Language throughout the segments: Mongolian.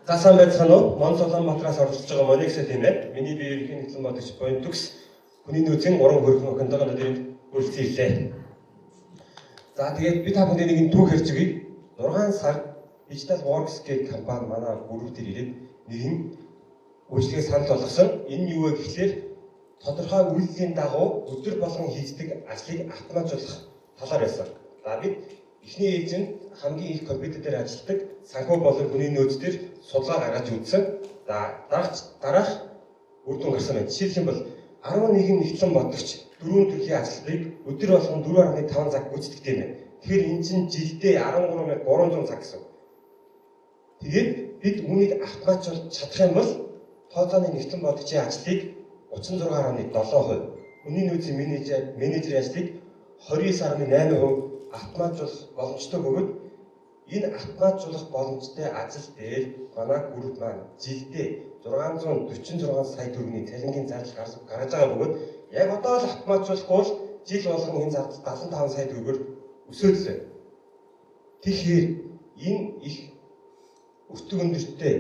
За сайн байцгаана уу? Монс Улаанбаатараас оролцож байгаа Monix тийм ээ. Миний бие ерөнхий нийтлэн бодогч Point Tux хүний нөөцийн 3 хөргөн охиндоо надад хүрэлцэн ирлээ. За тэгээд би та бүхэнд нэг түүх ярьж өгье. 6 сар Digital Works гэх компани манай бүрүү дээр ирээд нэгэн үйлчлэгээ санал болгосон. Энэ юу вэ гэхлээр тодорхой үйлдлийн дагуу өдөр болгон хийдэг ажлыг автоматжуулах талаар байсан. За бид эхний ээлжинд хамгийн их компьютер дээр ажилладаг санхүү болон хүний нөөц дээр судалгаа гаргаж үзсэн. За дараах үр дүн гарсан байна. Жишээлбэл 11 нэгтлэн бодогч 4 төрлийн ажлыг өдөр болгон 4.5 цаг гүйцэтгэдэг юм байна. Тэгэхээр энэ чинь жилдээ 13,300 цаг гэсэн. Тэгээд бид үүнийг автоматжуулж чадах юм бол тооцооны нэгтлэн бодогчийн ажлыг 36.7%, хүний нөөцийн менежерийн ажлыг 29.8% автоматжуулах боломжтой бөгөөд энэ автоматжуулах боломжтой ажил дээр манай групп маань жилдээ 646 сая төгрөгийн цалингийн зардал гаргаж байгаа бөгөөд яг одоо л автоматжуулахгүй бол жил болгон энэ зардал 75 сая төгрөгөөр өсөөлөө. Тэгэхээр энэ их өртөг өндөртэй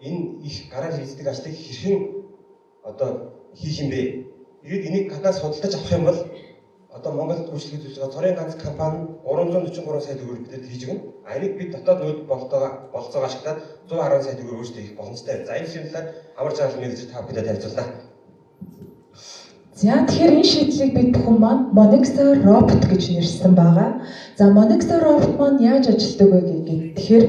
энэ их гараар хийдэг ажлыг хэрхэн одоо хийх юм бэ? Тэгээд энийг гаднаас судалж авах юм бол одоо Монголд үйлчлэгч үзэж байгаа цорын ганц компани 343 сая төгрөг бидэд хийж өгнө. А энийг бид дотоод нүүд болцоогоо ашиглаад 110 сая төгрөг өөрсдөө хийх боломжтой. За энэ шинжилгээ амар жаргал менежер та бүхэнд танилцуулнаа. За тэгэхээр энэ шийдлийг бид бүхэн маань Monix Robot гэж нэрсэн байгаа. За Monix Robot маань яаж ажилладаг вэ гэхээр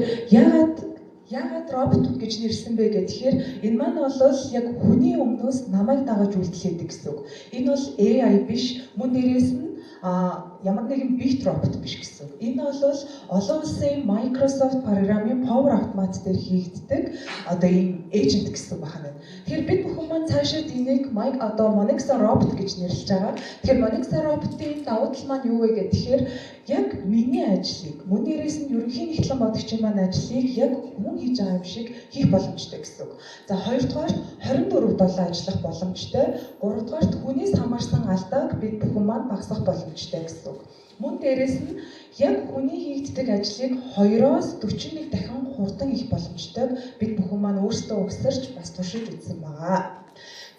яагаад робот гэж нэрсэн бэ гэхээр энэ маань бол яг хүний өмнөөс намайг дагаж үйлдэлээдэг гэсэн үг. Энэ бол AI биш, мөн дээрээс нь ямар нэгэн бит робот биш гэсэн. Энэ бол олон улсын Microsoft програмын Power Automate дээр хийгддэг одоо ийм agent гэсэн байна. Тэгэхээр бид бүхэн маань цаашаа энийг Monix Robot гэж нэрлэж байгаа. Тэгэхээр Monix Robot-ийн давуу тал маань юу вэ гэхээр яг миний ажлыг мөн дээрээс нь ерөнхий нийтлэн бодогчийн маань ажлыг яг хүн хийж байгаа юм шиг хийх боломжтой гэсэн үг. За хоёрдугаарт 24/7 ажиллах боломжтой, гуравдугаарт хүнээс хамаарсан алдааг бид бүхэн маань багасгах боломжтой гэсэн үг. Мөн дээрээс нь яг хүний хийгддэг ажлыг 2-оос 41 дахин хурдан хийх боломжтойг бид бүхэн маань өөрсдөө угсарч бас туршиж үзсэн байгаа.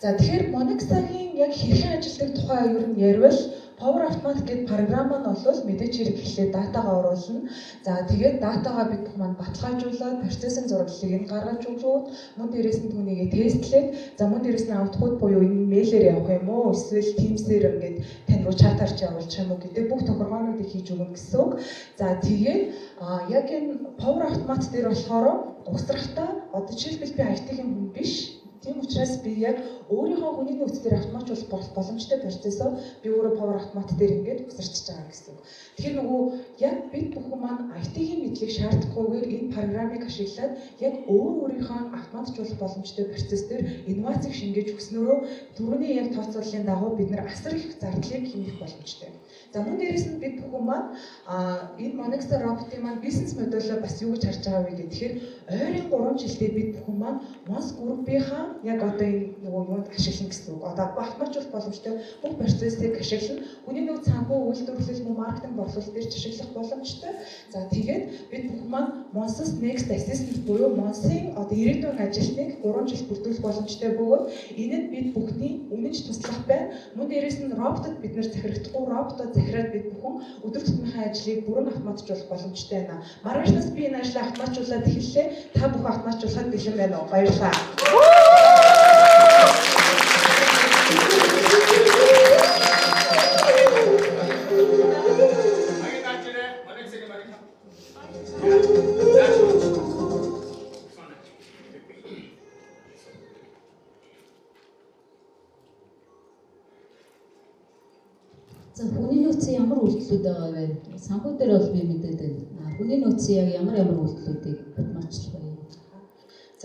За тэгэхээр Monix-ийн яг хэрхэн ажилладаг тухай ер нь ярил Power Automate гэдэг програм маань бол мэдээж хэрэг эхлээд датагаа оруулна. За тэгээд датагаа бид бүхэн маань баталгаажуулаад процессын зураглалыг нь гаргаж өгөөд мөн дээрээс нь түүнийг тестлээд за мөн дээрээс нь output буюу энэ мэйлээр явах юм уу эсвэл Teams-ээр ингээд тань руу чатаар ч явуулчих юм уу гэдэг бүх тохиргоонуудыг хийж өгнө гэсэн үг. За тэгээд яг энэ Power Automate дээр болохоор угсрахтаа одоо жишээлбэл би IT-ийн хүн биш. Тийм учраас би яг өөрийнхөө хүний нөөц дээр автоматжуулах боломжтой процессоо би өөрөө Power Automate дээр ингээд угсарчиж байгаа гэсэн үг. Тэгэхээр нөгөө яг бид бүхэн маань IT-ийн мэдлэг шаардахгүйгээр энэ програмыг ашиглаад яг өөрийнхөө автоматжуулах боломжтой процесс дээр инновацийг шингээж өгснөөрөө түрүүний яг тооцооллын дагуу бид нэр асар их зардлыг хэмнэх боломжтой. За мөн дээрээс нь бид бүхэн маань энэ Monix Robot-ийн маань бизнес модельоо бас юу гэж харж байгаа вэ гэхээр ойрын 3 жилдээ бид бүхэн маань Monix Group-ийнхаа яг одоо энэ нөгөө юунд ашиглана гэсэн үг. Одоо автоматжуулах боломжтой бүх процессыг ашиглана. Хүний нөөц санхүү үйлдвэрлэл мөн маркетинг борлуулалт дээр ашиглах боломжтой. За тэгээд бид бүхэн маань Monix Next Assistant буюу Monix-ийн одоо ирээдүйн ажилтныг 3 жил бүрдүүлэх боломжтой бөгөөд энэ нь бид бүхний үнэнч туслах байна. Мөн дээрээс нь роботод бид нэр захирагдахгүй роботод захираад бид бүхэн өдөр тутмынхаа ажлыг бүрэн автоматжуулах боломжтой байна. Маргаашнаас би энэ ажлаа автоматжуулаад эхэллээ. Та бүхэн автоматжуулахад бэлэн байна уу? Баярлалаа. За хүний нөөцийн ямар үйлдэлүүд байгаа вэ? Санхүү дээр бол би мэдээд байна. Хүний нөөцийн яг ямар үйлдэлүүдийг баталгаажлах вэ?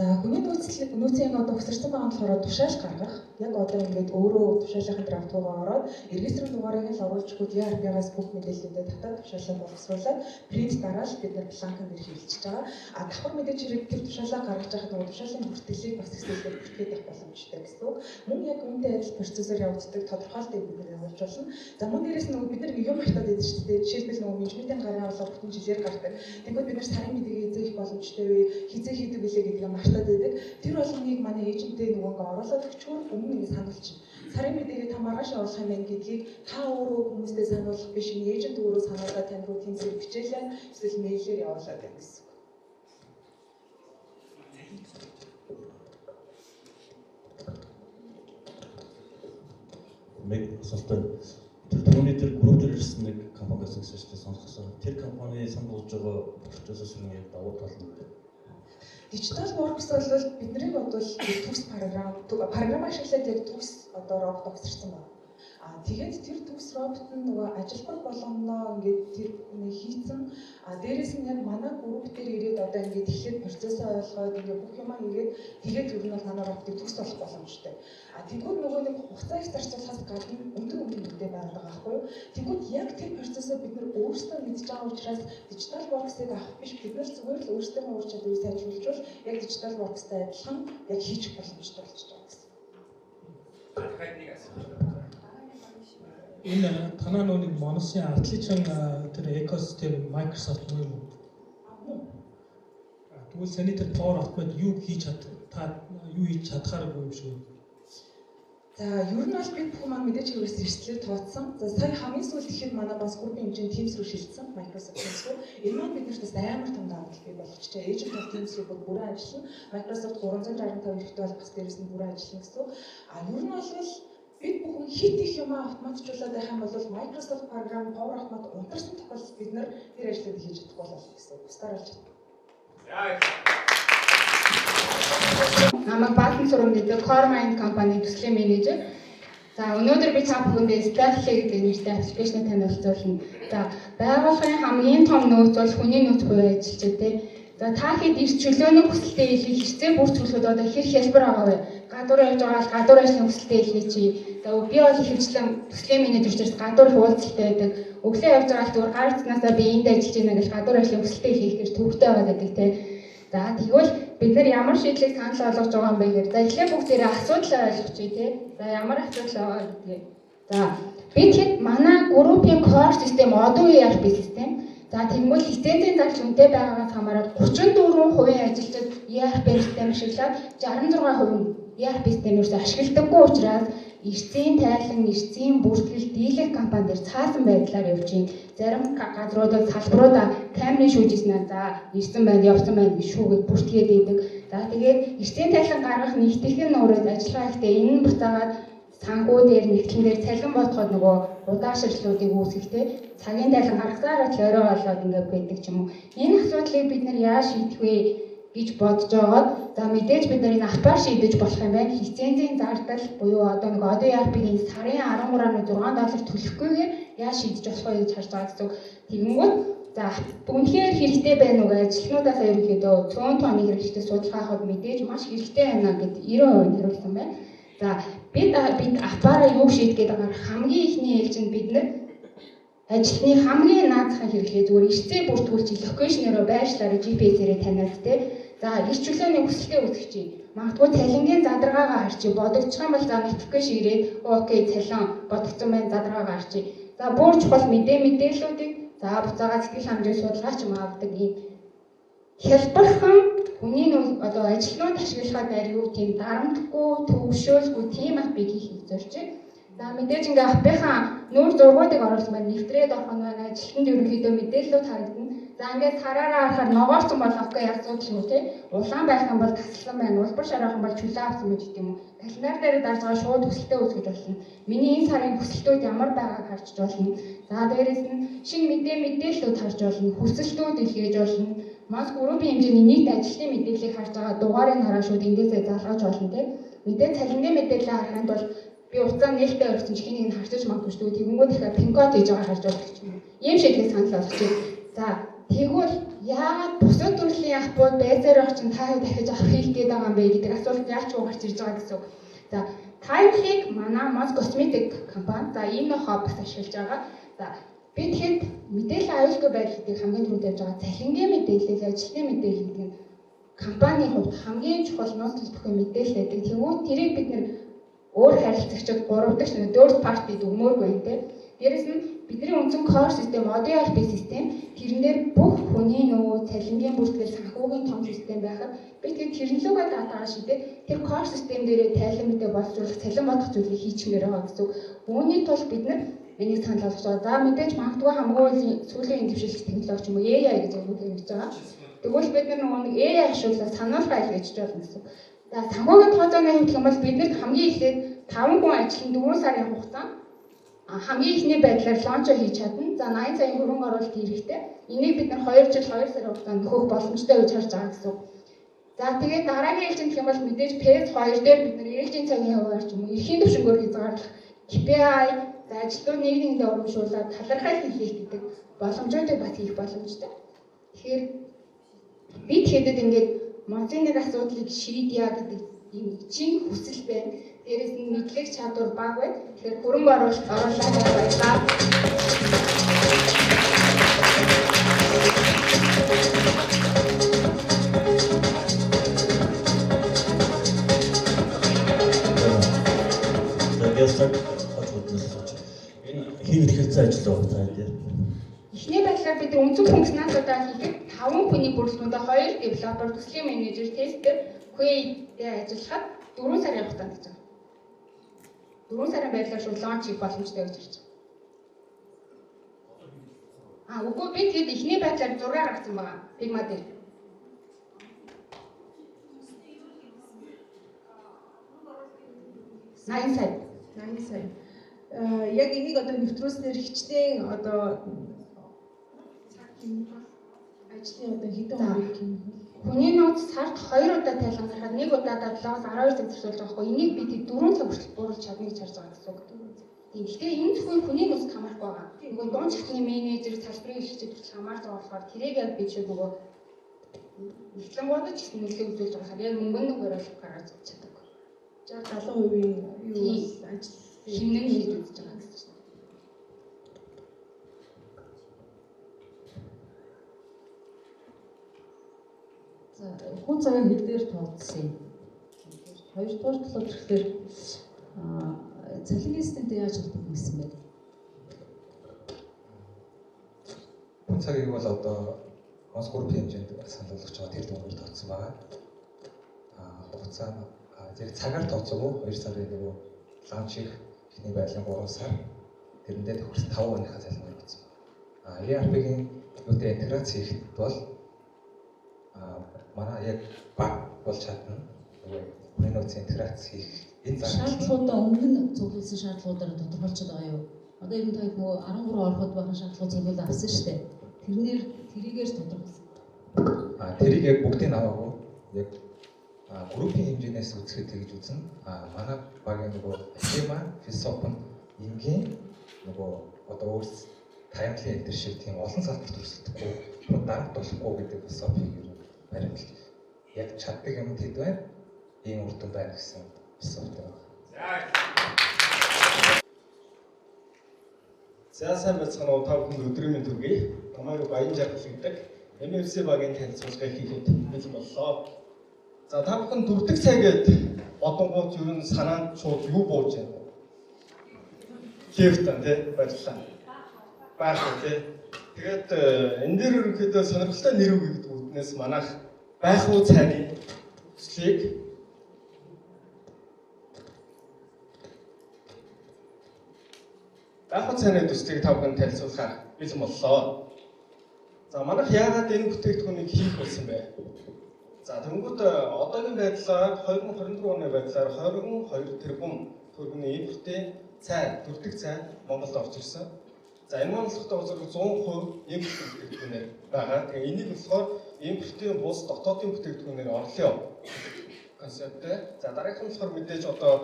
За хүний нөөцийн одоо угсарсан байгаа болохоор тушаал гаргах. Яг одоо ингээд өөрөө тушаалын дээр автуугаа ороод регистрийн дугаарыг л оруулж өгөхөд ERP-гаас бүх мэдээллүүдэд татаад тушаалаа боловсруулаад принт дараад бид нар планкан дээр хийлчихэж байгаа. А давхар мэдээж хэрэг тэр тушаалаа гаргаж байхад нөгөө тушаалын бүртгэлийг бас хэсэгдээ бүртгээд явах боломжтой гэсэн үг. Мөн яг үүнтэй адил процессор явагддаг тодорхойлтыг бид нар явуулж болно. За мөн дээрээс нөгөө бид нар юм хатаад байдаг шүү дээ. Жишээлбэл нөгөө менежментийн гараа болоо бүтэн жилээр гардаг. Тэгвэл бид нар сарын мэдээ хизээх боломжтой вэ? Хизээ хийдэг билээ гэдэг юм мартаад байдаг. Тэр болгоныг манай эйженттэй нөгөө ингээ оруулаад өчгөр өмнө ингэ сануулчих. Сарын мэдээгээ та маргааш оруулах юм байна гэдгийг та өөрөө хүмүүстэй сануулах биш, эйжент өөрөө сануулаад тань руу тийм зэрэг бичээлээ эсвэл мэйлээр явуулаад байна гэсэн. Нэг асуулт. Тэр түүний тэр группээр ирсэн нэг компаниас гэсэн чинь сонсгосон. Тэр компани сануулж байгаа процесс нь давуу тал нь. Digital Works бол биднийг бодвол төгс програм ашиглаад яг төгс одоо робот огцорсон байна. Тэгээд тэр төгс робот нь нөгөө ажилбар болгоноо ингээд тэр хийцэн. Дээрээс нь яг манай групп дээр ирээд одоо ингээд эхлээд процессыг ойлгоод ингээд бүх юмаа хийгээд тэгээд ер нь бол манай роботыг төгс болох боломжтой. Тэгвэл нөгөө нэг хугацааг зарцуулахаас гадна өндөр үнэтэй байгаад байгаа байхгүй юу? Тэгвэл яг тэр процессыг бид нөр өөрсдөө мэдж байгаа учраас Digital Works-ыг авах биш, бид нэр зүгээр л өөрсдөө уурч чадварыг сайжруулж яг Digital Works-тай адилхан яг хийчих боломжтой болж байгаа гэсэн. Энэ танаа нэг Monos-ийн артличсан тэр экосистем Microsoft юм уу? Тэгвэл саний тэр Power Automate юу хийж чадхааргүй юм шиг. За ер нь бол бид бүх маань мэдээж хэрэгс эрсдлээр тооцсон. За сая хамгийн сүүлд ихэд манай бас группийн хэмжээнд Teams рүү шилжсэн. Microsoft Teams рүү. Энэ маань биднэрт бас амар том давуу тал болгочтой. Agent of Teams рүү бүрэн ажиллана. Microsoft 365 хэрэгтэй бол бас дээрээс нь бүрэн ажиллана гэсэн. Ер нь бол бид бүхэн хит их юм автоматжуулаад байх юм бол Microsoft програм Power Automate унтарсан тохиолдолд бид нэр тэр ажлыг хийж чадахгүй болов гэсэн. Бусдаар болж чадна. Намайг Баатан сургуульд идэг Core Mind компани төслийн менежер. За өнөөдөр би та бүхэндээ Staffly гэдэг нэртэй аппликейшн танилцуулна. За байгууллагын хамгийн том нөөц бол хүний нөөц буюу ажилчид тийм. За та хэд ирч чөлөөний хүсэлтэд илүү хэрэгцээ бүртгүүлэхэд одоо хэр хялбар байгаа вэ? Гадуур явж байгаа бол гадуур ажлын хүсэлтэд илүү чи. За би бол ихэвчлэн төслийн менежер учраас гадуур хуулцтай байдаг. Өглөө явж байгаа л зүгээр гар утаснасаа би энд ажиллаж байна гэж гадуур ажлын хүсэлтэд илүү ихээр төвөгтэй байгаа гэдэг тийм. За тэгвэл бид нар ямар шийдлийг санал болгож байгаа юм бэ гэхээр за эхлээд бүгдээрээ асуудлаа ойлгочих тий. За ямар асуудал байгаа гэдгийг. За бид хэд манай группийн core систем одоо ERP систем. За тэгвэл лицензийн зарчил үнэтэй байгаагаас хамаарат 34% ажилчид ERP систем ашиглаад 66% ERP системээс ашигладаггүй учраас эрсдийн тайлан, эрсдийн бүртгэл, дийлэх компани дээр цаасан байдлаар явж байна. Зарим газруудад салбаруудаа камерын шүүжсэн за ирсэн байна, явсан байна гэж шүүгээд бүртгээд идэг. За тэгээд эрсдийн тайлан гаргах нэгтгэх нь өөрөө ажиллагаа ихтэй энэ нь буцаагаад сангуу дээр нэгтлэн дээр цалин ботход нөгөө удаашрлуудыг үүсгэхтэй цагийн тайлан гаргасаар л орой болоод ингээд байдаг ч юм уу. Энэ асуудлыг бид нар яаж шийдэх вэ гэж бодож байгаад за мэдээж бид нар энэ апаар шийдэж болох юм байна. Лицензийн зардал буюу одоо нэг ERP-ийн сарын 13.6 төлөхгүйгээр яаж шийдэж болох вэ гэж харж байгаа гэсэн. Тэгэнгүүт за үнэхээр хэрэгтэй байна уу ажилтнуудаас ерөнхийдөө цөөн тооны хэрэгтэй судалгаа авахд мэдээж маш хэрэгтэй байна гэд 90% хариулсан байна. За бид апаараа юу шийдгээд байгаа хамгийн ихний ээлжинд бид нар ажилтны хамгийн наазахын хэрэглээ зүгээр эрсдээ бүртгүүлж локейшнээрөө байршлаараа GPS-ээрээ таниад те. За эрс чөлөөний хүсэлтэд үүсгэж. Магадгүй цалингийн задрагаага харчих. Бодогдчих юм бол за нотификейшн ирээд окей цалин бодогдсон байна задрагаага харчих. За бүр чухал мэдээллүүдийг за буцаага сэтгэл хангамжийн судалгаач юм авдаг ийм хялбархан хүний одоо ажилтнууд ашиглахад байр юу тийм дарамтгүй төвшөөлгүй тийм апыг хийх зорж байна. За мэдээж ингээ апынхаа нүүр зургуудыг оруулсан байна. Нэвтрээд орох нь байна. Ажилтнанд ерөнхийдөө мэдээлэлүүд харагдана. За ингээд хараараа харахаар ногоорсон бол окей асуудал юу те. Улаан байх юм бол тасалсан байна. Улбар шарах юм бол чөлөө авсан байж гэдэг юм уу. Календар дээр дарж байгаа шууд хүсэлтээ үүсгэж болно. Миний энэ сарын хүсэлтүүд ямар байгааг харж болно. За дээрээс нь шинэ мэдээллүүд харж болно. Хүсэлтүүд илгээж болно. Маш группийн хэмжээний нийт ажилтны мэдээллийг харж байгаа дугаарыг хараа шууд эндээсээ залгаж болно те. Мэдээ цалингийн мэдээлэл харахад бол би уцаа нээлттэй өрсөн ч хэнийг нь харчиж магадгүй шүү. Тэгэнгүүт дахиад пин-код хийж байгаа харж болох юм. Ийм шийдлийг санал болгож байна. За тэгвэл яагаад бусад төрлийн апууд байзаар авах чинь та дахиж авах хийгээд байгаа юм бэ гэдэг асуулт яаж ч гарч ирж байгаа гэсэн. За Type-ийг манай Moz Cosmetic компани за ийм нэг хоб ашиглаж байгаа. За бид хэд мэдээлэл аюулгүй байдлыг хамгийн түрүүнд явж байгаа цалингийн мэдээлэл, ажилтны мэдээлэл гэдэг нь компанийн хувьд хамгийн чухал нууц төлбөрийн мэдээлэл байдаг. Тэгвэл тэрийг бид нэр өөр харилцагчид 3 дахь third party дүгмөөргүй байна те. Дээрэс нь бидний үндсэн core систем, одын ERP систем тэрнээр бүх хүний нөгөө цалингийн бүртгэл санхүүгийн том систем байхад бид тэрнлүүгээ датагаа шийдээд тэр core систем дээрээ тайлан мэдээ боловсруулах, цалин бодох зүйлийг хийчихмээр байгаа гэсэн. Үүний тулд бид энийг санал болгож байгаа. За мэдээж магадгүй хамгийн сүүлийн дэвшилт технологи ч юм уу AI гэж өгөх гэж байгаа. Тэгвэл бид нөгөө нэг AI ашиглаад сануулга айлгаж болно гэсэн. За санхүүгийн тооцооны хувьд гэх юм бол биднэрт хамгийн эхлээд 5 хүн ажил нь 4 сарын хугацаанд хамгийн ихний байдлаар лончо хийж чадна. За 80 сая хөрөнгө оруулалт хэрэгтэй. Энийг бид нар 2 жил 2 сарын хугацаанд нөхөх боломжтой гэж харж байгаа гэсэн. За тэгээд дараагийн ээлжинд гэх юм бол мэдээж phase 2 дээр бид нар ээлжийн цагийн хуваар ч юм уу эрхийн төвшнгөөр хязгаарлах KPI, за ажилтнууд нийгминдээ урамшуулаад талархал хийх гэдэг боломжуудыг бас хийх боломжтой. Тэгэхээр бид хэдэд ингээд Монцын нэг асуудлыг шийдъя гэдэг ийм чин хүсэл байна. Дээрээс нь мэдлэг чадвар бага байна. Тэгэхээр хөрөнгө оруулалт баярлалаа. Тэгээс энэ хийх хэрэгцээ ажил байна тийм. Эхний байдлаар бид үндсэн функционалуудаа хийхэд 5 хүний бүрэлдэхүүнтэй 2 девелопер, төслийн менежер, тестер, QA-тэй ажиллахад 4 сарын хугацаанд гэж байна. 4 сарын байдлаар шууд лонч хийх боломжтой гэж харж байгаа. Үгүй би тэгэд эхний байдлаар 6 гаргасан байгаа. Figma дээр. Сайн. Яг энийг одоо нэвтрүүлснээр хичнээн одоо ажлын одоо хэдэн хувийг юм. Хүний нууц сард 2 удаа тайлан гарахад 1 удаадаа 7-12 цаг зарцуулж байгаа хгүй. Энийг бид 4 цаг хүртэл бууруулж чадна гэж харж байгаа гэсэн үг. Тийм. Гэхдээ энэ зөвхөн хүний нууцд хамаарахгүй байгаа. Нөгөө дунд шатны менежер, салбарын эрхлэгчид хүртэл хамаарч байгаа болохоор тэрийг яг бид шиг нөгөө нэгтлэнгуудад ч гэсэн нөлөө үзүүлж байгаа хэрэг яг мөнгөн нүгээр бол гаргаж чаддаг. 60-70% юу ажил хэмнэн хийж үзэж байгаа гэсэн чинь. За хүн цагийн хэдээр тооцсон юм. Хоёрдугаар талаар тэгэхээр цалингийн системтэй яаж холбогдсон гэсэн бэ? Хүн цагийг бол одоо Монс групп хэмжээнд санал болгож байгаа тэр дүнгээр тооцсон байгаа. Хугацаа яг цагаар тооцоогүй 2 сарын нөгөө лаунч хийх эхний байдлын 3 сар тэрэндээ төгс 5 өдрийнхаа цалин гаргасан. ERP-ийн юутай интеграц хийхэд бол манай яг баг бол чадна. Нөгөө хүний нөөцийн интеграц хийх энэ шаардлагуудаа өмнө нь зөвлөсөн шаардлагуудаар тодорхойлж байгаа юу? Одоо ер нь та нөгөө 13 ороход байгаа шаардлагууд зөвлөл авсан шүү дээ. Тэрийгээр тодорхойлсон. тэрийг яг бүгдийг аваагүй. Яг группийн хэмжээнээс үзэхэд тэгж үзнэ. Манай багийн нөгөө Figma, Philosophy энгийн нөгөө одоо өөрс таамаглалын энэ шиг тийм олон салбарт өрсөлдөхгүй продакт болохгүй гэдэг философиг юу баримтлал. Яг чаддаг юм хэд байна? Ийм үр дүн байна гэсэн философи байна. За сайн байцгаана уу та бүхэнд өдрийн мэнд хүргэе. Намайг Баян Жаргал гэдэг MFC багийн танилцуулгыг хийхэд бэлэн боллоо. За та бүхэн дүрдэг цай гээд бодонгууд юу н санаанд шууд юу бууж байна? Хефтэн тий баярлалаа. Баах тий. Тэгээд энэ дээр ерөнхийдөө сонирхолтой нэр үг гэдэг үднээс манайх байх уу цайны төслийг байх уу цайны төслийг та бүхэн танилцуулахаар бэлэн боллоо. За манайх яагаад энэ бүтээгдэхүүнийг хийх болсон бэ? За тэнгуут одоогийн байдлаар 2024 оны байдлаар 22 тэрбум төгрөгийн импортын цай, дүрдэг цай Монголд орж ирсэн. За энэ Монголд болохоор 100% импорт бүтээгдэхүүнээр байгаа. Тэгээ энийг болохоор импортын бус дотоодын бүтээгдэхүүнээр орлоо концепттэй. За дараагийнх нь болохоор мэдээж одоо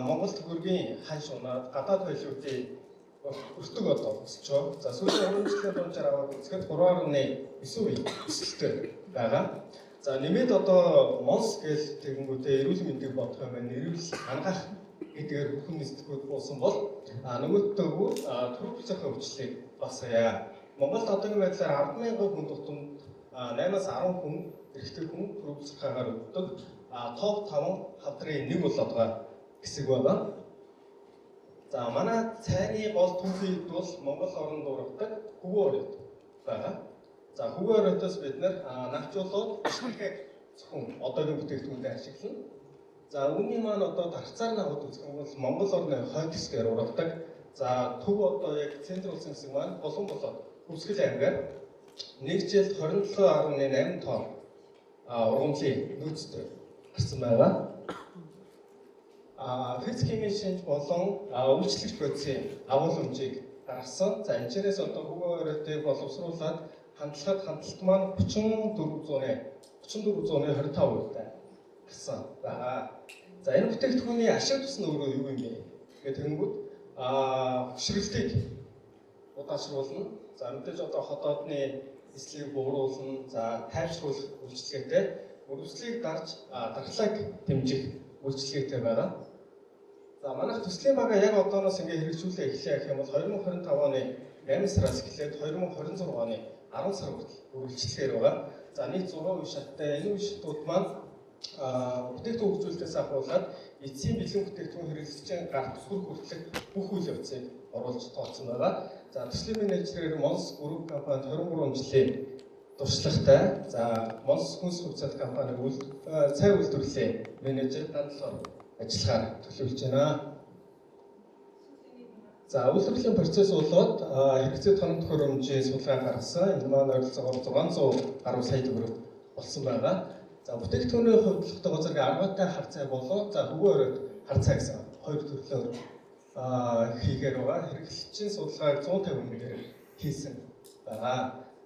Монгол төгрөгийн ханш унаад гадаад валютын өртөг одоо өсч байгаа. За сүүлийн 3 жилийн дундаар аваад үзэхэд 3.9% өсөлттэй байгаа. За нэмээд одоо Монс гэл тэгэнгүүтээ эрүүл мэндийг бодох юм байна. Эрүүл хангах гэдгээр бүхэн нисдэгүүд буусан бол нөгөөдөө төрөв цахим хөгжлийг басая. Монголд одоогийн байдлаар 10,000 хүн тутамд 8-аас 10 хүн эрэгтэй хүн төрөв цахигаар өгдөг. Топ 5 хадрын нэг бол одоо хэсэг байгаа. За манай цайны гол түүхийд бол Монгол орнд дургадаг хөвөө оройд байгаа. За хөвөө оройдоос бид навчуулаад бичлэгээ зөвхөн одоогийн бүтээгдэхүүнээр ашиглана. За үүний маань одоо дарцаар наваад үзэх юм бол Монгол орны хойд хэсгээр ургадаг. За төв одоо яг центр улсын хэсэг маань Булан болоод Хөвсгөл аймгаар 1 жилд 27.8 тонн ургамлын нөөцтэй гарсан байгаа. Физикийн шинж болон үйлчлэгч бодисын агуулмжийг гаргасан. За энэчнээс одоо хөвөө оройдыг боловсруулад хандлт маань 34.25%-тай гарсан байгаа. За энэ бүтээгдэхүүний ашиг тус нь өөрөө юу юм бэ? Тэгээд тэнгууд хөшрөлтийг удаашруулна. За мэдээж одоо хотоодны эслийг бууруулна. За тайвшруулах үйлчилгээтэй өрөвслийг дарж дархлааг дэмжих үйлчилгээтэй байгаа. За манайх төслийн бага яг одооноос ингээ хэрэгжүүлээ эхлэе гэх юм бол 2025 оны 8 сараас эхлээд 2026 оны 10 сар хүртэл үргэлжлэхээр байгаа. За нийт 6 үе шаттай. Энэ үе шатууд маань бүтээгдэхүүн хөгжүүлэлтээс ахуулаад эцсийн бэлэн бүтээгдэхүүн хэрэглэгчийн гарт хүрэх бүх үйл явцыг оруулж тооцсон байгаа. За төслийн менежерээр Монс Group компанид 23 жилийн туршлагатай. За Монс хүнс хувьцаат компаниг цай үйлдвэрлэлийн менежер дандлаар ажиллагаар төлөвлөж байна. За үйлдвэрлэлийн процесс болоод хэрэгцээ тоног төхөөрөмжийн судалгаа гаргасан. Энэ маань ойролцоогоор 600 гаруй сая төгрөг болсон байгаа. За бүтээгдэхүүний хувьдлогтой газрын аргатай хар цай болоод за хөвөө оройд хар цай гэсэн хоёр төрлөөр хийгээр байгаа. Хэрэглэгчийн судалгааг 150 мөр хийсэн байгаа.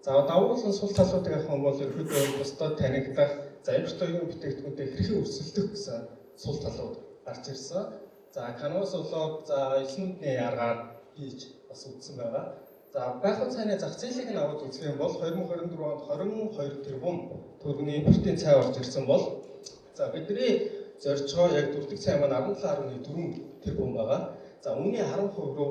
За давуулсан сул талуудыг авах юм бол ерөнхийдөө бусдад танигдах, за импортын бүтээгдэхүүнтэй хэрхэн өрсөлдөх гэсэн сул талууд гарч ирсэн. За канвас болоод за 9 нүдний аргаар хийж бас үзсэн байгаа. За байхад цайны зах зээлийг нь аваад үзэх юм бол 2024 онд 22 тэрбум төгрөгийн импортын цай орж ирсэн бол за бидний зорж байгаа яг дүрдэг цай маань 17.4 тэрбум байгаа. За үүний 10% руу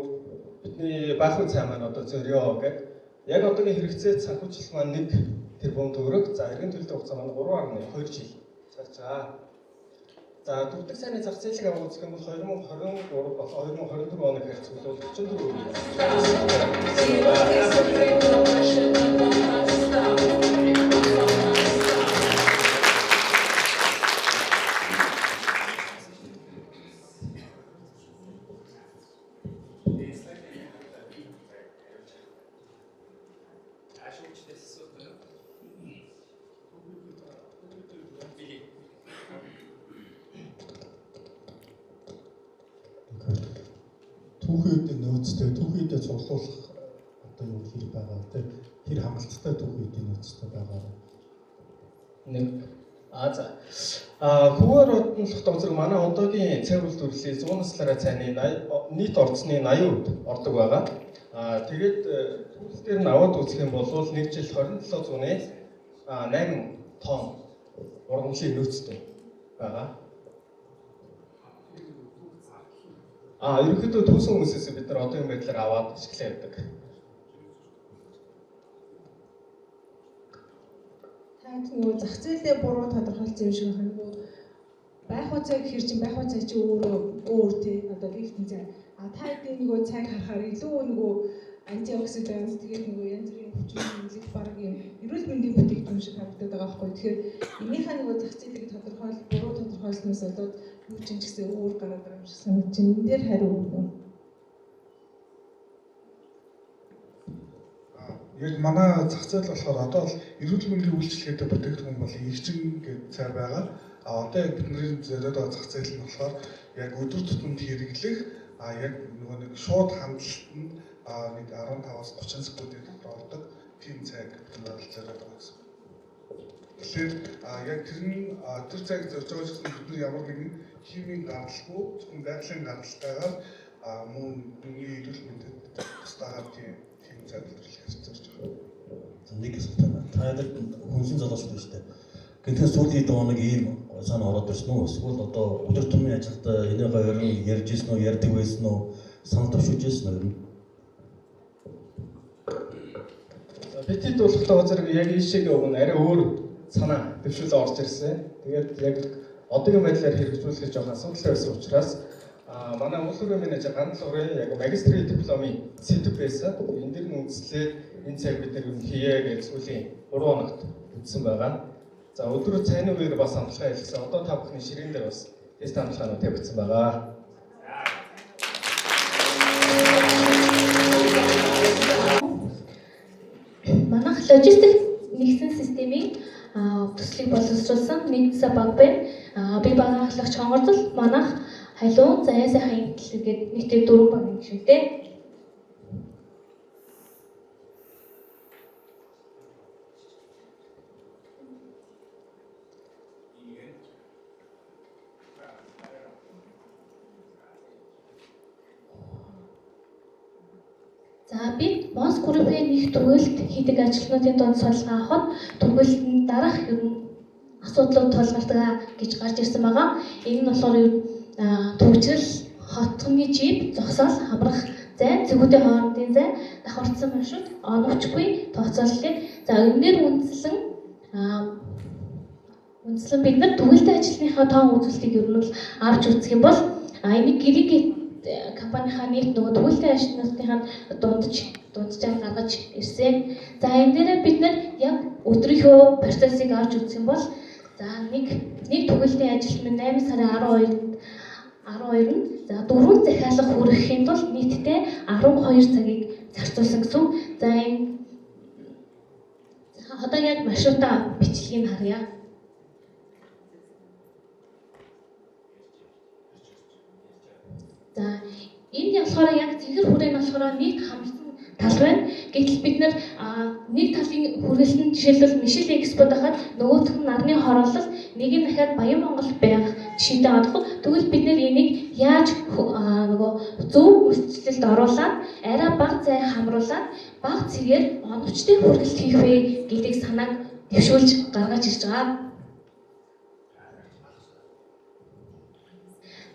бидний байхад цай маань одоо зорио гэдэг яг одоогийн хэрэгцээ санхүүжил маань 1 тэрбум төгрөг. За эргэн төлөлтийн хугацаа маань 3.2 жил зарж байгаа. За дүрдэг цайны зах зээлийг авах үзэх юм бол 2023 болон 2024 оны харьцуулбал 44%. Түүхийдээ нөөцтэй, түүхийдээ цуглуулах одоо юу хэрэг байгаа те тэр хангалттай түүхийдээ нөөцтэй байгаа. Нэг за хөвөр одон тогтоомжрог манай одоогийн цай үйлдвэрлэлийн 100 наслаараа цайны нийт орцны 80% ордог байгаа. Тэгээд түүх дээр нь аваад үзэх юм бол 1 жил 2708 тонн ургамлын нөөцтэй байгаа. Ерөнхийдөө түүсэн хүмүүсээс бид нар одоогийн байдлаар аваад ашиглаа явдаг. Таад нөгөө зах зээлээ буруу тодорхойлсон юм шиг байна. Байх хуцаа гэхэр чинь байх хуцаа чи өөр тий одоо лифтэн цай. Та хэдийн нөгөө цайг харахаар илүү нөгөө антиоксидант тэгээд нөгөө янз бүрийн хүчин хэмжээлт баг юм эрүүл мэндийн бүтээгдэхүүн шиг харагдаад байгаа байхгүй. Тэгэхээр энийхээ нөгөө зах зээлийг буруу тодорхойлсноос болоод юу ч юм гэсэн өөр гараад байгаа юм шиг санагдаж байна. Энэ дээр хариу өгнө. Яг манай зах зээл болохоор одоо л эрүүл мэндийн үйлчилгээтэй бүтээгдэхүүн бол эрчим гэдэг цай байгаа. Одоо яг бидний зориод байгаа зах зээл нь болохоор яг өдөр тутамд хэрэглэх яг нөгөө нэг шууд хандлалт нь нэг 15-аас 30 секундын дотор ордог тийм цай гэдэг нь зориод байгаа гэсэн. Тэгэхээр яг тэр цайг зорж байгаа гэсэн бид нар ямар нэгэн химийн гаргалгүй зөвхөн байгалийн гаргалтайгаар мөн эрүүл мэндэд тусдаагаар тийм цай үйлдвэрлэх гэж зорж байгаа. Нэг асуулт. Та хэд хүнсийн залууч шүү дээ. Гэнтэн сүүлийн доо нэг ийм санаа ороод ирсэн үү? Эсвэл одоо өдөр тутмын ажилд энийг хоёрын ярьж ирсэн үү, ярьдаг байсан уу? Санал төвшүүлж ирсэн үү? Бидний дуулахтай газар яг энэ шиг арай өөр санаа төвшүүлээ орж ирсэн. Тэгээд яг одоогийн байдлаар хэрэгжүүлэх жоохон асуудалтай байсан учраас Манай уулуурын менежер ганц урын яг магистрийн дипломын сэдв байсан. Энэ дэр үндэслээд энэ цаг бид нар юм хийе гэж сүүлийн 3 хоногт үтсэн байгаа. За өдөр цайны үеэр бас амтлагаа хэлсэн. Одоо та бүхний ширээн дээр бас тест амтлагаанууд тавигдсан байгаа. Манайх логистик нэгсэн системийн төслийг боловсруулсан нэгдсэн баг байна. Би багийн ахлагч хонгорцол манайх халуун заяа сайхан эдлэг гэдэг нийтдээ 4 баг юм шүү дээ. За бид Монс группийн нэг төгөөлт хийдэг ажилтнуудын дунд судалгаа авахад төгөөлтөнд дараах юм асуудлууд тулгардаг гэж гарч ирсэн байгаа. Энэ нь болохоор төвчрэл, хотгоны жип, зогсоол, хамрах зай, зэгүүдийн хоорондын зай, давхарцсан маршрут, оновчгүй тооцооллыг. За энээр үндслэн бид нар төгөөлтийн ажлынхаа тоон үзүүлэлтийг ер нь бол авч үзэх юм бол энийг гэрэг компанийнхаа нийт нөгөө төгөөлтийн ажлынхаа дунджаар гаргаж ирсэн. За энэ дээр бид нар яг өдрийнхөө процессыг авч үзэх юм бол за нэг төгөөлтийн ажил нь 8 сарын 12-нд за 4 захиалга хүргэхийн тулд нийтдээ 12 цагийг зарцуулсан гэсэн. За энэ одоо яг маршрутаа бичлэгийг харъя. За энд болохоор яг цэгэр хүрээ нь болохоор нийт хамтсан тал байна. Гэтэл бид нар нэг талын хүргэлтэн жишээлбэл Мишель Экспод хахад нөгөөх нь нарны хороолол, нэг нь дахиад Баян Монгол байх жишээтэй одох. Тэгвэл бид нар энийг яаж нөгөө зөв үйлчлэлд оруулаад арай бага зай хамруулад бага цэгээр оновчтой хүргэлт хийх вэ гэдэг санааг дэвшүүлж гаргаж ирж байгаа.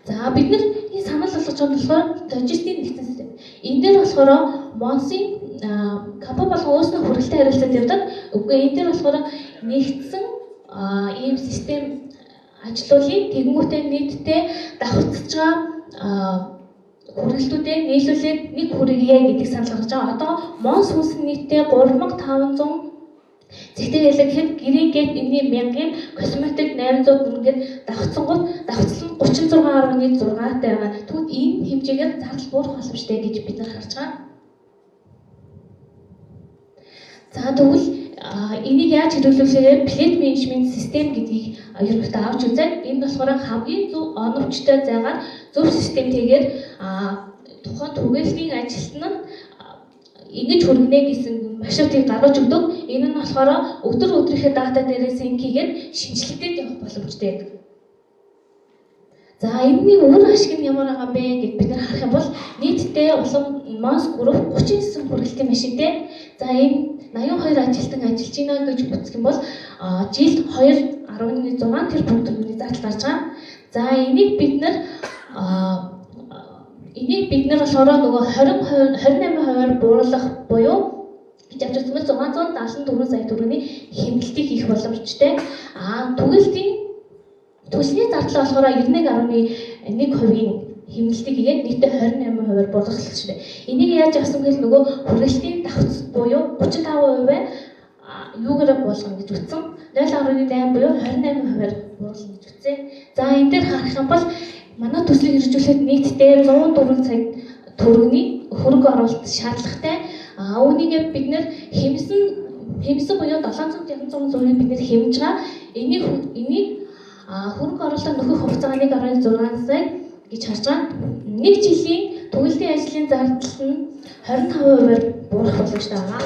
За бид нар энэ санал болгож байгаа болохоор логистикийн нэгдсэн систем. Энэ дээр болохоор Монсын компани болон өөрсдөө хүргэлтийн харилцаанд явдаг. Үгүй энэ дээр болохоор нэгдсэн ийм систем ажлуулын тэгэнгүүтээ нийтдээ давхцаж байгаа хүргэлтүүдээ нийлүүлээд нэг хүргэе гэдэг санал гаргаж байгаа. Одоо Монс хүнс нийтдээ 3500 зэгтэй ялаг гэхэд гэрийн гэт энэний 1000-ийн косметик 800 ингээд давхцсангууд давхцлан 36.6 байгаа. Тэгвэл энэ хэмжээгээр зардал буурах боломжтой гэж бид нар харж байгаа. За тэгвэл энийг яаж хэрэглүүлэхээр плет менежмент систем гэдгийг ерөнхийдөө авч үзээд энэ болохоор хамгийн зөв оновчтой зайгаар зөв системтэйгээр тухайн түгээлийн ажилтнууд ингэж хүргэнэ гэсэн маршрутыг гаргаж өгдөг. Энэ нь болохоор өдөр өдрийнхээ дата дээрээс инкийгээд шинжилгээтэй явах боломжтой байдаг. За энэний үр ашиг нь ямар байгаа бэ гэдээ бид нар харах юм бол нийтдээ улам Монс групп 39 хүргэлтийн машинтэй. За энэ 82 ажилтан ажиллаж байна гэж үзэх юм бол жилд 2.6 тэрбум төгрөгийн зардал гарч байгаа. За энийг бид нар болохоор нөгөө 28% бууруулах буюу гэж авч үзвэл 674 сая төгрөгийн хэмнэлтийг хийх боломжтой. Төлсний зардал болохоор 91.1%-ийн хэмнэлтийг хийгээд нийтдээ 28% бууруулах хэрэгтэй. Энийг яаж авсан гэвэл нөгөө хүргэлтийн давхц буюу 35% юугаар буулгана гэж үтсэн. 0.8 буюу 28%-аар буулгана гэж үтсэн. За энэ дээр харах юм бол манай төслийг хэрэгжүүлэхэд нийтдээ 104 цаг төгрөгийн хөрөнгө оруулалт шаардлагатай. Үүнийг бид нэр хэмсэн буюу 700-800 зургийг бид нэр хэмж байгаа. Энийг хөрөнгө оруулалт нөхөх хугацаа 1.6 сая гэж харж байгаа. Нэг жилийн төгөлтийн ажлын зардал нь 25%-аар буурах боломжтой байгаа.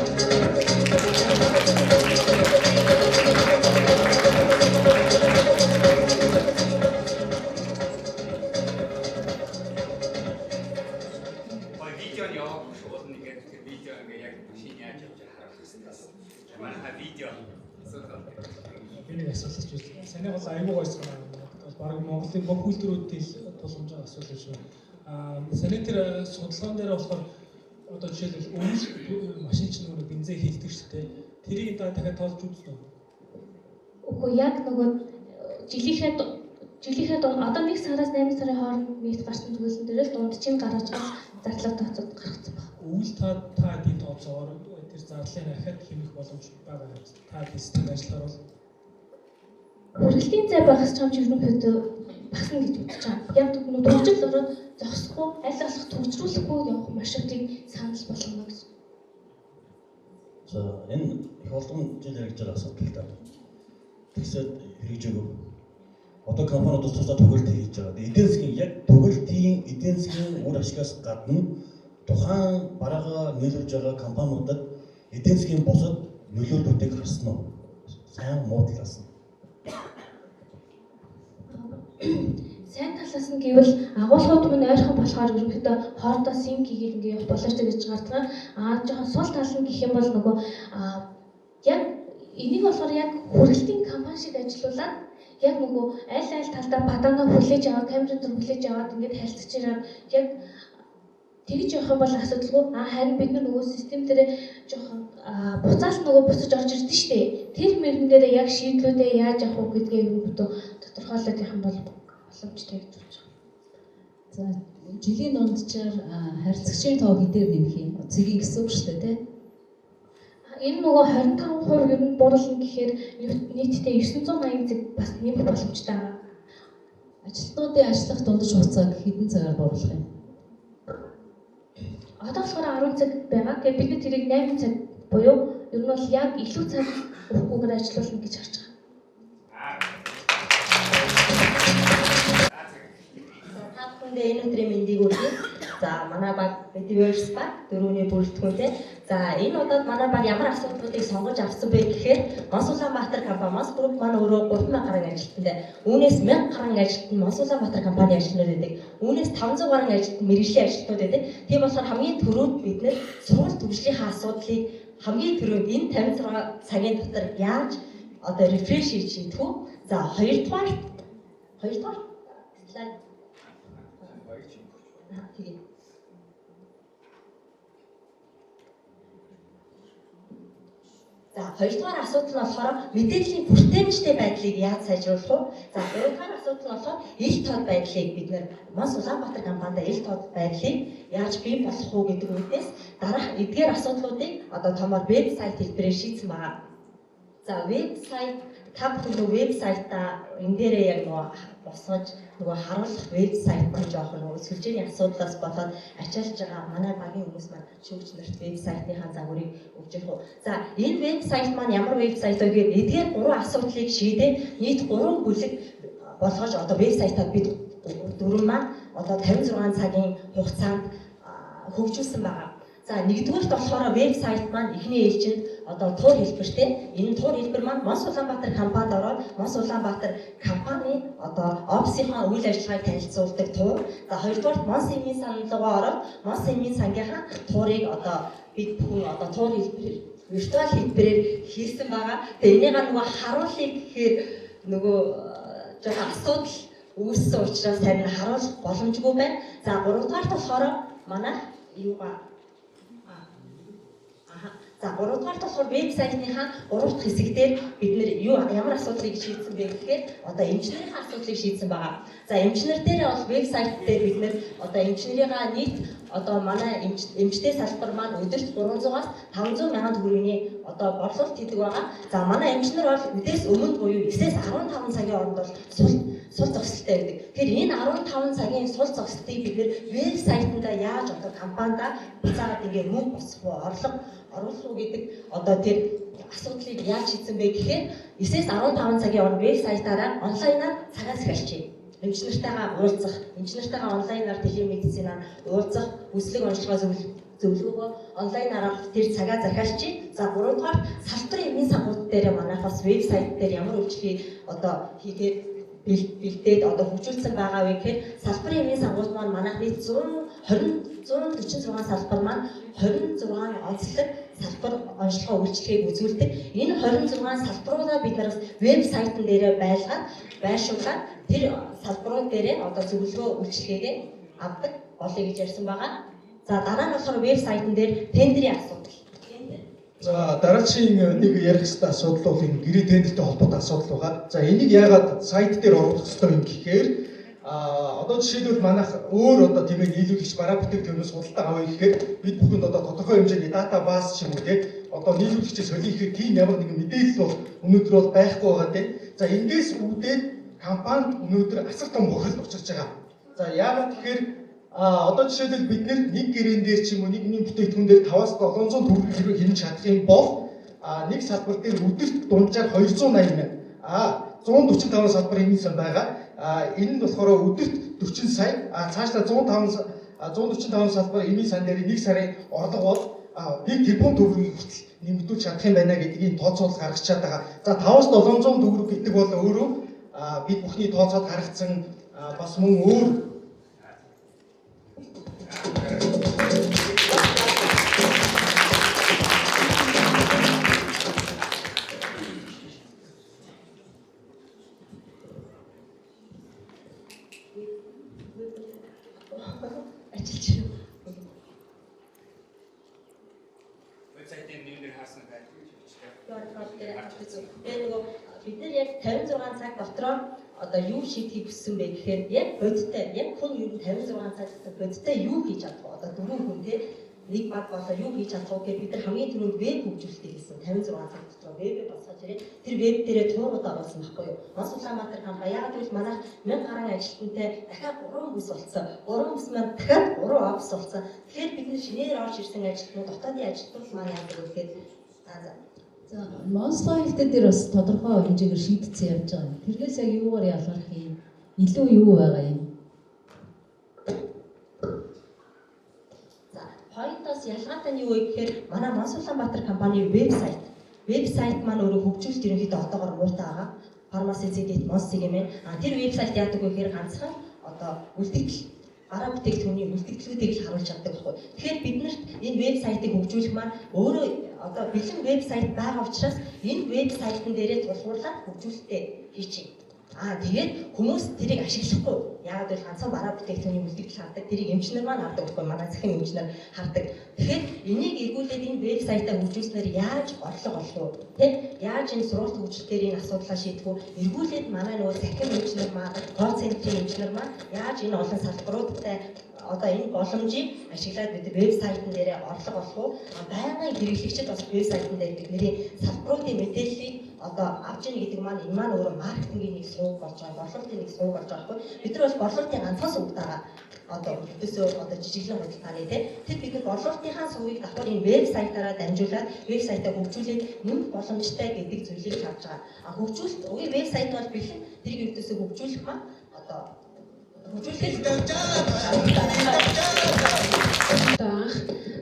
Энийг асуулж үзлээ. Саний бол аюул гойсон байна. Бараг Монголын бүх үйлдвэрүүдийн тусламж асуулж шүү. Саний тэр судалгаан дээр болохоор одоо жишээлбэл өмнө машин чинь нөгөө бензин хийдэг шүү дээ. Тэрийг дахиад тоолж үзнэ үү? Үгүй яг нөгөө жилийнхээ жилийнхээ одоо 1 сараас 8 сарын хооронд нийт гарсан төгөлсөн дээр л дундчийн гаргаж зарлах тооцоод гаргацсан байна. Үйл та эдийн тооцоогоор тэр зарлалыг ахад хэмэх боломж байгаа юм. Та системд ажиллахаар бол Хүргэлтийн зай багс чамч ерөнхийдөө багсна гэж үзэж байгаа. Яг тэгвэл төгжил ороод зогсохгүй, аль болох төгжрүүлэхгүй явах маршрутыг санал болгоно гэсэн. За энэ их олон жил яригдж байгаа асуудал та. Тэгсээд хэрэгж өгөө. Одоо компаниудаас тусдаа төгөлт хийж байгаа. Эдийн засгийн яг төгөлтийн эдийн засгийн үр ашигаас гадна тухайн бараагаа нийлүүлж байгаа компаниудад эдийн засгийн бусад нөлөөллүүдийг харсан уу? Сайн муу талаас нь. Сайн талаас нь гэвэл агуулгууд мань ойрхон болохоор ерөнхийдөө хоорондоо синк хийгээд ингээ явах боломжтой гэж гардаг. Жоохон сул тал нь гэх юм бол нөгөө яг энийг болохоор яг хүргэлтийн компани шиг ажилуулаад яг нөгөө аль талдаа паданга хүлээж аваад камерын зур хүлээж аваад ингээд харилцаж ирээд яг тэгж явах юм бол асуудалгүй. Харин бид нөгөө систем дээр жоохон буцаал нөгөө буцаж орж ирдэ штэ. Тэр мөрөн дээр яг шийдлүүдээ яаж авах уу гэдгээ ерөнхийдөө тодорхойлоод явах юм бол боломжтой гэж бодож байна. За жилийн дундчаар харилцагчийн тоо хэдээр нэмэх юм? Цэгийн гэсэн үг шүү дээ, тий? Энэ нөгөө 25% ер нь бурлал гэхээр нийтдээ 980 цаг бас нэмэх боломжтой байгаа. Ажилтнуудын ажиллах дундаж хугацааг хэдэн цагаар бууруулах юм? Одоо болохоор 10 цаг байгаа. Тэгэхээр бид тэрийг 8 цаг буюу ер нь бол яг илүү цаг өгөхгүйгээр ажиллуулна гэж харж байгаа. Энэ өдрийн мэндийг хүргэе. За манай баг Metaverse баг дөрөвний бүрэлдэхүүнтэй. За энэ удаад манай баг ямар асуудлуудыг сонгож авсан бэ гэхээр Мос Улаанбаатар компани Мос Group маань өөрөө 3000 гаруй ажилтнтай. Үүнээс 1000 гаруй ажилтан Мос Улаанбаатар компани ажилтнууд байдаг. Үүнээс 500 гаруй ажилтан мэргэжлийн ажилтнууд байдаг. Тийм болохоор хамгийн түрүүнд бид нэр сургууль төгслийн асуудлыг хамгийн түрүүнд энэ 56 цагийн дотор яаж одоо рефреш хийж хийх вэ? За хоёрдугаар слайд За хоёрдугаар асуудал нь болохоор мэдээллийн бүртэмжтэй байдлыг яаж сайжруулах вэ? За гуравдугаар асуудал нь болохоор ил тод байдлыг бид нэр Мос Улаанбаатар компанид ил тод байдлыг яаж бий болгох уу гэдэг үгнээс дараах эдгээр асуудлуудыг одоо томоор вебсайт хэлбэрээр шийдсэн байгаа. За вебсайт та бүхэн вебсайтаа энэ дээрээ яг нөгөө босгож нөгөө харуулах вебсайт маань жоохон нөгөө сүлжээний асуудлаас болоод ачаалж байгаа манай багийн хүмүүс маань шүүгч нарт вебсайтынхаа загварыг өгч явах уу. За энэ вебсайт маань ямар вебсайт вэ гэхээр эдгээр 3 асуудлыг шийдээ нийт 3 бүлэг болгож одоо вебсайтаа бид дөрвөн маань одоо 56 цагийн хугацаанд хөгжүүлсэн байгаа. За нэгдүгээрт болохоор вебсайт маань эхний ээлжинд одоо туур хэлбэртэй. Энэ туур хэлбэр маань Мос Улаанбаатар компанид ороод Мос Улаанбаатар компани одоо офисынхаа үйл ажиллагааг танилцуулдаг туур. За хоёрдугаарт Мос эмийн сан руугаа ороод Мос эмийн сангийнхаа туурыг одоо бид бүхэн одоо туур хэлбэрээр виртуал хэлбэрээр хийсэн байгаа. Тэгээ энийгээ нөгөө харуулъя гэхээр нөгөө жоохон асуудал үүссэн учраас тань харуулах боломжгүй байна. За гуравдугаарт болохоор манай юугаа За гуравдугаарт болохоор вебсайтынхаа 3 дахь хэсэгдэр бид нэр ямар асуудлыг шийдсэн бэ гэхээр одоо эмчнэрийн асуудлыг шийдсэн байгаа. За эмчнэр дээр бол вебсайт дээр бид нэр одоо эмчнэрийн нийт одоо манай эмчтэй салбар маань өдөрт 300-аас 500 мянган төгрөгийн одоо борлуулалт хийдэг байгаа. За манай эмчнэр бол үдээс өмнө буюу 9-ээс 15 цагийн хооронд бол сул зогсолтой байдаг. Тэгэхээр энэ 15 цагийн сул зогсолтыг бид нэр вебсайтанда яаж одоо компанида буцаагаад ингээ мөнгө босгох уу, орлого оруулах уу гэдэг одоо тэр асуудлыг яаж шийдсэн бэ гэхээр 9-ээс 15 цагийн хооронд вебсайтаараа онлайнаар цагаас эхэлчихье. Эмчнэртэйгээ уулзах, эмчнэртэйгээ онлайнаар телемедицинаар уулзах, хүслэг онцлогоо зөвлөгөөгөө онлайнаар авах тэр цагаа захиалчих. За 3 дугаар салбарын эмийн сангууд дээр манайхаас вебсайт дээр ямар үйлчлэгийг одоо хийгээд бэлдээд одоо хөгжүүлсэн байгаа вэ гэхээр салбарын эмийн сангууд маань манайх нийт 146 салбар маань 26 онцлог салбар онцлогоо үйлчлэгийг үзүүлдэг. Энэ 26 салбаруудаа бид нар вебсайтн дээрээ байршуулаад тэр салбарууд дээрээ одоо зөвлөгөө үйлчлэгээ авдаг болъё гэж ярьсан байгаа. За дараа нь болохоор вебсайтн дээр тендерийн асуудал. За дараагийн нэг ярих хэвээр асуудал бол энэ гэрээ тендертэй холбоотой асуудал байгаа. За энийг яагаад сайт дээр оруулах хэрэгтэй юм гэхээр одоо жишээлбэл манайх өөр одоо тийм нийлүүлэгч бараа бүтээгдэхүүнээс худалдаа авъя гэхээр бид бүхэнд одоо тодорхой хэмжээний дата бааз ч юм уу тийм одоо нийлүүлэгчээс солихийн тийм ямар нэгэн мэдээлэл бол өнөөдөр бол байхгүй байгаа тийм. За эндээс үүдээд компанид өнөөдөр асар том хохирол учирч байгаа. За яагаад тэгэхээр одоо жишээлбэл бид нэг гэрээн дээр ч юм уу нэг бүтээгдэхүүн дээр 5-700 төгрөг хэрэг хэмж чадах юм бол нэг салбар дээр өдөрт дунджаар 280 байна. 145 салбар хэмжсэн байгаа. Энэ нь болохоор өдөрт 40 сая, цаашдаа 145 салбар эмийн сан дээр 1 сарын орлого бол 1 тэрбум төгрөгийг хүртэл нэмэгдүүлж чадах юм байна гэдгийг тооцоолол гаргачаад байгаа. За 5-700 төгрөг гэдэг бол өөрөө бид бүхний тооцоод гаргацсан бас мөн өөр вебсайтын нэмээр хаасан байдаг гэж байна. Бид нар яг 56 цаг дотроо одоо юу шийдэхийг хүссэн бэ гэхээр яг бодиттой яг хүн ер нь 56 цаг бодиттой юу хийж чадах вэ? Одоо дөрөв хүн те нэг баг болоо юу хийж чадах вэ гэхээр бид нар хамгийн түрүүнд веб хөгжүүлэлтийг хийсэн 56 цаг дотроо веб босгож ирээ. Тэр веб дээрээ туугууд оруулсан байхгүй юу? Мас Улаанбаатар компани яг гэвэл манайх 1000 гаруй ажилтнтай дахиад 3 бүс болсон. 3 бүс маань дахиад 3 офис болсон. Тэгэхээр бид нар шинээр орж ирсэн ажилтнууд дотоодын ажилтнууд маань яадаг вэ гэхээр за Монстер хэлтэй дээр бас тодорхой хэмжээгээр шийдсэн явж байгаа. Тэрнээс яг юугаар ялгарх юм? Илүү юу байгаа юм? За хоёртоос ялгаатай нь юу вэ гэхээр манай Мас Улаанбаатар компани вебсайт маань өөрөө хөгжүүлэлт ерөнхийдөө одоогоор муутай байгаа. Фармацевтикэд Монстиг юм байна. Тэр вебсайт яадаг вэ гэхээр ганцхан одоо үлдэгдэл араа бүтээгдэхүүний үлдэгдлүүдийг л харуулж чаддаг байхгүй. Тэгэхээр биднэрт энэ вебсайтыг хөгжүүлэх маань өөрөө одоо бэлэн вебсайт байгаа учраас энэ вебсайтын дээрээ тулгуурлаад хөгжүүлэлтээ хийчих. Тэгээд хүмүүс тэрийг ашиглахгүй. Яагаад гэвэл ганцхан бараа бүтээгдэхүүний үлдэгдэл хардаг, тэрийг эмчнэр маань хардаг байхгүй, манай захын эмчнэр хардаг. Тэгэхээр энийг эргүүлээд энэ вебсайтаа хөгжүүлснээр яаж орлого олох вэ? Тэг яаж энэ сургалт хөгжлөлтээр энэ асуудлаа шийдэх вэ? Эргүүлээд манай нөгөө захин эмчнэр маань, кол центрийн эмчнэр маань яаж энэ олон салбаруудтай одоо энэ боломжийг ашиглаад бид вебсайтн дээрээ орлого олох уу? Байнгын хэрэглэгчид бас вебсайтн дээр бидний салбаруудын мэдээллийг одоо авч ийн гэдэг маань энэ маань өөрөө маркетингийн нэг сувг болж байгаа, борлуулалтын нэг сувг болж байгаа байхгүй. Бид нар бол борлуулалтын ганцхан сувг байгаа. Одоо өдөөсөө одоо жижиглэн худалдааны тийм. Тэр бид нар борлуулалтынхаа сувгийг давхар энэ вебсайтаараа дамжуулаад вебсайтаа хөгжүүлээд мөнгө боломжтой гэдэг зүйлийг харж байгаа. Хөгжүүлэлт үгүй вебсайт бол бэлэн тэрийг өдөөсөө хөгжүүлэх маань одоо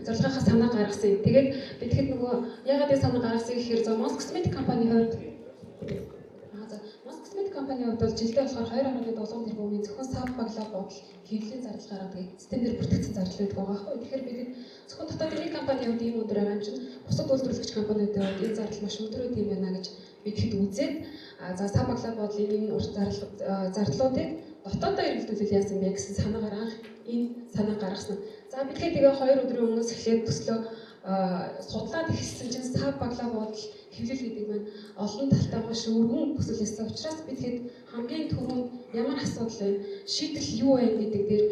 зорилгынхаа санаа гаргасан. Тэгээд бидэхэд нөгөө яагаад энэ санаа гаргасан гэхээр за Mos Cosmetic компанийн хувьд Mos Cosmetic компанийн хувьд бол жилдээ болохоор 2.7 тэрбумын зөвхөн сав баглаа бодол хэвлэлийн зардал гаргадаг системээр бүртгэгдсэн зардал байдаг байгаа байхгүй. Тэгэхээр бид зөвхөн дотоод нэг компанийн хувьд ийм өдөр байгаа юм чинь бусад үйлдвэрлэгч компаниудын хувьд энэ зардал маш өндөр юм байна гэж бидэхэд үзээд за сав баглаа бодлын энэ урт зардлуудыг дотоодоо эргэлдүүлэл яасан бэ гэсэн санаагаар анх энэ санаа гаргасан. За бидгээ тэгээ 2 өдрийн өмнөөс эхлээд төслөө судлаад эхэлсэн чинь сав баглаа бодол хэвлэл гэдэг маань олон талтай маш өргөн төсөл байсан учраас бидгээд хамгийн түрүүнд ямар асуудал вэ? Шийдэл юу вэ гэдэг дээр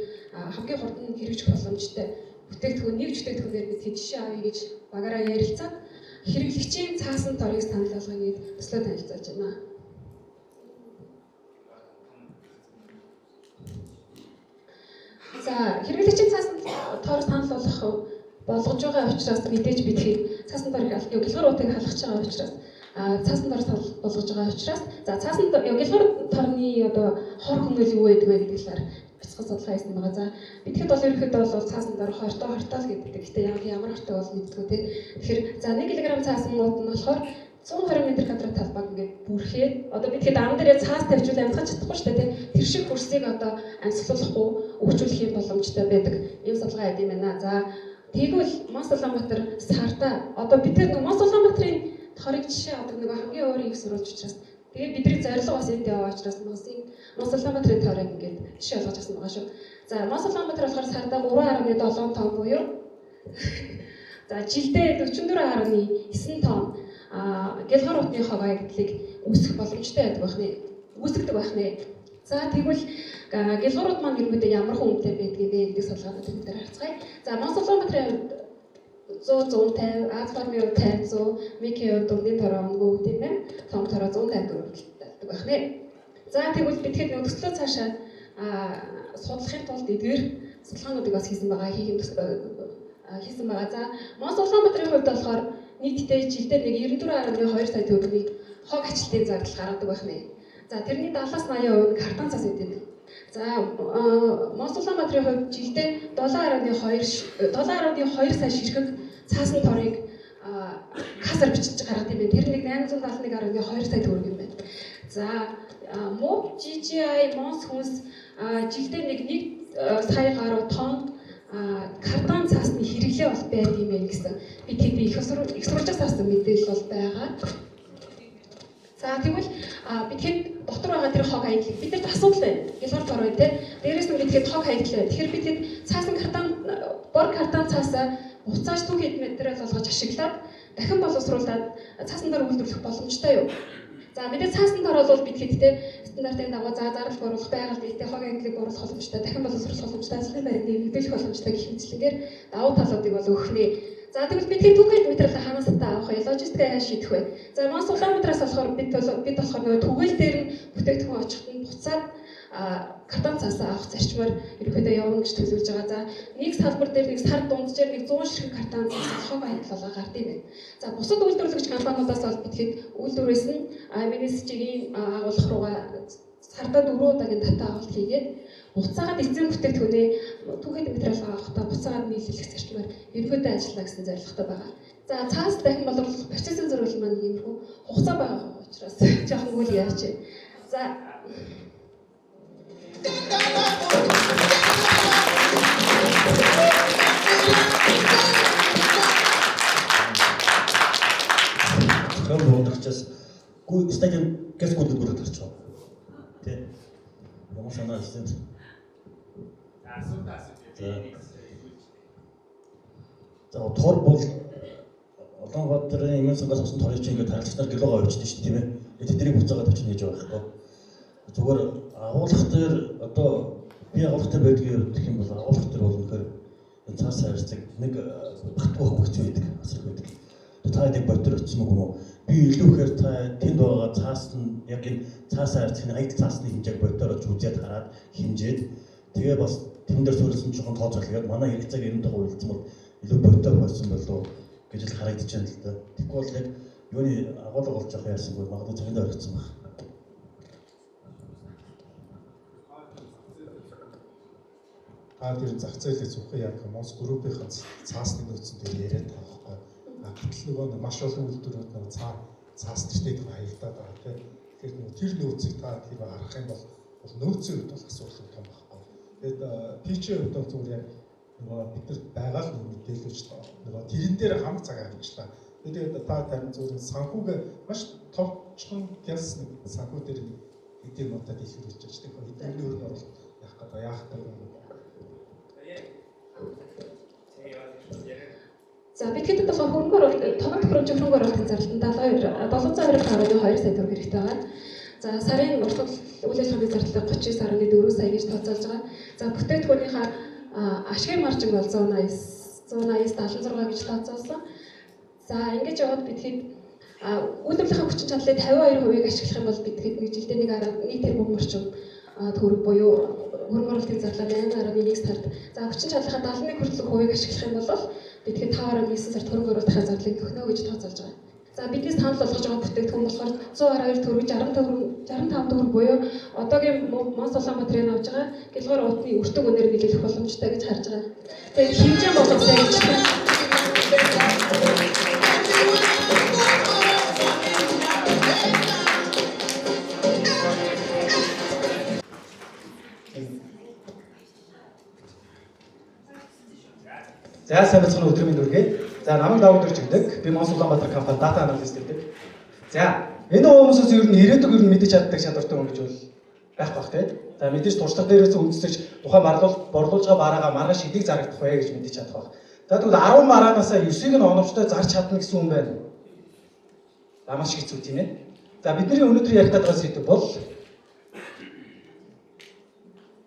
хамгийн хурдан хэрэгжих боломжтой бүтээгдэхүүн нэг бүтээгдэхүүнээр бидгээд жишээ авъя гэж багаараа ярилцаад хэрэглэгчийн цаасан торыг санал болгоё гэж төслөө танилцуулж байна. За хэрэглэгчийн цаасан тоор санал болгож байгаа учраас мэдээж бидгийг цаасан торыг гялгар утыг халахж байгаа учраас цаасан тор санал болгож байгаа учраас за цаасан гялгар торны одоо хор хөнөөл юу байдаг вэ гэдэг талаар бяцхан судалгаа хийсэн байгаа. За бидэхэд бол ерөнхийдөө бол цаасан тор хортол гэдэг. Гэхдээ ямар хортой бол мэддэггүй те. Тэгэхээр за 1 кг цаасанууд нь болохоор 120 м2 талбайг ингээд бүрхээд одоо бидэхэд ам дээрээ цаас тавьжуул амтгаж чадахгүй шүү дээ. Тэр шиг хөрсийг одоо амьсгалуулахгүй өгчүүлэх юм боломжтой байдаг. Ийм судалгаа хийх юм байна. За тэгвэл Мос Улаанбаатар сарда одоо бидэхэд Мос Улаанбаатарын торыг жишээ авдаг нэг хамгийн өөрийн их сурвалж учраас тэгээд бидний зорилго бас энд яваа учраас Мос Улаанбаатарын торыг ингээд жишээ олгож авсан байгаа шүү. За Мос Улаанбаатар болохоор сарда 3.7 тонн буюу За жилдээ 44.9 тонн гялгар утны хог аягдлыг үүсгэх боломжтой үүсгдэг байх нэ. За тэгвэл гялгар ут маань ерөнхийдөө ямар хүнтэй байдгийг гэдэг судалгаанууд энэ дээр харцгаая. За Монс Улаанбаатарын 100 150, Аз фармын 50 100, Микийн дундын тороо өнгөө тийм ээ. Том тороо 154 талдаг байх нэ. За тэгвэл би тэгэхэд нөхцөлөө цаашаа судлахын тулд эдгээр судалгаануудыг бас хийсэн байгаа. Хийсэн байгаа. За Монс Улаанбаатарын хувьд болохоор нийтдээ жилдээ 94.2 сая төгрөгийн хог ачлалтын зардал гаргадаг байх нэ. За тэрний 70-80% нь картон цас үүдэн. За Монс Улаанбаатарын хувьд жилдээ 7.2 сая ширхэг цаасан торыг кассаар бичиж гаргадаг юм байна. Тэр нэг 871.2 сая төгрөг юм байна. За МОВ GGI Монс хүнс жилдээ 1 сая гаруй тонн картон цаасны хэрэглээ бол байдаг юм байна гэсэн бид хэд их сурвалжаас авсан мэдээлэл бол байгаа. За тэгвэл бид хэд дотор байгаа тэр хог хаягдлыг бид нарт асуудал байна. Гялгар тороо те. Дээрээс нь бид хэд хог хаягдал байна. Тэгэхээр бид хэд цаасан картон бор картон цаасаа буцааж түг хэд материал болгож ашиглаад дахин боловсруулад цаасан дор үйлдвэрлэх боломжтой юу? За мэдээ цаасан дор бол бид хэд те стандартын дагуу зарлах боруулах байгальд ихтэй хог хаягдлыг оруулах боломжтой, дахин боловсруулах боломжтой, ажлын байрыг нэмэгдүүлэх боломжтой гэх мэтлэгээр давуу талуудыг бол өгөх нэ. За тэгвэл бид түг хэд материал хаанаас та авах вэ? Логистикээ яаж шийдэх вэ? За Монс Улаанбаатараас болохоор бид болохоор нөгөө түгээл дээр нь бүтээгдэхүүн очиход нь буцаад картон цаасаа авах зарчмаар ерөнхийдөө явна гэж төлөвлөж байгаа. За нэг салбар дээр нэг сар дунджаар 100 ширхэг картон цаас хог хаягдал гардаг юм байна. За бусад үйлдвэрлэгч компаниудаас бол бидгээд үйлдвэрээс нь MNSG-ийн агуулгах руугаа сардаа 4 удаагийн татаа авалт хийгээд буцаагаад эзэн бүтээгдэхүүнээ түгээх материал авахдаа буцаагаад нийлүүлэх зарчмаар ерөнхийдөө ажиллана гэсэн зорилготой байгаа. За цаас дахин боловсруулах процессын зориул маань иймэрхүү хугацаа байгаа учраас жоохон үйл яваач. За Хөөмөдөгчөөс гүн стадиум гэсгүүд бүрд гарч байгаа. Тэ. Ямар санаа хэлсэн. За тор бол Улаанбаатарын эмийн сангаас авсан торыг чинь ингээд харилцагч нар гэлөөгөө авчихдээ шүү дээ тийм ээ. Тэднийг буцаагаад авчих нээж байгаа байхгүй. Зүгээр агуулгах дээр одоо би агуулгатай байдгийг гэх юм бол агуулгах дээр бол үнэхээр энэ цаас харилцаг нэг батгах хөвгч байдаг асар их байдаг. Та нэг ботор очсон юм уу? Би илүү ихээр та тэнд байгаа цаас нь яг энэ цаас харилцагны аяг цаасны хэмжээг ботор очиж үзээд хараад хэмжээд тэгээ бас тэн дээр суурилсан жоохон тооцоолгээд манай хэрэгцээг 90% үйлдсэн бол илүү ботор болсон болов гэж л харагдаж байна л да. Тэгэхгүй бол яг юуны агуулга болж байгаа яасангүй магадгүй цагийн дээр орчихсон байна. Тэр зах зээлээ зөвхөн яг Монс группийн цаасны нөөцөнд яриад байгаа байхгүй. Гэтэл нөгөө маш олон үйлдвэрүүд нөгөө цаас тэртээ хаягдаад байгаа тийм. Тэгэхээр тэр нөөцийг та тийм харах юм бол нөөцийн хувьд бол асуудал том байхгүй. Тэгээд тийчийн хувьд бол зүгээр яг нөгөө бидэрт байгаа л мэдээлэлч нөгөө тэрэн дээр хамт цаг авчихлаа. Тэгээд та тань зүгээр санхүүгээ маш товчхон гялс нэг санхүү дээр хэдийн удаад их хэрэгжиж байгаа. Тэгэхээр эдгээр нь бол яах гэдэг юм. За бид хэд болохоор хөрөнгө оруулалт, тоног тохиромжийн хөрөнгө оруулалтын зарлалтанд 722.2 сая төгрөг хэрэгтэй байгаа. За сарын уртад үйл ажиллагааны зардал 39.4 сая гэж тооцоолж байгаа. За бүтээгдэхүүнийхээ ашигын маржин бол 180-76 гэж тооцоолсон. За ингэж яваад бид хэд үйлдвэрлэлийн хүчин чадлын 52%-ийг ашиглах юм бол бид хэд нэг жилдээ 1 тэрбум орчим төгрөг буюу хөрөнгө оруулалтын зарлал 8.1 сард. За хүчин чадлынхаа 71% ашиглах юм бол бид хэд 5.9 сард хөрөнгө оруулалтын зарлалыг төгнөө гэж тооцоолж байгаа. За биднээс санал болгож байгаа бүтээгдэхүүн болохоор 122 төгрөг 65 төгрөг буюу одоогийн Монс Улаанбаатарын авж байгаа гялгар утны өртөг үнээр нийлүүлэх боломжтой гэж харж байгаа. Тэгээд хэмжээ болгосоо гэж байна. За сайн бацхан өдрийн үргээ. За намайг Давид Үржигдэг. Би Монс Улаанбаатар компани дата аналист гэдэг. За энэ хүмүүсээс ер нь ирээдүг ер нь мэдэж чаддаг чадвартай хүн гэж бол байх бах тийм. За мэдээж туршлага дээрээс үндэслэж тухайн борлуулж байгаа бараагаа маргааш хэдийг зарагдах вэ гэж мэдэж чадах байх. За тэгвэл 10 мараанасаа 9-ыг нь оновчтой зарж чадна гэсэн үг байна. За маш хэцүү тийм ээ. За бидний өнөөдөр ярих гэдэг сэдв бол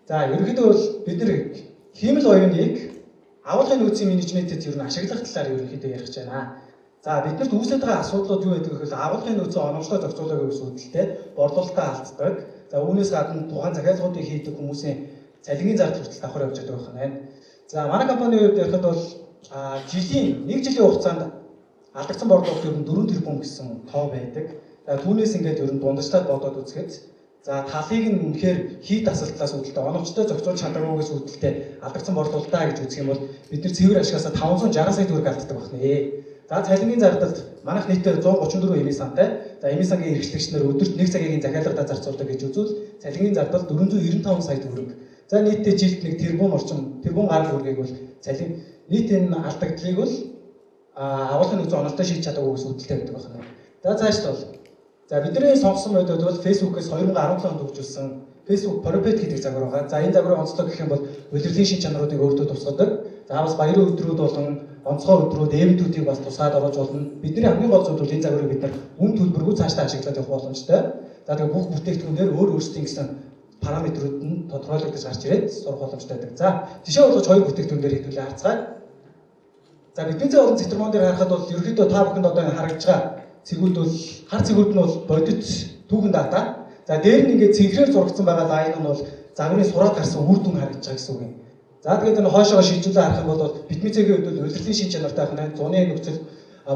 за ерөнхийдөө бол бид нэр хиймэл оюуныг агуулгын нөөцийн менежментэд ер нь ашиглах талаар ерөнхийдөө ярих гэж байна. За биднэрт үүсэж байгаа асуудлууд юу гэдэг вэ гэвэл агуулгын нөөцөө оновчтой зохицуулаагүй гэсэн үгдэлтэй борлуулалтаа алддаг. За үүнээс гадна тухайн захиалгуудыг хийдэг хүмүүсийн цалингийн зардал хүртэл давхар явж байгаа юм байна. За манай компанийн хувьд ярихад бол жилийн 1 жилийн хугацаанд алдагдсан борлуулалт ер нь 4 тэрбум гэсэн тоо байдаг. За түүнээс ингээд ер нь дундажтаад бодоод үзэхэд за талыг нь үнэхээр хий тасалтлаас үүдэлтэй оновчтой зохицуулж чадаагүйгээс үүдэлтэй алдагдсан борлуулалтаа гэж үзэх юм бол бид нэр цэвэр ашигасаа 560 сая төгрөг алддаг байна. За цалингийн зардалд манайх нийтээр 134 эми сантай. За эми сангийн хэрэгжлэгчнэр өдөрт 1 цагийн захиалгадаа зарцуулдаг гэж үзвэл цалингийн зардал 495 сая төгрөг. За нийтдээ жилд 1 тэрбум орчим тэрбум гаруй төгрөгийг бол цалин нийт энэ алдагдлыг бол агуулгын нөөцөө оновчтой шийдэж чадаагүй гэсэн үүдэлтэй байдаг байна. За цаашд бол за бидний сонгосон бодод бол Facebook-ээс 2017 онд хөгжүүлсэн Facebook Prophet гэдэг загвар байгаа. За энэ загварын онцлог гэх юм бол удирдлагын шин чанаруудыг өөртөө тусгадаг. За бас баярын өдрүүд болон онцгой өдрүүд, эвентүүдийг бас тусгаад оруулж болно. Бидний хамгийн гол зүйл бол энэ загварыг бид нар үн төлбөргүй цаашдаа ашиглаад явах боломжтой. За тэгээ бүх бүтээгдэхүүнээр өөрсдийн гэсэн параметрүүд нь тодорхойлогдож гарч ирээд сурах боломжтой байдаг. За жишээ болгож хоёр бүтээгдэхүүнээр хэдүүлээ харцгаая. За бидний зэн олон цэтрмон дээр харахад бол ерөнхийдөө та бүхэнд одоо харагдж байгаа цэгүүд бол хар цэгүүд нь бол бодит түүхэн дата. За дээр нь ингээд цэнхрээр зурагдсан байгаа лайн нь бол загварын сураад гарсан үр дүн харагдаж байгаа гэсэн үг юм. За тэгээд энэ хойшоо шилжүүлээ харах юм бол бидний цэгийн хувьд бол удирдлагын шин чанартай байна. Зуны нөхцөл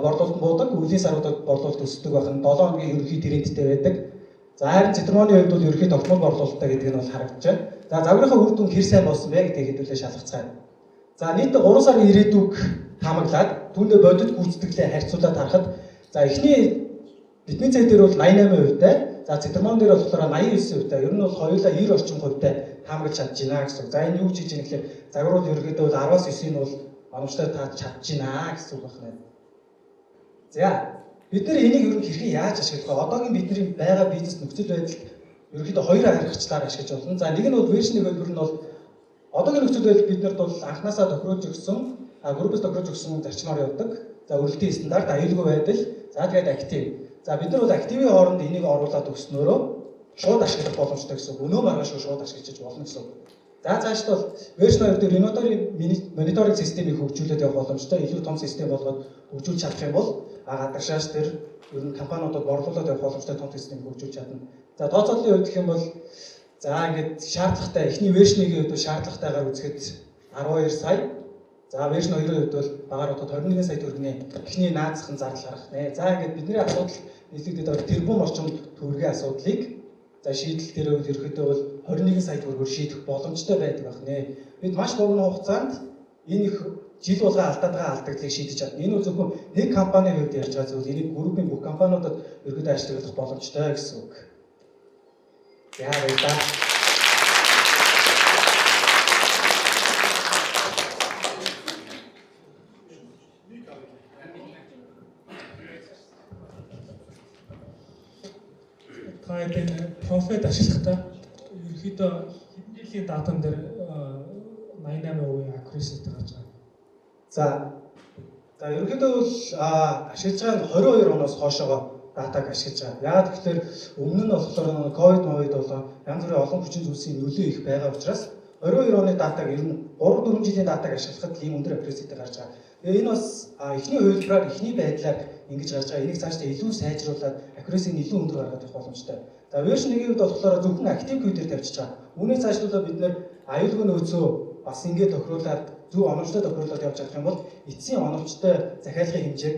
борлуулалт буудаг, үеийн саруудад борлуулалт өсдөг байна. 7 хоногийн ерөнхий трендтэй байдаг. За харин цэтрмоны хувьд бол ерөнхий тогтмол борлуулалттай гэдэг нь бол харагдаж байна. За загварынхаа үр дүн хэр сайн болсон бэ гэдгийг хэдүүлээ шалгацгаая. За нийт 3 сарын ирээдүг хамаглаад түүндээ бодит гүйцэтгэлээ харьцуулаад харахад за эхний бидний цэг дээр бол 88% тай. За цэтрмон дээр болохоор 89% тай. Ер нь бол хоёулаа 90 орчим хувьтай хамгаалж чадж байна гэсэн. За энэ юу гэж хэлж байгаа гэхээр загварууд ерөнхийдөө бол 10-аас 9-ийн бол оновчтой тааж чадж байна гэсэн үг байна. За бид нэр энийг ер нь хэрхэн яаж ашиглах вэ? Одоогийн бидний байгаа бизнес нөхцөл байдалд ерөнхийдөө хоёр харилцагчлаар ашиглаж болно. За нэг нь бол вершн нэг хөлбөр нь бол одоогийн нөхцөл байдал биднэрт бол анханасаа тохируулж өгсөн, группээс тохируулж өгсөн зарчмаар явдаг. За өрөлтийн стандарт, аюулгүй байдал, за тэгээд актив. За бид нар бол активийн хооронд энийг оруулаад өгснөөрөө шууд ашиглах боломжтой гэсэн үг. Өнөө маргааш шууд ашиглаж болно гэсэн үг. За цаашд бол вершн 2 дээр мониторинг системийг хөгжүүлээд явах боломжтой. Илүү том систем болгоод хөгжүүлж чадах юм бол гадагшааш дээр ер нь компаниудад борлуулаад явах боломжтой том систем хөгжүүлж чадна. За тооцооллын хувьд гэх юм бол за ингээд шаардлагатай эхний вершнийг хувьд шаардлагатайгаар үзэхэд 12 сая. За вершн 2-ын хувьд бол багаар бодоход 21 сая төгрөгийн эхний наазахын зардал гарах нэ. За ингээд бидний асуудал нийлэгдээд байгаа тэрбум орчим төгрөгийн асуудлыг за шийдэл дээр бол ерөөхдөө бол 21 сая төгрөгөөр шийдэх боломжтой байдаг байх нэ. Бид маш богино хугацаанд энэ их жил болгоо алдаад байгаа алдагдлыг шийдэж чадна. Энэ бол зөвхөн нэг компанийн хувьд ярьж байгаа зүйл. Энийг группийн бүх компаниудад ерөөхдөө ашиглах боломжтой гэсэн үг. За баярлалаа. энэ профит ашиглахдаа ерөнхийдөө хэдэн жилийн датан дээр 88% accuracy гарч байгаа. За ерөнхийдөө бол ашиглаж байгаа нь 22 оноос хойшоогоо датаг ашиглаж байгаа. Яагаад гэвэл өмнө нь болохоор ковид болоо янз бүрийн олон хүчин зүйлсийн нөлөө их байгаа учраас 22 оны датаг ер нь 3-4 жилийн датаг ашиглахад ийм өндөр accuracy-тэй гарч байгаа. Тэгээ энэ бас эхний хувилбараар эхний байдлаар ингэж гарч байгаа. Энийг цаашдаа илүү сайжруулад accuracy-г илүү өндөр гаргах боломжтой. За вершн 1-ийн хувьд болохоор зөвхөн active queue дээр тавьчих байгаа. Үүнээс цаашлуулаад бид нэр аюулгүй нөөцөө бас ингэж тохируулаад зөв оновчтой тохируулаад явж чадах юм бол эцсийн оновчтой захиалгын хэмжээг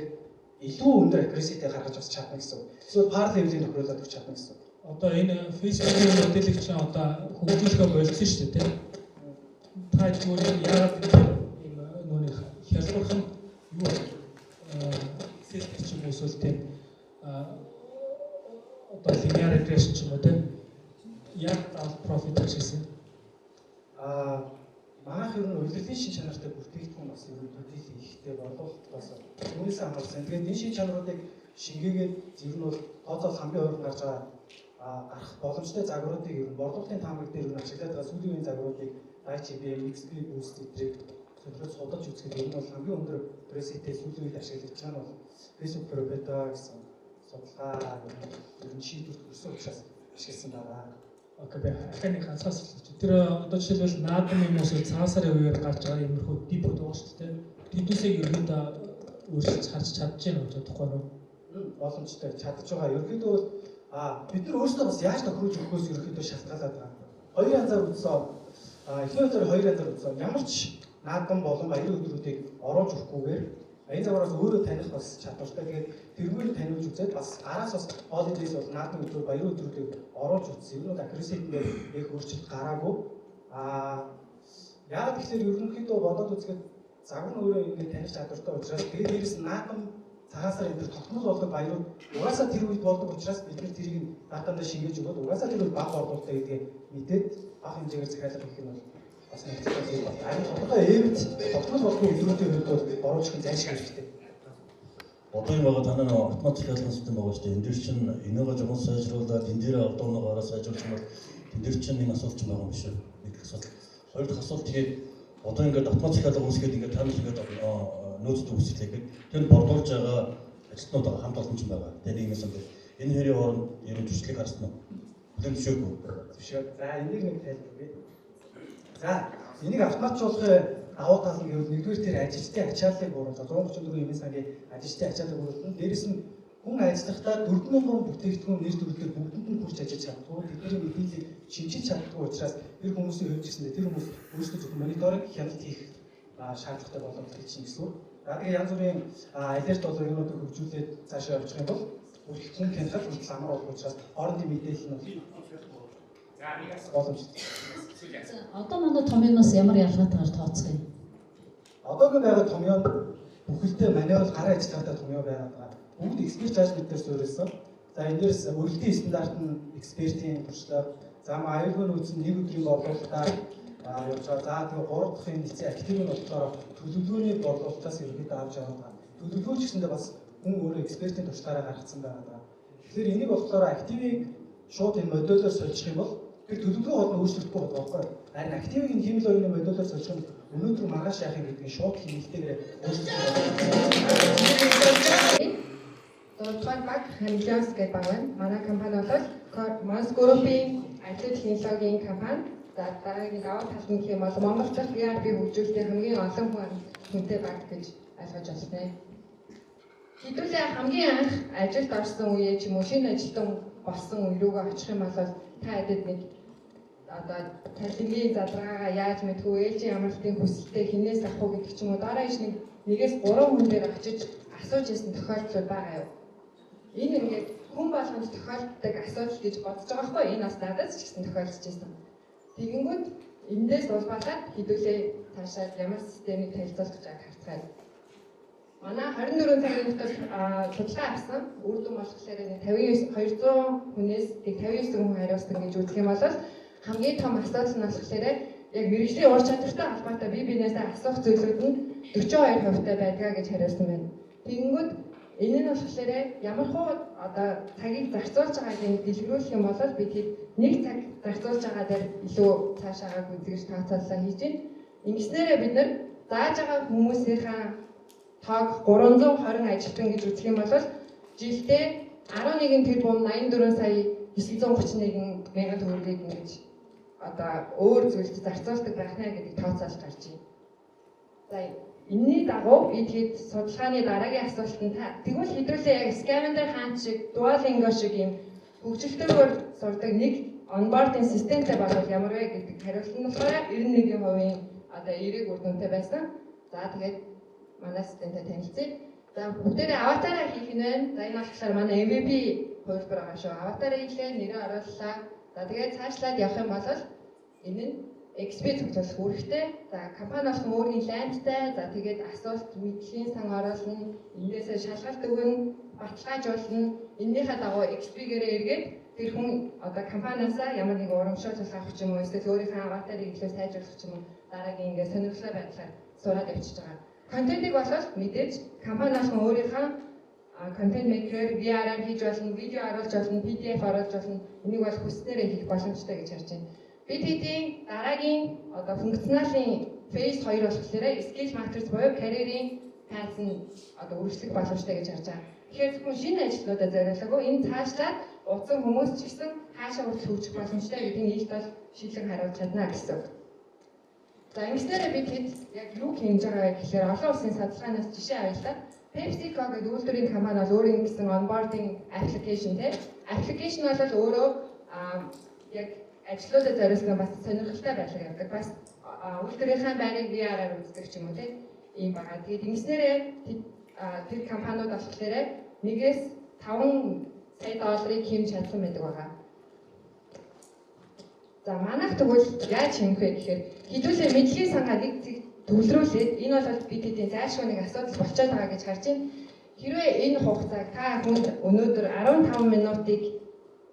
илүү өндөр accuracy-тэй гаргаж авч чадна гэсэн үг. Эсвэл par level-ийг тохируулаад өгч чадна гэсэн үг. Одоо энэ Facebook-ийн мэдээлэл чинь одоо хөгжүүлэхөө болчихсон шүү дээ, тийм. Та зүгээр яагаад ийм нүуний хялбарх нь юу систем ч юм уу эсвэл тийм одоо linear regression ч юм уу тийм яг профит хийсэн. Манайх ер нь удирдлагын шин чанартай бүртгэгдэх нь бас ер нь төдийлөн ихтэй борлуулалт бас үүнээс хамаарсан. Тэгээд энэ шин чанаруудыг шингээгээд ер нь бол тооцоол хамгийн ойрхон гарч байгаа гарах боломжтой загваруудыг ер нь борлуулалтын таамаг дээр нь ашиглаад байгаа сүүлийн үеийн загваруудыг ICBM, XP Boost гэдрийг төлөвлөж судалж үзэхэд энэ бол хамгийн өндөр пресеттэй сүүлийн үед ашиглаж байгаа нь бол Facebook Propeta гэсэн судалгаа ер нь шийдвэр төрсөн учраас ашигласан байгаа. Окей, ахны ганцаас л. Тэр одоо жишээлбэл наадам юм уус цаасаар үеэр гарч байгаа иймэрхүү дипод байгаа шүү дээ. Тэднээсээ ерөөдөө өөрчлөж харж чадж байна уу чадахгүй юу? Боломжтой чадж байгаа. Ерөнхийдөө бол бид нар өөрсдөө бас яаж тохируулж өгөхөөс ерөнхийдөө шалтгаалаад байгаа. Хоёр янзаар үзсэн. Эхний өдөр хоёр янзаар үзсэн. Ямар ч наадам болон баярын өдрүүдийг оруулж өгөхгүйгээр энэ загвараас өөрөө таних бас чадвартай. Тэгээд тэргээр таниулж үзээд бас араас бас holidays бол наадам өдөр баярын өдрүүдийг оруулж үзсэн. Ер нь accuracy-гээр их өөрчлөлт гараагүй. Яагаад гэхээр ерөнхийдөө бодоод үзэхэд загвар нь өөрөө ингэ таних чадвартай учраас тэгээд дээрээс наадам цагаасаар энэ тогтмол болдог баярууд угаасаа тэр үед болдог учраас бид нар тэрийг датанд шингээж өгөөд угаасаа тэр үед бага орлоготой гэдгийг мэдээд бага хэмжээгээр захиалах гэх юм бол бас нэгтгэж байна. Харин тодорхой эвд тогтмол болдог өдрүүдийн хувьд бол оруулах зайлшгүй хэрэгтэй. Одоо юм байгаа танаа нэг автомат захиалгын систем байгаа шүү дээ. Энд дэр чинь энийгээ жоохон сайжруулаад энэ дээр одоо нэг ороо сайжруулж юм бол энэ дэр чинь энэ асуулт ч байгаа юм биш үү? Нэг асуудал. Хоёр дахь асуулт тэгээд одоо ингээд автомат захиалга үүсгээд ингээд танил ингээд нөөцтэй үүсгэлээ. Тэр борлуулж байгаа ажилтнууд байгаа хамт олон ч байгаа. Тэгээд нэгээс ингээд энэ хоёрын хооронд ер нь зөрчлийг харсан уу? Бүлээн зөвшөөргүй. Зөвшөөр. За энийг нэг тайлбаргүй. За энийг автоматжуулахын давуу тал нь гэвэл нэгдүгээр тэр ажилчдын ачааллыг бууруулж 134 эмийн сангийн ажилчдын ачааллыг бууруулна. Дээрээс нь хүн ажиллахдаа 4,000 бүтээгдэхүүн нэр дэвшүүлээд бүгдэнд нь хүрч ажиллаж чаддгүй. Тэдний мэдээллийг шинжиж чаддгүй учраас тэр хүмүүсийн хувьд гэсэндээ тэр хүмүүс өөрсдөө зөвхөн мониторинг хяналт хийх шаардлагатай болоод ирж байна гэсэн үг. Тэгээ янз бүрийн алерт болгоомжуудыг хөгжүүлээд цаашаа явуулах юм бол хүн хянахад хүртэл амар болох учраас хоорондын мэдээлэл нь боломжтой. Одоо манай томьёоноос ямар ялгаатайгаар тооцох юм? Одоогийн байгаа томьёо бүхэлдээ манайвал гараа ажиллагаатай томьёо байгаа. Бүгд эксперт жажментээр суурилсан. За энэс өргөдлийн стандарт нь экспертийн туршлага. За аюулгүй нөөц нь нэг өдрийн борлуулалтаар явж байгаа. За тэгээ 3 дахь нэгцэн актив нь болохоор төлөвлөгөөний борлуулалтаас ерөнхийдөө авч байгаа. Төлөвлөгөө ч гэсэндээ бас хүн өөрөө экспертийн туршлагаараа гаргацсан байгаа. Тэгэхээр энийг болохоор активыг шууд энэ модулоор сольчих юм бол тэр төлөвлөгөө бол өөрчлөгдөхгүй байгаа байхгүй. Харин активыг энэ хэмэл оюуны модулоор сольчих нь өнөөдөр маргааш яахыг гэдгийг шууд хэмнэлтэйгээр өөрчлөж байгаа. Дөрөвдүгээр баг Хамилиос гэдэг баг байна. Манай компани бол Mons Group-ийн IT технологийн компани. За дараагийн даваа тал нь гэх юм бол Монгол дахь ERP хөгжүүлэлтийн хамгийн олон хүнтэй баг гэж ойлгож байна. Хэдүүлээ хамгийн анх ажилд орсон үеэ ч юм уу шинэ ажилтан болсон үе рүүгээ очих юм бол та хэдэд нэг одоо талхигийн задгаагаа яаж мэдгүй ээлжийн амралтын хүсэлтэд хинээс авах уу гэдэг ч юм уу дараа иш нэгээс 3 хүн дээр очиж асууж ирсэн тохиолдлууд байгаа юу? Энэ ингээд хүн болгонд тохиолддог асуудал гэж бодож байгаа хгүй энэ бас надад ч гэсэн тохиолдож ирсэн. Тэгэнгүүт эндээс улбалаад хэдүүлээ таашаад ямар системийг танилцуулах гэж харцгаая. Манай 24 цагийн дотор судалгаа авсан. Үр дүн болохоор 200 хүнээс 59 хүн хариулсан гэж үзэх юм бол хамгийн том асуудал нь болохоор яг мэрэгжлийн ур чадвартай холбоотой бие биенээсээ асуух зүйлүүд нь 42% байдгаа гэж хариулсан байна. Тэгэнгүүт энэ нь болохоор ямар хуу одоо цагийг зарцуулж байгааг дэлгэрүүлэх юм бол бид нэг цаг зарцуулж байгаа дээр илүү цаашаагаа үзэгч тооцоолол хийж байна. Ингэснээрээ бид нар зааж байгаа хүмүүсийнхаа тоог 320 ажилтан гэж үзэх юм бол жилдээ 11 тэрбум 84 сая 931 мянган төгрөгийг ингэж одоо өөр зүйлд зарцуулдаг байх нэ гэдэг тооцоолж гарч байна. За энэний дагуу бид хэд судалгааны дараагийн асуултанд тэгвэл хэдүүлээ яг Scamander хаан шиг Duolingo шиг юм хөгжилтөөр сурдаг нэг онбординг системтэй болов ямар вэ гэдэг хариулт нь болохоор 91% одоо эерэг үр дүнтэй байсан. За тэгээд манай системтэй танилцъя. За бүгдээрээ аватараа хийх нь байна. За энэ болохоор манай MVP хувилбар байгаа шүү. Аватараа хийлээ, нэрээ орууллаа. За тэгээд цаашлаад явах юм бол энэ нь XP цогцолох үүрэгтэй. За компани болох өөрийн лайнтай. За тэгээд асуулт мэдлийн сан оруулна. Эндээсээ шалгалт өгнө, баталгаажуулна. Эннийхээ дагуу XP-гээрээ эргээд тэр хүн одоо компаниасаа ямар нэг урамшуулж авах ч юм уу, эсвэл өөрийнхөө аватарыг илүү сайжруулах ч юм уу, дараагийн ингээд сонирхолтой байдлаар сураад явчихж байгаа. Контентыг болол мэдээж компани алхан өөрийнхөө контент мейкерээр VR-аар хийж болно, видео оруулж болно, PDF оруулж болно. Энийг бол хүснээрээ хийх боломжтой гэж харж байна. Бид хэдийн дараагийн одоо функционалын Phase 2 болохоор skill matrix буюу карьерийн path нь одоо үргэлжлэх боломжтой гэж харж байгаа. Тэгэхээр зөвхөн шинэ ажлуудад зориулаагүй энэ цаашлаад утсан хүмүүс ч гэсэн хаашаа хүртэл хөгжих боломжтой гэдгийг нийт бол шийдлэн харуулж чадна гэсэн. За ингэснээр бид хэд яг юу хийж байгаа гэхээр олон улсын судалгаанаас жишээ авъялаа. PepsiCo гэдэг үйлдвэрийн компани бол өөрийн гэсэн onboarding application те. Application бол өөрөө яг ажлуудад зориулсан бас сонирхолтой байлаг явдаг. Бас үйлдвэрийнхээ байрыг VR-аар үздэг ч юм уу те. Ийм байгаа. Тэгээд ингэснээр тэр компаниуд болохоор 1-ээс 5 сая долларыг хэмж чадсан байдаг байгаа. За манайх тэгвэл яаж хэмэх вэ гэхээр хэдүүлээ мэдлэгийн сангаа нэг төвлөрүүлээд энэ бол бид хэдийн зайлшгүй нэг асуудал болчиход байгаа гэж харж байна. Хэрвээ энэ хугацааг та хүнд өнөөдөр 15 минутыг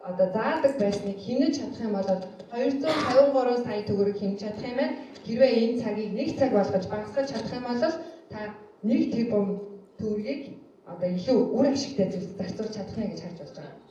одоо заадаг байсныг хэмнэж чадах юм бол 253 сая төгрөг хэмж чадах юм байна. Хэрвээ энэ цагийг 1 цаг болгож багасгаж чадах юм бол та 1 тэрбум төгрөгийг одоо илүү үр ашигтай зүйлд зарцуулж чадах юм гэж харж болж байгаа.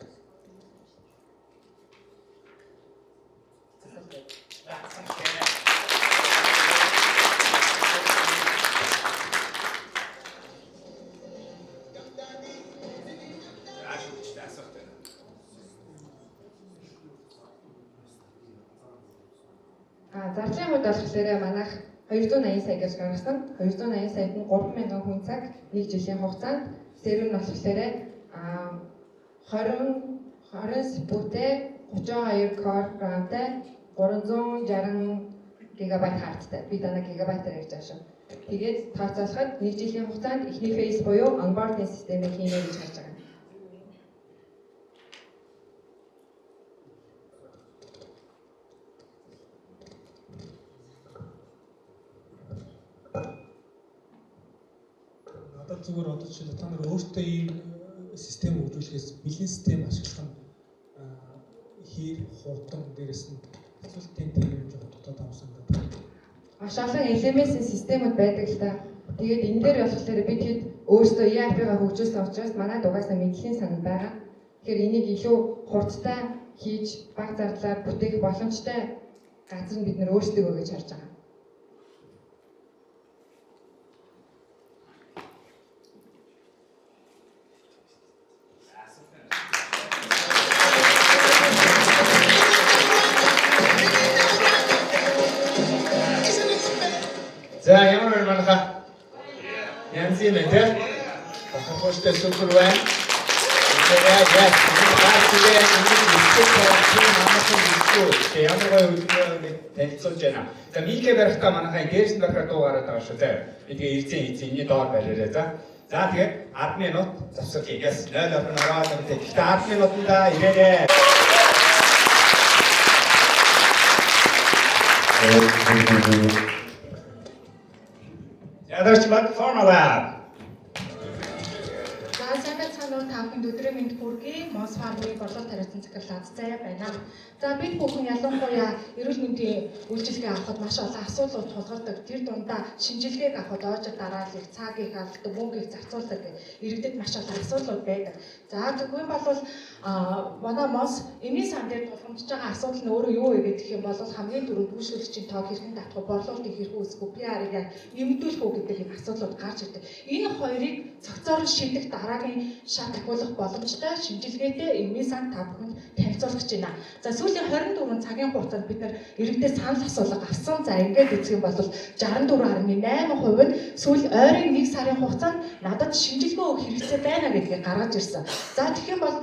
Зардлын хувьд болохоор манайх 280 сая гэж гаргасан. 280 саяд нь 3,000 хүн цаг 1 жилийн хугацаанд сэрүүн нь болохоор 20 спуттэй 32 core RAM-тай 360 GB хардтай. Би дана гигабайтаар ярьж байгаа шүү. Тэгээд тооцоолоход 1 жилийн хугацаанд эхний phase буюу onboarding системийг хийнэ гэж харж байгаа. Зүгээр одоо жишээ та нар өөртөө ийм систем хөгжүүлэхээс бэлэн систем ашиглах нь хэр хурдан дээрээс нь хэцүүлтийн тийм жоо дотоод авсандаа. Маш олон LMS-ийн системүүд байдаг л та. Тэгээд энэ дээр болохоор бид хэд өөрсдөө ERP-га хөгжүүлсэн учраас манайд угаасаа мэдлэгийн сан байгаа. Тэгэхээр энийг илүү хурдтай хийж бага зардлаар бүтээх боломжтой газар нь бид нөр өөрсдөө гэж харж байгаа. За ямар байна манайха? Янз юм ээ. Бахархоштой супер байна. Ямар гоё үйлдэл танилцуулж байна. За микэ барихтаа манайхаа дээрс нь барихаа дуу гараад байгаа шүү дээ. Би тэгээ ирцэн эцэнний доор бариараа за. За тэгээ 10 минут завсарлаа. Яс 0 ороод байгаа. Гэхдээ 10 минутанда ирээрээ. Ядаж мат формула. За сайн цаануу та бүхэнд өдрийн мэнд хүргэе. Мос фармын борлуулалт тариуцсан захирлаад заяа байна. За бид бүхэн ялангуяа эрүүл мэндийн үйлчилгээ авахд маш олон асуудлууд тулгардаг. Тэр дундаа шинжилгээг авахд оожир дарааллыг, цагийг алддаг, мөнгөийг зарцуулдаг гэх иргэдэд маш олон асуудлууд байдаг. За тэгвэл бол манай мос эмийн сан дээр тулгамдж байгаа асуудал нь өөрөө юу вэ гэх юм бол хамгийн түрүүнд үйлчлэгчийн тоог хэрхэн татах, борлуулалтыг хэрхэн үүсгэх, PR-ыг яг нэмэгдүүлэх үү гэдэг юм асуудлууд гарч ирдэг. Энэ хоёрыг цогцоор шийдэх дараагийн шат ахиулах боломжтой шинжилгээтэй эмийн сан та бүхэнд танилцуулах гэж байна. За сүүлийн 24 цагийн хугацаанд бид нар иргэдээс санал асуулга авсан. За ингээд үзэх юм бол 64.8% нь сүүл ойрын 1 сарын хугацаанд надад шинжилгээ өгөх хэрэгцээ байна гэдгийг гаргаж ирсэн. За тэгэх юм бол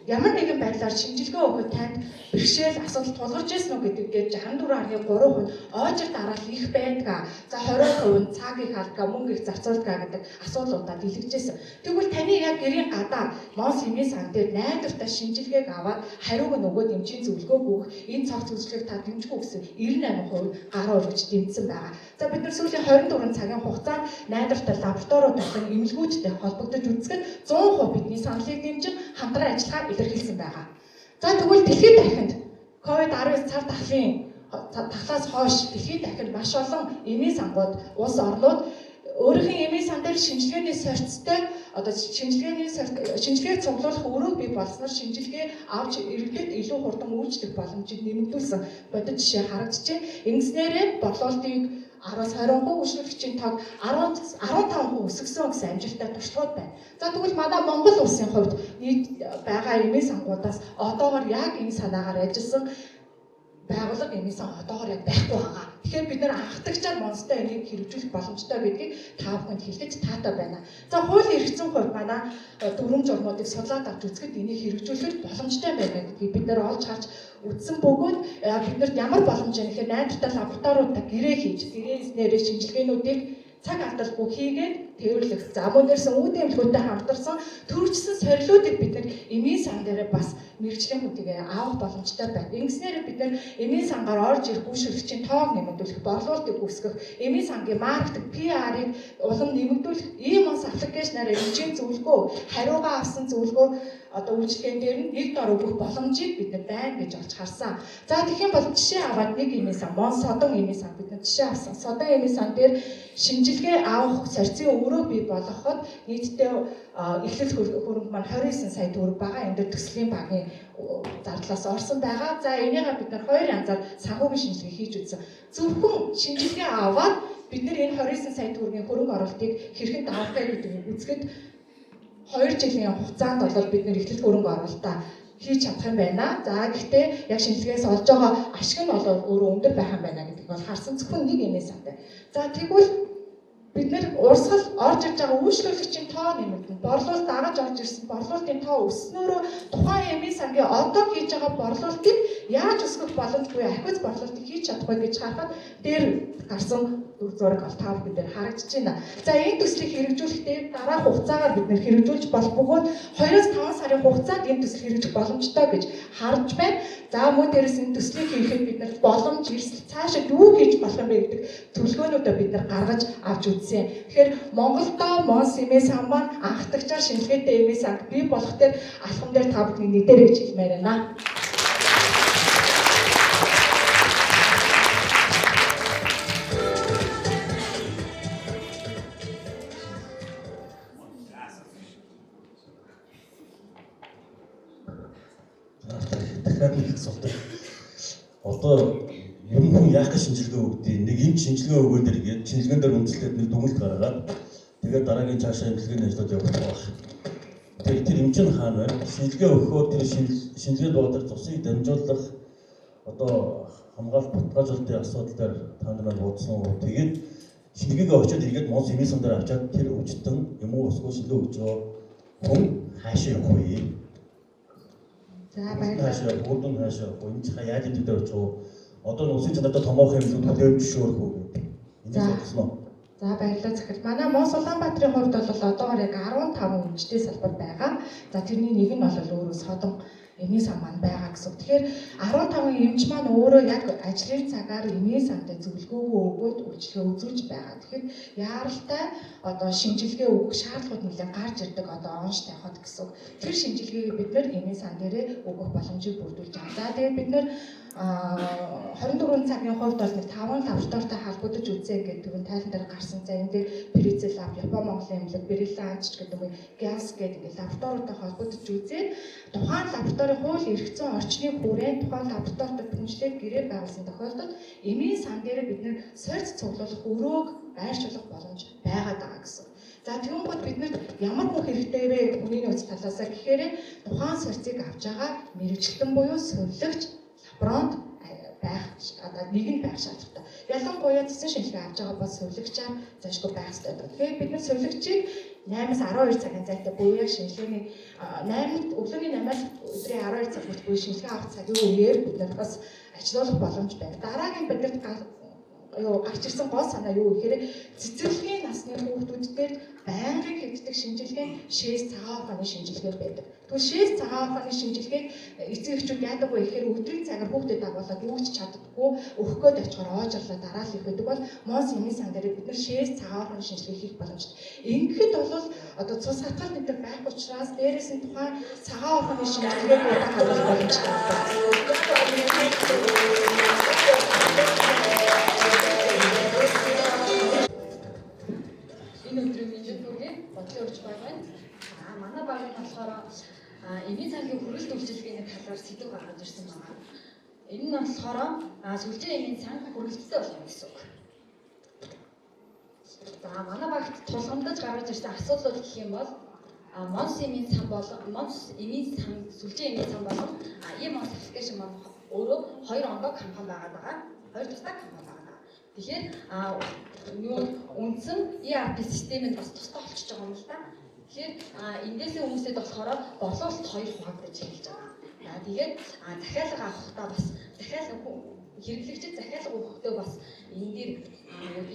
ямар нэгэн байдлаар шинжилгээ өгөхөд танд бэрхшээл асуудал тулгарч ирсэн үү гэдэггээд 64.3% оожир дараалал их байдаг. За 20% цагийг халдгаа, мөнгө их зарцуулдаг гэдэг асуудлуудад илэрчээсэн. Тэгвэл таны яг гэрийн гадаа мос эмийн сан дээр найдвартай шинжилгээг аваад хариуг нь өгөөд эмчийн зөвлөгөөг өгөх энэ цаг зөвлөлийг та дэмжих гэсэн 98% гараа өргөж дэмжсэн байгаа. За бид нар сүүлийн 24 цагийн хугацаанд найдвартай лабораториуд болон эмнэлгүүдтэй холбогдож үзэхэд 100% бидний саналыг дэмжин хамтран ажиллагаа илэрхийлсэн байгаа. За тэгвэл дэлхийд дахинд COVID-19 цар тахлаас хойш дэлхийд дахинд маш олон эмийн сангууд, улс орнууд өөрийнхөө эмийн сан дээр шинжилгээний сорцтой одоо шинжилгээг цуглуулах өрөө бий болсноор шинжилгээ авч иргэдэд илүү хурдан үйлчлэх боломжийг нэмэгдүүлсэн бодит жишээ харагджээ. Ингэснээрээ борлуулалтыг 10-20% үйлчлэгчийн тог 15% өсгсөн гэсэн амжилттай туршлагууд байна. За тэгвэл манай Монгол улсын хувьд нийт байгаа эмийн сангуудаас одоогоор яг энэ санаагаар ажилласан байгууллага эмийн сан одоогоор яг байхгүй байгаа. Тэгэхээр бид нэр анхдагчаар монстой энийг хэрэгжүүлэх боломжтой гэдгийг та бүхэнд хэлэж таатай байна. За хуулийн эрхцэн хувьд манай дүрм журмуудыг судлаад авч үзэхэд энийг хэрэгжүүлэх боломжтой байна гэдгийг бид нэр олж харж үтсэн бөгөөд биднэрт ямар боломж юм гэхээр найдвартай лабораториудад гэрээ хийж гэрээснээр шинжилгээнүүдийг цаг алдалгүй хийгээд тээвэрлэх. За мөн дээрсэн үүдийн эмнэлгүүтэй хамтарсан төрөлжсөн сорилуудыг бид нар эмийн сан дээр бас мэргэжлийн хүнтэйгээ авах боломжтой байна. Ингэснээр бид нар эмийн сангаар орж ирэх үйлчлэгчийн тоог нэмэгдүүлэх, борлуулалтыг үүсгэх, эмийн сангийн маркетинг, PR-ыг улам нэмэгдүүлэх, ийм онц аппликейшнаар эмчийн зөвлөгөө, хариугаа авсан зөвлөгөө одоо үйлчлэгэн дээр нэг дор өгөх боломжийг бид нар байна гэж олж харсан. За тэгэхээр бол жишээ аваад нэг эмийн сан, Мон Содон эмийн сан бид нар жишээ авсан. Содон эмийн сан дээр шинжилгээ авах сорьцын өрөө бий болгоход нийтдээ эхлэл хөрөнгө маань 29 сая төгрөг байгаа. Энэ дээр төслийн багийн зардлаас орсон байгаа. За энийгээ бид нар хоёр янзаар санхүүгийн шинжилгээ хийж үзсэн. Зөвхөн шинжилгээ аваад бид нар энэ 29 сая төгрөгийн хөрөнгө оруулалтыг хэрхэн давах вэ гэдгийг үзэхэд 2 жилийн хугацаанд бол бид нэр эхлэл хөрөнгө оруулалтаа хийж чадах юм байна. За гэхдээ яг шинжилгээс олж байгаа ашиг нь бол өөрөө өндөр байх юм байна гэдгийг бол харсан. Зөвхөн нэг эмээ сантай. За тэгвэл бид нэр урсгал орж ирж байгаа үйлчлүүлэгчийн тоо нэмэгдэнэ. Борлуулалт дагаж орж ирсэн борлуулалтын тоо өснөөрөө тухайн эмийн сангийн одоо хийж байгаа борлуулалтыг яаж өсгөх боломжгүй ахиц борлуулалтыг хийж чадахгүй гэж харахад дээр гарсан зураг бол та бүхэн дээр харагдаж байна. За энэ төслийг хэрэгжүүлэхдээ дараах хугацаагаар бид нэр хэрэгжүүлж болох бөгөөд 2-5 сарын хугацаанд энэ төсөл хэрэгжих боломжтой гэж харж байна. За мөн дээрээс энэ төслийг хийхэд бид нар боломж эрсдэл цаашаа юу хийж болох юм бэ гэдэг төлөвлөгөөнүүдөө бид нар гаргаж авч үзсэн. Тэгэхээр Монголдо Монс эмээ сан маань анхдагчаар шинжилгээтэй эмээ сан бий болох дээр алхам дээр та бүхний нэгдэрэй гэж хэлмээр байна. Одоо ер нь хүн яах гэж шинжилгээ өгдөг. Нэг юм шинжилгээ өгөөд иргээд шинжилгээнд дээр үндэслээд нэг дүгнэлт гаргаад тэгээд дараагийн цаашаа эмчилгээний ажлууд явуулах байх. Тэгэхээр тэр эмч нь хаана вэ? Шинжилгээ өгөхөөр тэр шинжилгээнд байгаа тэр цусыг дамжуулах одоо хамгаалалт баталгаажуулалтын асуудал дээр та нар бодсон уу? Тэгээд шинжилгээгээ очиод иргээд Монс эмийн сан дээр авчаад тэр өвчтөн юм уу эсвэл шинжилгээ өгч байгаа хүн хаашаа явах вэ? За баярлалаа. Бүрдэн хаашаа энэ цаа яаж энэ дээр очив? Одоо нүсийн чанартай томоох юм л төлөвлөж шүүрэх үү гэдэг. Энийг бодсон уу? За баярлалаа захирал. Манай Монс Улаанбаатарын хувьд бол одоогоор яг 15 эмчтэй салбар байгаа. За тэрний нэг нь бол өөрөө Содон эмийн сан маань байгаа гэсэн. Тэгэхээр 15 эмч маань өөрөө яг ажлын цагаар эмийн сантай зөвлөгөөгөө өгөөд үйлчлэгээ үзүүлж байгаа. Тэгэхээр яаралтай одоо шинжилгээ өгөх шаардлагууд нэлээд гарч ирдэг одоо онцтой хот гэсэн. Тэр шинжилгээг бид нэр эмийн сан дээрээ өгөх боломжийг бүрдүүлж байгаа. За тэгээд бид нэр 24 цагийн хувьд бол 5 лабораторитой холбогдож үзье гэдэг түвэн тайлан дээр гарсан. За энэ дээр Прицел лаб, Япон Монголын эмнэлэг, Бриллианч гэдэг юм Gas гэдэг лабораторитой холбогдож үзээд тухайн лабораторийн хууль эрх зүйн орчныг хүрээнд тухайн лабораторид дэмжлэг гэрээ байгуулсан тохиолдолд эмийн сан дээр бид нэр сорьц цуглуулах өрөөг байршуулах боломж байгаа даа гэсэн. За тэгвэл бид нэр ямар бүх хэрэгтэй вэ хүний нөөц талаасаа гэхээр тухайн сорьцыг авч байгаа мэрэгчлэн буюу сувилагч лаборант байх одоо нэгэн байх шаардлагатай. Ялангуяа цэцэн шинжилгээ авч байгаа бол сувилагчаар зайлшгүй байх хэрэгтэй. Тэгэхээр бид нэр сувилагчийг 8-12 цагийн зайтай буюу яг шинжилгээний 8-нд өглөөний 8-аас өдрийн 12 цаг хүртэл буюу шинжилгээ авах цагийн үеэр бид нар бас ажиллах боломж байна. Дараагийн биднэрт гарч ирсэн гол санаа юу гэхээр цэцэрлэгийн насны хүүхдүүдээр байнгын хийгддэг шинжилгээ шээс цагаан ухааны шинжилгээ байдаг. Тэгвэл шээс цагаан ухааны шинжилгээг эцэг эхчүүд яадаг вэ гэхээр өдрийн цагаар хүүхдэд дагуулад өгч чаддаггүй өгөх гээд очихоор оожрлоо дараал их гэдэг бол Монс эмийн сан дээр бид нар шээс цагаан ухааны шинжилгээ хийх боломжтой. Ингэхэд бол одоо цус хатгал гэдэг байх учраас дээрээс нь тухайн цагаан ухааны шинжилгээг харуулах боломжтой. болохоор эмийн цагийн хүрээлт үйлчилгээний талаар сэдв гаргаж ирсэн байна. Энэ нь болохоор сүлжээ эмийн цаг хүрээлттэй болно гэсэн үг. За манай багт тулгамдаж гаргаж ирсэн асуудлууд гэх юм бол Монс эмийн сан болон Монс эмийн сан сүлжээ эмийн сан болон E-Monz аппликейшн маань өөрөө хоёр ондоо компани байгаа. Хоёр тусдаа компани байгаа. Тэгэхээр үндсэн ERP системэнд бас тусдаа болчихж байгаа юм л да. Тэгэхээр эндээсээ хүмүүсэд болохоор боловсролт хоёр хуваагдаж эхэлж байгаа. За тэгээд захиалга авахдаа бас захиалга хэрэглэгчид захиалга өгөхдөө бас энэ дээр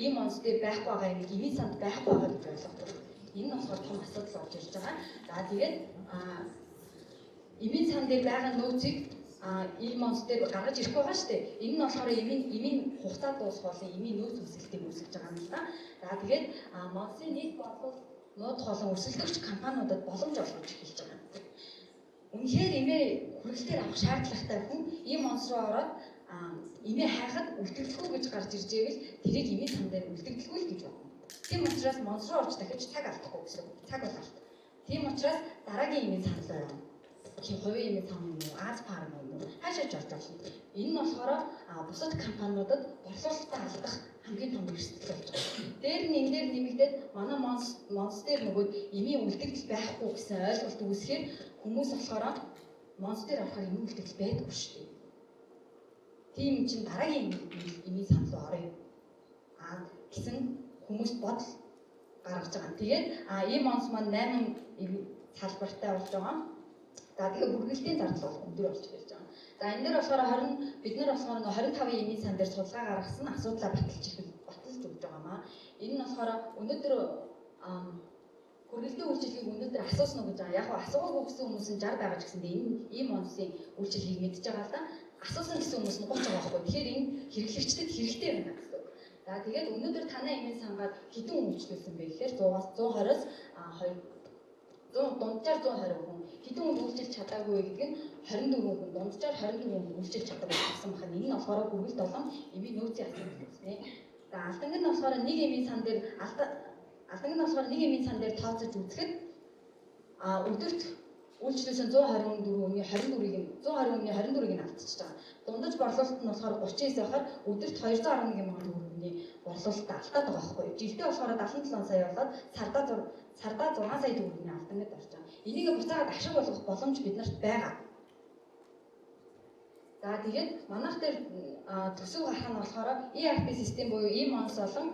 E-Monz дээр байхгүй байгаа юм эмийн санд байхгүй байгаа гэж ойлгодог. Энэ нь болохоор том асуудал болж ирж байгаа. За тэгээд эмийн сан дээр байгаа нөөцийг E-Monz дээр гаргаж ирэх байгаа шүү дээ. Энэ нь болохоор эмийн хугацаа дуусах болон эмийн нөөц үүсгэлтийг үүсгэж байгаа юм л да. За тэгээд Monz-ийн нийт бодлого нууд болон өрсөлдөгч компаниудад боломж олгож эхэлж байгаа. Үнэхээр эмээ хүрээлтээр авах шаардлагатай хүн E-Monz руу ороод эмээ хайхад үлдэгдэхгүй гэж гарч ирж ивэл тэрийг эмийн сан дээр үлдэгдэхгүй л гэж байна. Тийм учраас Monz руу орж дахиж цаг алдахгүй гэсэн үг. Цаг бол алт. Тийм учраас дараагийн эмийн сан руу явна. Хувийн эмийн сан юм уу, Аз фарм юм уу, хаашаач орж болно. Энэ нь болохоор бусад компаниудад борлуулалтаа алдах хамгийн том эрсдэл болж байгаа. Дээр нь энэ дээр нэмэгдээд манай Monz дээр нөгөө эмийн үлдэгдэл байхгүй гэсэн ойлголт үүсэхээр хүмүүс болохоор Monz дээр авахаар эмийн үлдэгдэл байдаггүй шүү дээ. Тийм чинь дараагийн эмийн сан руу орё. Гэсэн хүмүүс бодол гаргаж байгаа. Тэгээд E-Monz маань 8 салбартай болж байгаа. За тэгээд бүргэлдэхүүн зардал бол өндөр болж ирж байгаа. За энэ дээр болохоор бид нар болохоор 25 эмийн сан дээр судалгаа гаргасан асуудлаа баталж өгч байгаамаа. Энэ нь болохоор өнөөдөр хүргэлтийн үйлчилгээг өнөөдөр асуусан уу гэж байгаа. Яг асуугаагүй гэсэн хүмүүс нь 60 байгаа ч гэсэндээ энэ E-Monz-ийн үйлчилгээг мэдж байгаа л да. Асуусан гэсэн хүмүүс нь 30 байгаа байхгүй. Тэгэхээр энэ хэрэглэгчдэд хэрэгтэй байна гэсэн үг. За тэгээд өнөөдөр танай эмийн сангаад хэдэн үйлчлүүлсэн бэ гэхээр 100-аас 120-аас 2 дунджаар 120 хүн хэдэн хүн үйлчилж чадаагүй гэдэг нь 24 хүн дунджаар 24 хүн үйлчилж чадаагүй гэсэн байна. Энэ нь болохоор хүргэлт болон эмийн нөөцийн асуудал гэсэн. За алданг нь болохоор нэг эмийн сан дээр тооцож үзэхэд өдөрт үйлчлүүлсэн 124-ийн алдчихж байгаа. Дундаж борлуулалт нь болохоор 39 байхаар өдөрт 211 мянган төгрөгийн борлуулалтаа алдаад байгаа байхгүй юу? Жилдээ болохоор 77 сая болоод цардаа 6 сая төгрөгийн алдангад орж байгаа. Энийг буцаагаад ашиг болгох боломж биднэрт байгаа. За тэгээд манайх дээр төсөв гарах нь болохоор ERP систем буюу E-Monz болон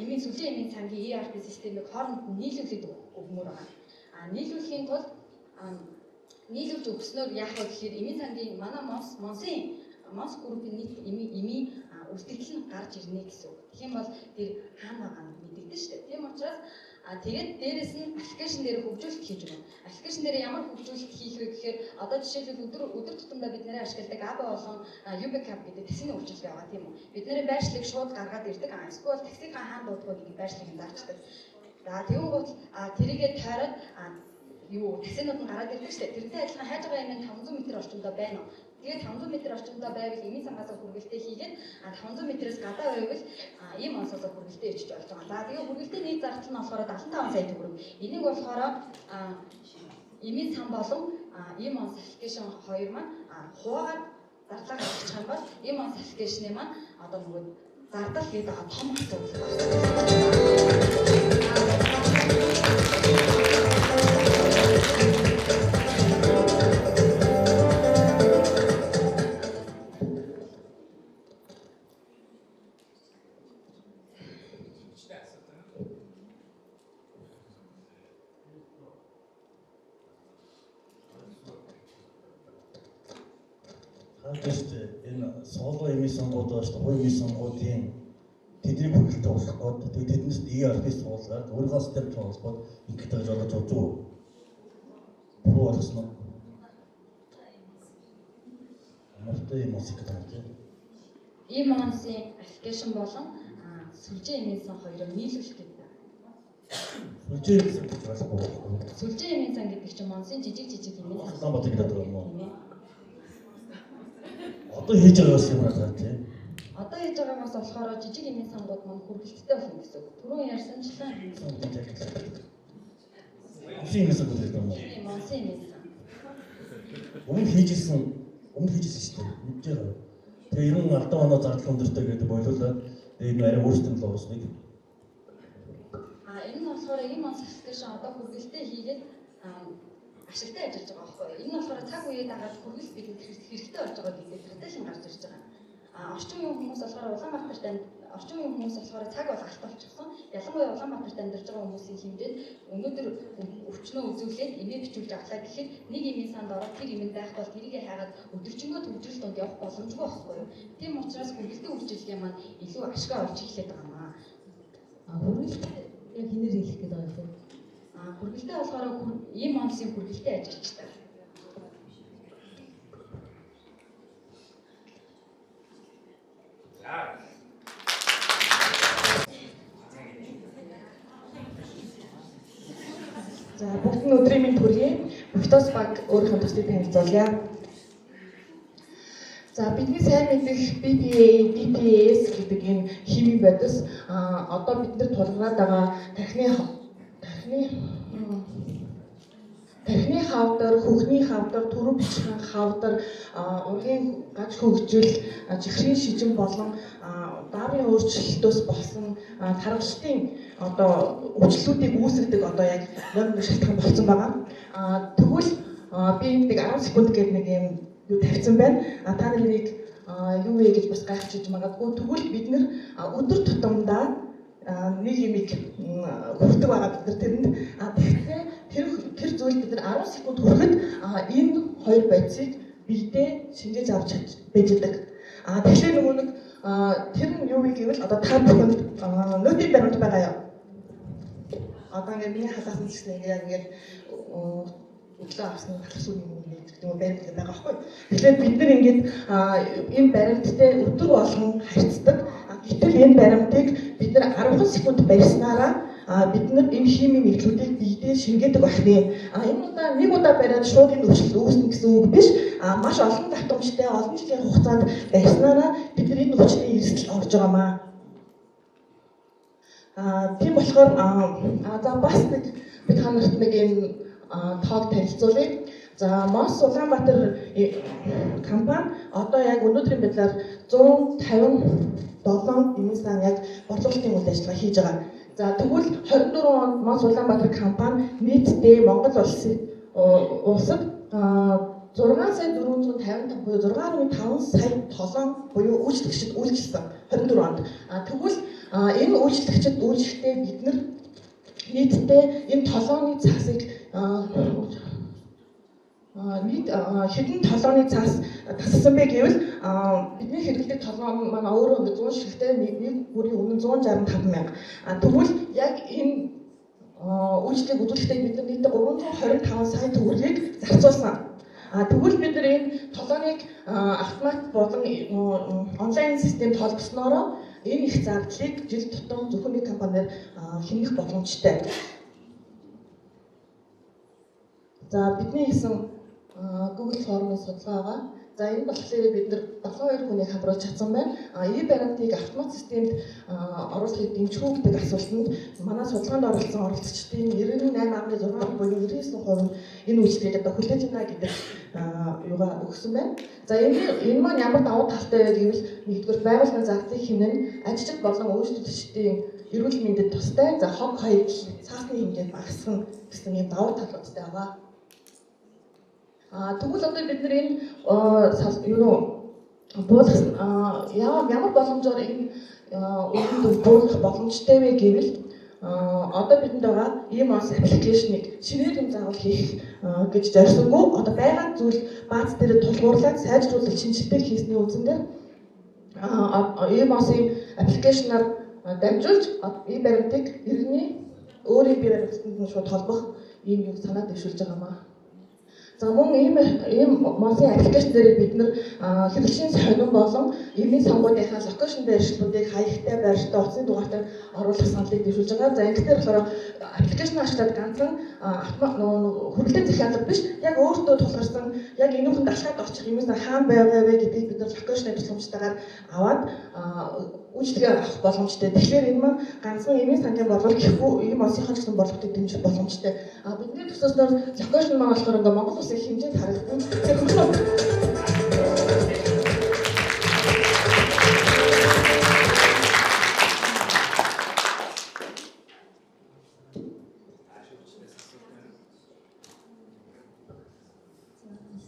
эмийн сүлжээ эмийн цагийн ERP системийг хооронд нь нийлүүлээд өгмөр байгаа. Нийлүүлэхийн тулд нийлүүлж өгснөөр яах вэ гэхээр эмийн цагийн манай Monz группийн нийт эмийн үлдэгдэл нь гарч ирнэ гэсэн үг. Тэгэх юм бол тэр хаана байгаа нь мэдэгдэн шүү дээ. Тийм учраас тэгээд дээрэс нь аппликейшн дээр хөгжүүлэлт хийж байна. Аппликейшн дээр ямар хөгжүүлэлт хийх вэ гэхээр одоо жишээлбэл өдөр тутамдаа бид нарын ашигладаг ABA болон UBCAP гэдэг таксины үйлчилгээ байгаа тийм үү. Бид нарын байршлыг шууд гаргаад ирдэг. Эсвэл таксиг хаана дуудах вэ гэдэг байршлыг зарчдаг. За тэгвэл тэрийгээ тойроод таксинууд нь гараад ирдэг шүү дээ. Тэрнтэй адилхан хайж байгаа юм 500 м орчимдоо байна уу? Тэгээд 500 м орчимдоо байвал эмийн цангаас хүргэлтээ хийгээд 500 м-ээс гадаа байвал E-Monz-аас хүргэлтээ ичж болж байгаа. За тэгээд хүргэлтийн нийт зардал нь болохоор 75 сая төгрөг. Энийг болохоор эмийн цан болон E-Monz аппликейшн хоёр маань хуваагаад зарлага гаргачих юм бол E-Monz аппликейшны маань одоо нөгөө зардал гээд байгаа том асуудал энэ соолгоо эмийн сонгууд байна шүү дээ. Хувийн эмийн сонгуудын тэдний хүргэлтээ болоход тэгээд тэднээс ERP суулгаад өөрийнхөө системтэй холбоод ингэдэг гэж бодож үзв. Буруу болсон уу? Амартай юм уу гэдэг юм. E-Monz-ийн аппликейшн болон сүлжээ эмийн сан хоёрыг нийлүүлэх гэдэг. Сүлжээ эмийн сан гэж байхгүй. Сүлжээ эмийн сан гэдэг чинь Monz-ийн жижиг эмийн сан. Улаан бод гэдэг юм уу? Одоо хийж байгаа юм байна тийм. Одоо хийж байгаагаас болохоор жижиг эмийн сангууд маань хүргэлттэй болно гэсэн үг. Түрүүн ярьсанчлан Монсын юм гэсэн үг хэлдэг юм уу? Монсын юм. Өмнө хийжсэн шүү дээ. Мэдж байгаа. Тэгээ 90 оноо зардал өндөртэй гэдэг бойлуулаад энэ арай өөрсдөө л уусна. Энэ нь болохоор ийм онц аппликейшн одоо хүргэлтээ хийгээд ашигтай ажиллаж байгаа байхгүй юу? Энэ нь болохоор цаг үеэ дагаад хүргэлт бидэнд хэрэгтэй болж байгаа гэдэг традишн гарч ирж байгаа. Орчин үеийн хүмүүс болохоор цаг бол алт болчихсон. Ялангуяа Улаанбаатарт амьдарч байгаа хүмүүсийн хэмжээнд өнөөдөр өвчнөө үзүүлээд эмээ бичүүлж авлаа гэхэд нэг эмийн санд ороод тэр эмэнд байх бол тэрийгэ хайгаад өдөржингөө төвжрэл донд явах боломжгүй байхгүй юу? Тийм учраас хүргэлтийн үйлчилгээ маань илүү ашгаа олж эхлэх гэдэг юм аа. Хүргэлт яг хинээр хэлэх гэдэг байгаа юм. Хүргэлтээ болохоор ийм онцгийн хүргэлтээ ажилчдаг. За бүгд нь өдрийн мэнд хүргэе. Виктос баг өөрийнхөө төслийг танилцуулъя. За бидний сайн мэдих BPA, DPAS гэдэг энэ химийн бодис одоо бид нар тулгараад байгаа тархины хавдар, хөхний хавдар, түрүү бичгийн хавдар, ургийн гаж хөгжил, чихрийн шижин болон дааврын өөрчлөлтөөс болсон тархалтын одоо өвчлөлүүдийг үүсгэдэг одоо яг нэг шалтгаан болсон байгаа. Тэгвэл би нэг 10 секунд гэдэг нэг юм юу тавьсан байна. Та нарыг юу вэ гэж бас гайхчихж магадгүй. Тэгвэл бид нэр өдөр тутамдаа нэг юмыг хүрдэг байгаа бид нар тэрэнд. Тэгэхээр тэр зүйл бид нар 10 секунд хүрэхэд энэ хоёр бодисыг бидээ шингээж авч байж байгаа. Тэгэхээр нөгөө нэг тэр нь юу вэ гэвэл одоо та бүхэнд нөтийн баримт байгаа юу? Одоо ингээд миний хасаасан гэсэн ингээд өглөө авсан халахсуу юм гэдэг юм баримт байгаа байхгүй. Тэгэхээр бид нар ингээд энэ баримттай өдөр болгон харьцдаг. Гэтэл энэ баримтыг бид нар 10 секунд барьснараа бид нар энэ химийн мэдлүүдийг биедээ шингээдэг байна. Энэ удаа нэг удаа бариад шууд энэ өвчлөл үүснэ гэсэн үг биш. Маш олон давтамжтай олон жилийн хугацаанд барьснараа бид нар энэ өвчлөлийн эрсдэл орж байгаамаа. Тийм болохоор за бас нэг бид та нарт нэг энэ тоог танилцуулъя. За Мос Улаанбаатар компани одоо яг өнөөдрийн байдлаар 157 эмийн сан яг борлуулалтын үйл ажиллагаа хийж байгаа. За тэгвэл 24 онд Мос Улаанбаатар компани нийтдээ Монгол улсад 6,455 буюу 6.5 сая толон буюу үйлчлэгчид үйлчилсэн 24 онд. Тэгвэл энэ үйлчлэгчид үйлчлэхдээ бид нар нийтдээ энэ толооны цаасыг хэдэн толооны цаас тассан бэ гэвэл бидний хэрэглэдэг толгой маань өөрөө 100 ширхтээ нэг бүрийн өмнө 165 мянга. Тэгвэл яг энэ үйлчлэгийг үзүүлэхдээ бид нар нийтдээ 325 сая төгрөгийг зарцуулсан. Тэгвэл бид нар энэ толгойг автомат болон онлайн системд холбосноор энэ их зардлыг жил тутам зөвхөн нэг компаниар хэмнэх боломжтой. За бидний хийсэн Google Form-ын судалгаа байгаа. За энэ болохоор бид нар 72 хүнийг хамруулж чадсан байна. E-баримтыг автомат системд оруулахыг дэмжих гэдэг асуултанд манай судалгаанд оролцсон оролцогчдын 98.6% буюу 99% энэ үйлчлэгийг одоо хүлээж байна гэдэг юугаа өгсөн байна. За энэ маань ямар давуу талтай вэ гэвэл нэгдүгээр байгууллагын зардлыг хэмнэн ажилчид болон үйлчлэгчдийн эрүүл мэндэд тустай за хог хоёрт цаасны хэмжээнд багасгах гэсэн юм давуу талуудтай байгаа. Тэгвэл одоо бид нар энэ ямар боломжоор энэ үгэнд буулгах боломжтой вэ гэвэл одоо бидэнд байгаа e-mos аппликейшнийг шинээр юм заавал хийх гэж зорьсонгүй одоо байгаа зүйл бааз дээр тулгуурлаад сайжруулах шинжилгээ хийсний үндсэндээ e-mos-ийн аппликейшнаар дамжуулж e-баримтыг иргэний өөрийн бие баримтанд шууд холбох ийм юм санаа дэвшүүлж байгаамаа. За мөн ийм мосын аппликейшн дээр бид нар хэрэглэгчийн сонин болон эмийн сонгуудынхаа локейшн байршлуудыг хаягтай байрштай утасны дугаартай оруулах саналыг дэвшүүлж байгаа. За ингэхээр болохоор аппликейшн ашиглаад ганцхан хүрээлэн захиалга биш яг өөртөө тулгарсан яг энүүхэн далхаад очих эмээс хаана байгаа вэ гэдгийг бид нар локейшны тусламжтайгаар аваад үйлчлэгээ авах боломжтой. Тэгэхээр энэ маань ганцхан эмийн сангийн борлуулалт гэхгүй ийм улсынхаа гэсэн борлуулалтыг дэмжих боломжтой. Бидний төсөөснөр локейшн маань болохоор ингээ Монгол улсын хэмжээнд харагдсан.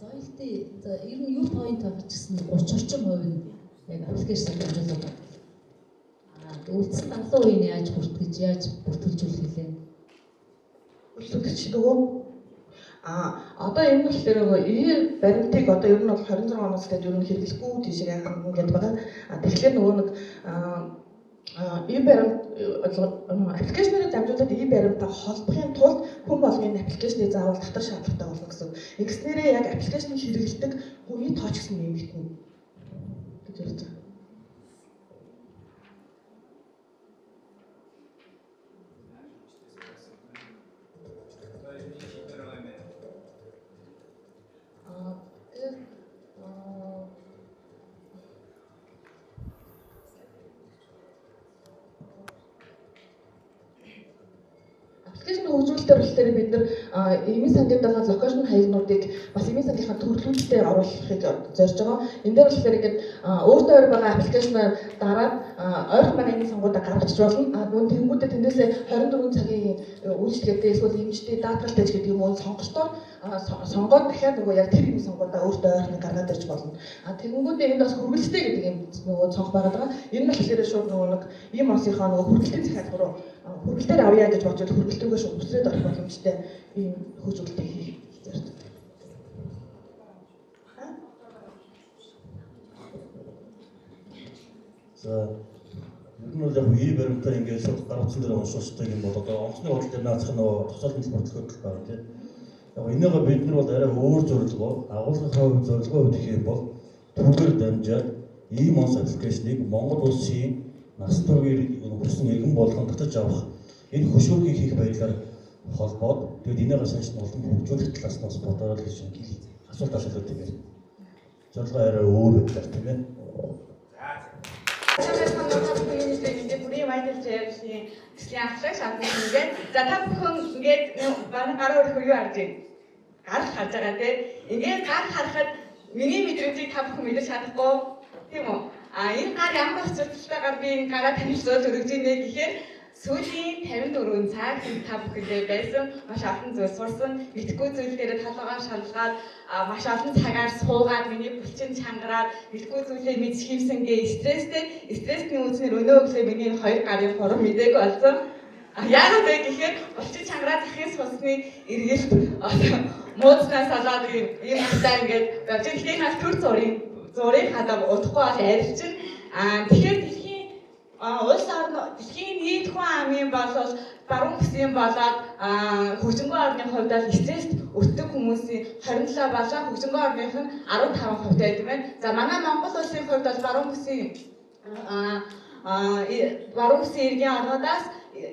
Соёлтын за ер нь юу point байгаа ч гэсэн 30 орчим хувь нь яг аппликейшн дамжуулаад байна. Үлдсэн 70% нь яаж бүртгэлжүүлэх хэлээ. Үлдэгч нөгөө одоо энэ нь болохоор нөгөө баримтыг одоо ер нь бол 26 оноос гээд ер нь хэрэглэхгүй тийшээ ингээд байгаа. Тэгэхээр нөгөө нэг баримт аппликейшнээр дамжуулаад баримтаа холбохын тулд хүн болгоны аппликейшнийг заавал татвар шаардлагатай болно гэсэн. Ингэснээрээ яг аппликейшнийг хэрэглэдэг хүний тооч гэсэн нэмэгдэнэ гэж ярьж байгаа. Аппликейшн хөгжүүлэлтээр болохоор бид нар эмийн сандын дагаад локейшн хаягнуудыг бас эмийн сандынхаа төлөвлөлтөд оруулахыг зорж байгаа. Энэ дээр болохоор ингээд өөртөө ойр байгаа аппликейшнаар дараад ойрхон байгаа эмийн сонгуудаа гаргачих болно. Мөн тэнгуудээ тэндээсээ 24 цагийн үйлчлэгээтэй эсвэл эмчтэй даатгалтай гэдэг юм уу сонголтоор сонгоод дахиад нөгөө яг тэр эмийн сонгуудаа өөртөө ойрхон гаргаад ирж болно. Тэнгуудээ энд бас хүргэлцтэй гэдэг юм нөгөө цонх байгаа. Энэ нь болохоор шууд нөгөө нэг ийм онсынхаа нөгөө хүргэлтийн захиалга руу хүргэлтээр авъя гэж бодож хүргэлтүүгээ шууд үсрээд орох боломжтой ийм хөгжүүлэлтийг хийх зэрэг. За ер нь бол яг баримтаа ингээд шууд гар утсан дээр уншуулдаг юм бол одоо онцны бодлол дээр наацх нөгөө тусаалын бодлогод байгаа тийм. Яг энэгээ бид нар бол арай өөр зорилгоо агуулгынхаа хувь зорилгоо өгөх юм бол түүгээр дамжаад ийм онц аппликейшнийг Монгол улсын нас туршийн хүрсэн иргэн болгон татаж авах энэ хөшөөргийг хийх байдлаар холбоод тэгээд энэгээ санаж олон хөгжүүлэх талаас нь бодоод гэж асуулт асуулт юм байна. Зорилгоо арай өөр байдлаар тийм ээ. Бүрийн майдл чирсэн гэсэн ахлах шатны ингээд за та бүхэн ингээд гараа өрөх юу харж байна? Гар харж байгаа тийм. Ингээд гар харахад миний мэдрэмжийг та бүхэн мэдэж чадахгүй тийм үү? Энэ гар ямар асуудалтай гар би энэ гараа танилцуулж өргөж ийнэ гэхээр сүүлийн 54 цаг та бүхэндээ байсан маш олон зүйл сурсан, мэдхгүй зүйл дээр талбайгаар шалгаад маш олон цагаар суугаад миний булчин чангараад мэдхгүй зүйлээ мэдж хийвсэнгээ стрессний үүснээр өнөө өглөө миний 2 гарын хурам мдээгүй болсон. Яагаад вэ гэхээр булчин чангараад захын суусны эргэлт мууцнаас болоод ийм хатаа ингээд бавжиглийн хас төр зургийг хадаа удахгүй бол арилчин. Тэгэхээр улс орны дэлхийн нийт хүн амын болол баруун бүсийн болоод хөгжингөө орны хувьд бол стресст өтдөг хүмүүсийн 27 болоо хөгжингөө орных нь 15% байдаг байна. За манай Монгол улсын хувьд бол баруун бүсийн иргэн орнуудаас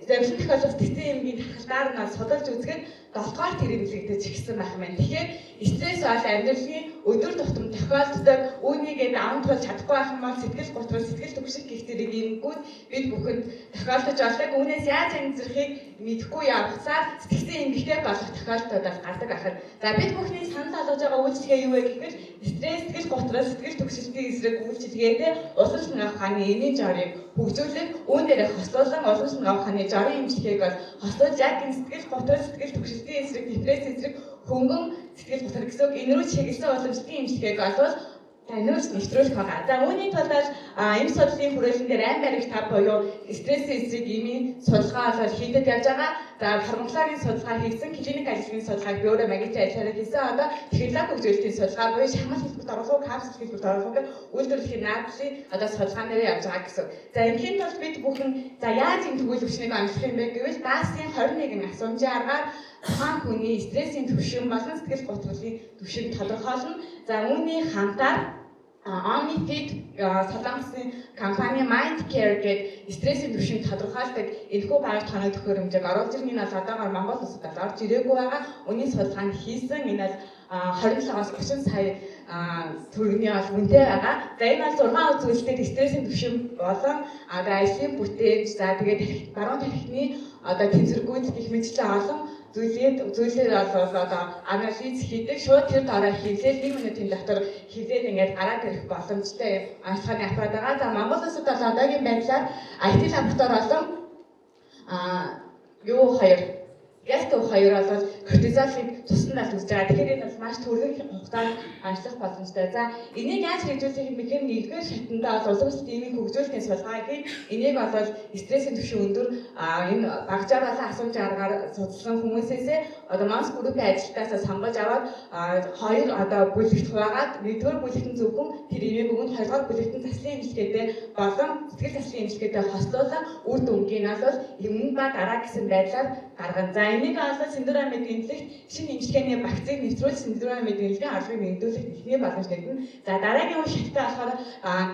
зарим тохиолдолд эцсийн эмгийн тархалтаар нь судалж үзэхэд 7-р тэрэгдлэгдэж ихсэн байх юм байна. Тэгэхээр стресс бол амьдралын өдөр тутам тохиолддог үүнийгээ даван туулж чадахгүй байх юм бол сэтгэл готрол сэтгэл түгших гэх зэрэг юмгууд бид бүхэнд тохиолдож болдог. Үүнээс яаж амьдрахыг мэдэхгүй явцаар сэтгцэн эмгэгтэй болох тохиолдлууд гардаг ахад. За бид бүхний санал болгож байгаа үйлчлэгээ юу вэ гэхээр стресс сэтгэл готрол сэтгэл түгшилтийн эсрэг үйлчлэгээтэй улс орны эмийн жорыг хөгжүүлэх үүн дээр хослуулан улс орны жорын эмчилгээг бол хослуулж яг энэ сэтгэл готрол сэтгэл түгшилтийн эсрэг депресс эсрэг хөнгөн сэтгэл готрол гэсэн үг энэ рүү чиглэсэн уламжлалтын эмчилгээг олвол таньж нэвтрүүлэх байгаа. За үүний тулд эм судлалын хүрээлэн дээр айн баригт та буюу стрессийн эсрэг эмийн судалгаа бол хийгдэж явж байгаа. За фармакологийн судалгаа хийсэн, клиник ажлын судалгааг би өөрөө магистрийн ажиллаараа хийсэн. Одоо технологи хөгжүүлэлтийн судалгаа буюу шахмал хэлбэрт оруулах, капсул хэлбэрт оруулах үйлдвэрлэлийн наадлын одоо судалгаа нэрээ явж байгаа гэсэн. За энэхийн тулд бид бүхэн за яаж энэ төгөөл өвчнийг амжилах юм бэ гэвэл даасан 21 асуумжийн аргаар тухайн хүний стрессийн түвшин болон сэтгэл готролын түвшин тодорхойлно. За үүний хамтаар Omnifit Солонгосын компани Mindcare гэдэг стрессийн түвшин тодорхойлдог энэхүү байгаль тооны төхөөрөмжийг оруулж ирнэ. Энэ бол одоогоор Монгол улсад орж ирээгүй байгаа. Үүний судалгааг хийсэн. Энэ бол 27-аас 30 сая төгрөгийн бол үнэтэй байгаа. За энэ бол 6 үзүүлэлтээр стрессийн түвшин болон ажлын бүтээн, за тэгээд баруун тархины тэнцвэргүүд гэх мэтчлэн олон зүйлээр одоо анализ хийдэг, шууд тэр дараа хийлээ 1 минутын дотор хийлээд ингээд гараад ирэх боломжтой ашигны аппарат байгаа. За Монгол улсад бол одоогийн байдлаар IT лаборатори болон Гастов хоёр бол кортизолыг цуснаас үзэж байгаа. Тэгэхээр энэ бол маш түргэн хугацаанд ажиллах боломжтой. За энийг яаж хэрэгжүүлэх юм бэ гэхээр нэгдүгээр шатндаа бол улам системийг хөгжүүлэхээс шалтгаалгыг энийг бол стрессийн түвшин өндөр энэ багжаар болон асуумж аргаар судалсан хүмүүсээсээ одоо Манс группийн ажилтнаас сонгож аваад хоёр бүлэгт хуваагаад нэгдүгээр бүлэгтэн зөвхөн тэр имийг өгөн хоёрдугаар бүлэгтэн заслын эмчилгээтэй болон сэтгэл заслын эмчилгээтэй хослуулан үр дүнгийн нь бол өмнө ба дараа гэсэн байдлаар гаргана. За энийг бол синдромын эдгэнлэгт шинэ эмчилгээний вакциныг нэвтрүүлж синдромын эдгэнлэгийн аргыг нэмэгдүүлэх техникийн боломж нэгдэнэ. За дараагийн үе шаттай болохоор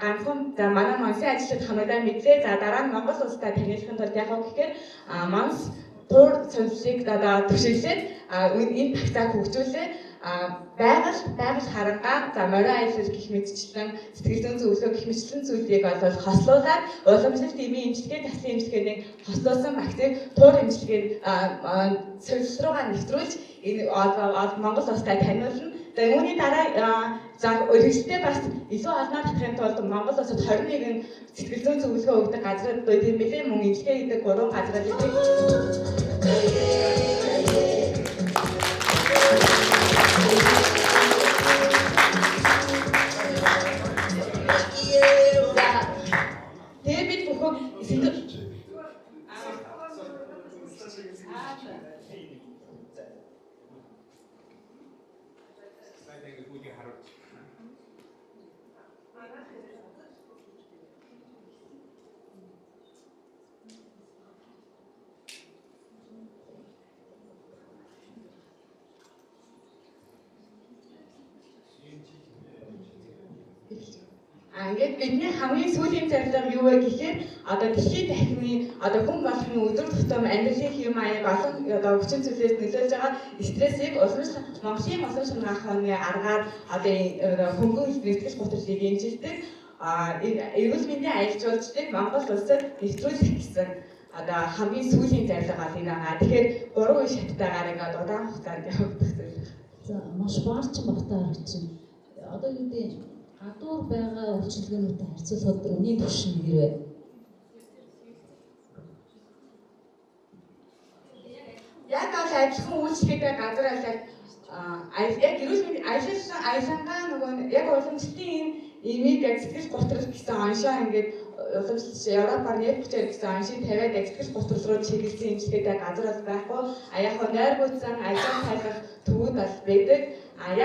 ганцхан манай Мансын ажилтнууд хамаадаа мэдлээ. За дараа нь Монгол улстай танилцахын тулд яг гэхээр Манс туур сонслыг түшиглээд энэ вакциныг хөгжүүлээ. Байгаль харангаа за морин айлс гэх мэтчлэн сэтгэл зүйн зөвлөгөө гэх мэтчлэн зүйлийг бол хослуулаад уламжлалт эмийн эмчилгээ, таслын эмчилгээний хослуулсан вакциныг туур эмчилгээнд сольс руугаа нэвтрүүлж энэ Монгол улстай таниулна. За үүний дараа за өргөжлөлтөө бас илүү олноор татахын тулд Монгол улсад 21 сэтгэл зүйн зөвлөгөө өгдөг газрууд байд юм билээ. Мөн эмчилгээ хийдэг 3 газрууд байдаг. Тэгээд бид бүхэн ингээд бидний хамгийн сүүлийн зорилго юу вэ гэхээр одоо дэлхийн дахины хүн болгоны өдөр тутам амьдралын хэм маяг олон хүчин зүйлээс нөлөөлж байгаа стрессийг Монголын усан шунгах ухааны аргаар хөнгөн сэтгэл готрлыг эмчилдэг эрүүл мэндийн аялал жуулчлалыг Монгол улсад нэвтрүүлэх гэсэн хамгийн сүүлийн зорилго бол энэ байгаа. Тэгэхээр 3 үе шаттайгаар ингээд удаан хугацаанд явагдах зүйл. За маш баарчин багтаа харагдчихна. Одоо юу гэдэг гадуур байгаа үйлчилгээнүүтэй харьцуулахад үнийн түвшин хэрвээ яг бол адилхан үйлчлэгтэй газар яг эрүүл мэндийн аялалгаа нөгөө яг уламжлалтын имийг сэтгэл готрол гэсэн оншоо ингээд уламжлалт Европоор нефтчээр гэсэн оншийг тавиад сэтгэл готрол руу чиглэсэн эмчилгээтэй газар бол байхгүй. Яг нойр гүйцэн ажил тайлах төвүүд бол байдаг.